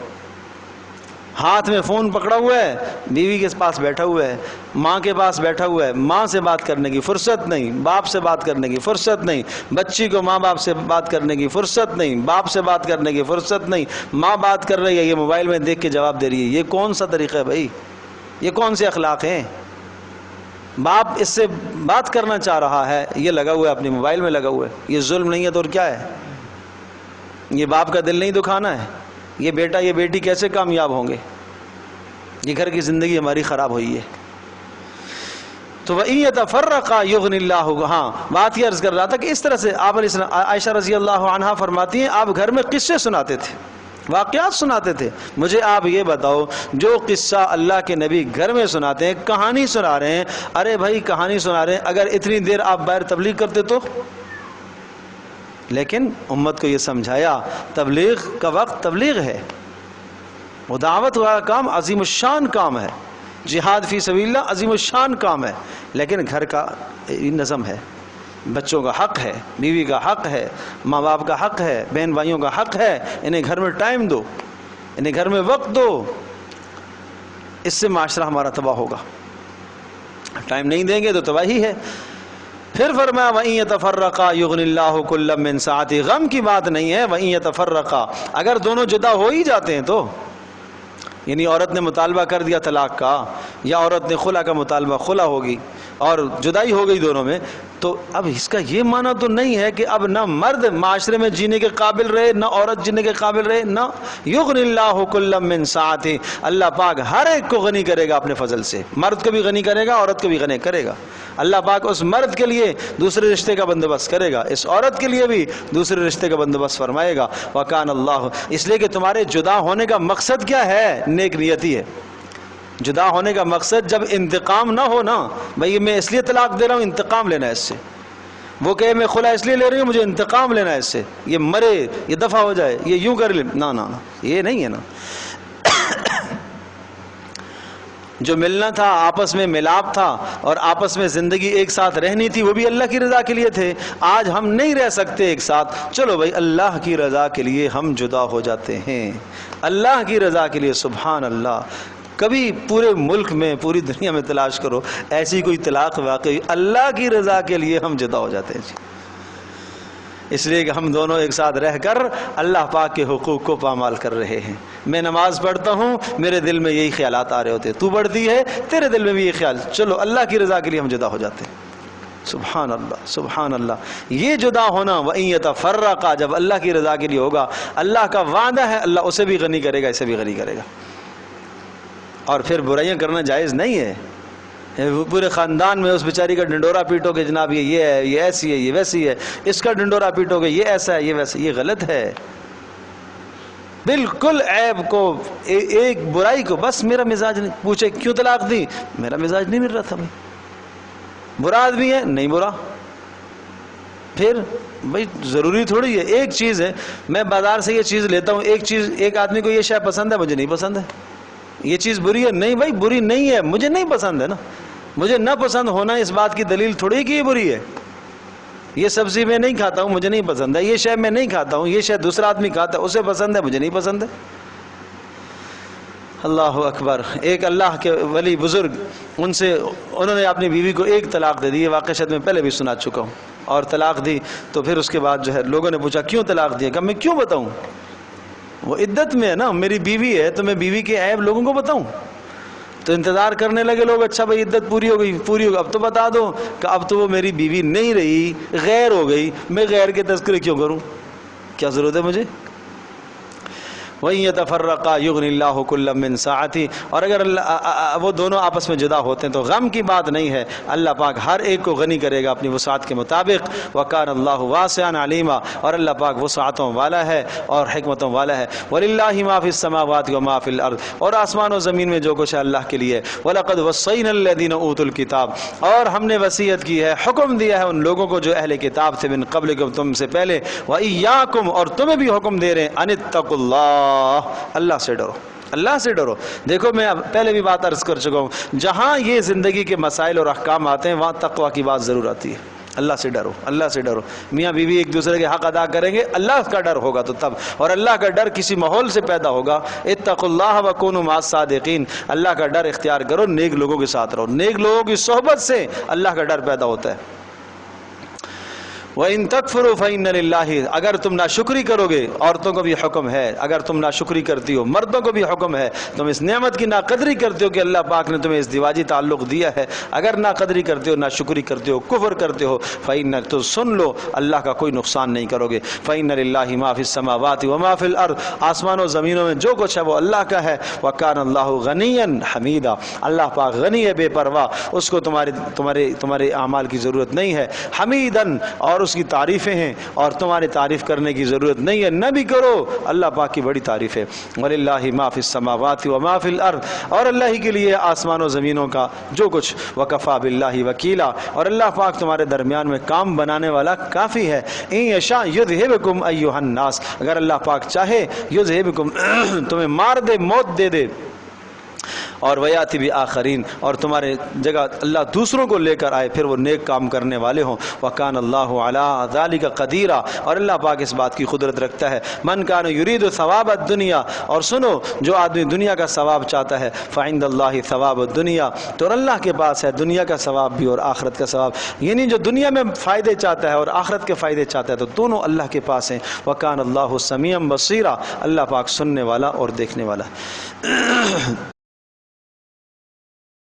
ہاتھ میں فون پکڑا ہوا ہے، بیوی کے پاس بیٹھا ہوا ہے، ماں کے پاس بیٹھا ہوا ہے، ماں سے بات کرنے کی فرصت نہیں، باپ سے بات کرنے کی فرصت نہیں، بچی کو ماں باپ سے بات کرنے کی فرصت نہیں، باپ سے بات کرنے کی فرصت نہیں، ماں بات کر رہی ہے، یہ موبائل میں دیکھ کے جواب دے رہی ہے. یہ کون سا طریقہ ہے بھائی؟ یہ کون سے اخلاق ہیں؟ باپ اس سے بات کرنا چاہ رہا ہے، یہ لگا ہوا ہے اپنی موبائل میں لگا ہوا ہے. یہ ظلم نہیں ہے تو اور کیا ہے؟ یہ باپ کا دل نہیں دکھانا ہے؟ یہ بیٹا یہ بیٹی کیسے کامیاب ہوں گے؟ یہ گھر کی زندگی ہماری خراب ہوئی ہے. تو وَإِن يَتَفَرَّقَا يُغْنِ اللَّهُ، ہاں بات یہ عرض کر رہا تھا کہ اس طرح سے آپ علیہ السلام، عائشہ رضی اللہ عنہا فرماتی ہیں آپ گھر میں قصے سناتے تھے، واقعات سناتے تھے. مجھے آپ یہ بتاؤ، جو قصہ اللہ کے نبی گھر میں سناتے ہیں، کہانی سنا رہے ہیں، ارے بھائی کہانی سنا رہے ہیں، اگر اتنی دیر آپ باہر تبلیغ کرتے تو؟ لیکن امت کو یہ سمجھایا تبلیغ کا وقت تبلیغ ہے، وہ دعوت والا کام عظیم الشان کام ہے، جہاد فی سبیل اللہ عظیم الشان کام ہے. لیکن گھر کا نظم ہے، بچوں کا حق ہے، بیوی کا حق ہے، ماں باپ کا حق ہے، بہن بھائیوں کا حق ہے. انہیں گھر میں ٹائم دو، انہیں گھر میں وقت دو. اس سے معاشرہ ہمارا تباہ ہوگا. ٹائم نہیں دیں گے تو تباہی ہے. پھر فرمایا وَإِن يَتَفَرَّقَا يُغْنِ اللَّهُ كُلًّا مِّن سَعَتِهِ، غم کی بات نہیں ہے. وَإِن يَتَفَرَّقَا، اگر دونوں جدا ہو ہی جاتے ہیں تو، یعنی عورت نے مطالبہ کر دیا طلاق کا، یا عورت نے خلا کا مطالبہ، خلا ہوگی اور جدائی ہو گئی دونوں میں، تو اب اس کا یہ معنی تو نہیں ہے کہ اب نہ مرد معاشرے میں جینے کے قابل رہے نہ عورت جینے کے قابل رہے. نہ، یغنی اللہ کلا من سعتہ، اللہ پاک ہر ایک کو غنی کرے گا اپنے فضل سے. مرد کو بھی غنی کرے گا، عورت کو بھی غنی کرے گا. اللہ پاک اس مرد کے لیے دوسرے رشتے کا بندوبست کرے گا، اس عورت کے لیے بھی دوسرے رشتے کا بندوبست فرمائے گا. وکان اللہ، اس لیے کہ تمہارے جدا ہونے کا مقصد کیا ہے؟ نیک نیتی ہے. جدا ہونے کا مقصد جب انتقام نہ ہو نا، بھئی میں اس لیے طلاق دے رہا ہوں انتقام لینا ہے اس سے. وہ کہے میں خلا اس لیے لے رہی ہوں مجھے انتقام لینا ہے اس سے، یہ مرے، یہ دفع ہو جائے، یہ یوں کر لے، نا نا نا، یہ نہیں ہے نا۔ جو ملنا تھا آپس میں ملاپ تھا اور آپس میں زندگی ایک ساتھ رہنی تھی، وہ بھی اللہ کی رضا کے لیے تھے۔ آج ہم نہیں رہ سکتے ایک ساتھ، چلو بھائی اللہ کی رضا کے لیے ہم جدا ہو جاتے ہیں، اللہ کی رضا کے لیے۔ سبحان اللہ، کبھی پورے ملک میں پوری دنیا میں تلاش کرو ایسی کوئی طلاق واقعی، اللہ کی رضا کے لیے ہم جدا ہو جاتے ہیں جی، اس لیے کہ ہم دونوں ایک ساتھ رہ کر اللہ پاک کے حقوق کو پامال کر رہے ہیں۔ میں نماز پڑھتا ہوں، میرے دل میں یہی خیالات آ رہے ہوتے، تو پڑھتی ہے تیرے دل میں بھی یہ خیال، چلو اللہ کی رضا کے لیے ہم جدا ہو جاتے ہیں۔ سبحان اللہ سبحان اللہ، یہ جدا ہونا وَإِن يَتَفَرَّقَا، جب اللہ کی رضا کے لیے ہوگا، اللہ کا وعدہ ہے اللہ اسے بھی غنی کرے گا، اسے بھی غنی کرے گا۔ اور پھر برائیاں کرنا جائز نہیں ہے، پورے خاندان میں اس بیچاری کا ڈنڈورا پیٹو کہ جناب یہ ہے، یہ ایسی ہے، یہ ویسی ہے، اس کا ڈنڈورا پیٹو کہ یہ ایسا ہے، یہ ویسا، یہ غلط ہے۔ بالکل عیب کو، ایک برائی کو، بس میرا مزاج نہیں، پوچھے کیوں طلاق دی، میرا مزاج نہیں مل رہا تھا بھائی، برا آدمی ہے نہیں برا، پھر بھائی ضروری تھوڑی ہے، ایک چیز ہے میں بازار سے یہ چیز لیتا ہوں، ایک چیز، ایک آدمی کو یہ شے پسند ہے مجھے نہیں پسند ہے، یہ چیز بری ہے، نہیں بھائی بری نہیں ہے، مجھے نہیں پسند ہے نا، مجھے نہ پسند ہونا اس بات کی دلیل تھوڑی کہ یہ بری ہے۔ یہ سبزی میں نہیں کھاتا ہوں مجھے نہیں پسند ہے، یہ شے میں نہیں کھاتا ہوں، یہ شے دوسرا آدمی کھاتا ہے اسے پسند ہے مجھے نہیں پسند ہے۔ اللہ اکبر، ایک اللہ کے ولی بزرگ، انہوں نے اپنی بیوی کو ایک طلاق دے دی، یہ واقعہ شاید میں پہلے بھی سنا چکا ہوں، اور طلاق دی تو پھر اس کے بعد جو ہے لوگوں نے پوچھا کیوں طلاق دی، کہا میں کیوں بتاؤں، وہ عدت میں ہے نا، میری بیوی ہے تو میں بیوی کے عیب لوگوں کو بتاؤں، تو انتظار کرنے لگے لوگ، اچھا بھائی عدت پوری ہو گئی، اب تو بتا دو، کہ اب تو وہ میری بیوی نہیں رہی، غیر ہو گئی، میں غیر کے تذکرے کیوں کروں، کیا ضرورت ہے مجھے۔ وَإِن يَتَفَرَّقَا يُغْنِ اللَّهُ كُلًّا مِّن سَعَتِهِ، اور اگر وہ دونوں آپس میں جدا ہوتے ہیں تو غم کی بات نہیں ہے، اللہ پاک ہر ایک کو غنی کرے گا اپنی وسعت کے مطابق۔ وَكَانَ اللَّهُ وَاسِعًا عَلِيمًا، اور اللہ پاک وسعتوں والا ہے اور حکمتوں والا ہے۔ وَلِلَّهِ مَا فِي السَّمَاوَاتِ وَمَا فِي الْأَرْضِ، اور آسمان و زمین میں جو کچھ ہے اللہ کے لیے۔ وَلَقَدْ وَصَّيْنَا الَّذِينَ أُوتُوا الْكِتَابَ، اور ہم نے وصیت کی ہے، حکم دیا ہے ان لوگوں کو جو اہل کتاب تھے، من قبلکم، تم سے پہلے، وَإِيَّاكُمْ، اور تمہیں بھی حکم دے رہے ہیں، أَنِ اتَّقُوا اللَّهَ، اللہ سے ڈرو، اللہ سے ڈرو۔ دیکھو میں پہلے بھی بات عرض کر چکا ہوں، جہاں یہ زندگی کے مسائل اور احکام آتے ہیں وہاں تقویٰ کی بات ضرور آتی ہے، اللہ سے ڈرو، اللہ سے ڈرو۔ میاں بیوی ایک دوسرے کے حق ادا کریں گے، اللہ کا ڈر ہوگا تو تب، اور اللہ کا ڈر کسی ماحول سے پیدا ہوگا۔ اتقوا اللہ وکونوا مع الصادقین، اللہ کا ڈر اختیار کرو، نیک لوگوں کے ساتھ رہو، نیک لوگوں کی صحبت سے اللہ کا ڈر پیدا ہوتا ہے۔ وَإِن تَكْفُرُوا فَإِنَّ لِلَّهِ، اگر تم ناشکری کرو گے، عورتوں کو بھی حکم ہے، اگر تم ناشکری کرتی ہو، مردوں کو بھی حکم ہے، تم اس نعمت کی ناقدری کرتے ہو کہ اللہ پاک نے تمہیں اس دیواجی تعلق دیا ہے، اگر ناقدری کرتے ہو، ناشکری کرتے ہو، کفر کرتے ہو، فَإِنَّ، تو سن لو اللہ کا کوئی نقصان نہیں کرو گے۔ فَإِنَّ لِلَّهِ مَا فِي السَّمَاوَاتِ وَمَا فِي الْأَرْضِ، آسمان و زمینوں میں جو کچھ ہے وہ اللہ کا ہے۔ وَكَانَ اللَّهُ غَنِيًّا حَمِيدًا، اللہ پاک غنی ہے، بے پرواہ، اس کو تمہارے اعمال کی ضرورت نہیں ہے۔ حمیداً، اور اس کی تعریفیں ہیں اور تمہاری تعریف کرنے کی ضرورت نہیں ہے، نہ بھی کرو، اللہ پاک کی بڑی تعریف ہے۔ وَلِلَّهِ مَا فِي السَّمَاوَاتِ وَمَا فِي الْأَرْضِ، اور اللہ ہی کے لیے آسمان و زمینوں کا جو کچھ۔ وَكَفَى بِاللَّهِ وَكِيلًا، اور اللہ پاک تمہارے درمیان میں کام بنانے والا کافی ہے۔ إِن يَشَاء يُذْهِبْكُمْ أَيُّهَا النَّاسُ، اگر اللہ پاک چاہے، يُذْهِبْكُمْ، تمہیں مار دے، موت دے دے، اور ویاتی بھی آخرین، اور تمہارے جگہ اللہ دوسروں کو لے کر آئے، پھر وہ نیک کام کرنے والے ہوں۔ وَكَانَ اللَّهُ عَلَىٰ ذَلِكَ قَدِيرًا، اور اللہ پاک اس بات کی قدرت رکھتا ہے۔ مَنْ كَانَ يُرِيدُ ثَوَابَ الدُّنْيَا، اور سنو جو آدمی دنیا کا ثواب چاہتا ہے، فَعِندَ اللَّهِ ثَوَابُ الدُّنْيَا، تو اللہ کے پاس ہے دنیا کا ثواب بھی اور آخرت کا ثواب، یعنی جو دنیا میں فائدے چاہتا ہے اور آخرت کے فائدے چاہتا ہے تو دونوں اللہ کے پاس ہیں۔ وَكَانَ اللَّهُ سَمِيعًا بَصِيرًا، اللہ پاک سننے والا اور دیکھنے والا ہے۔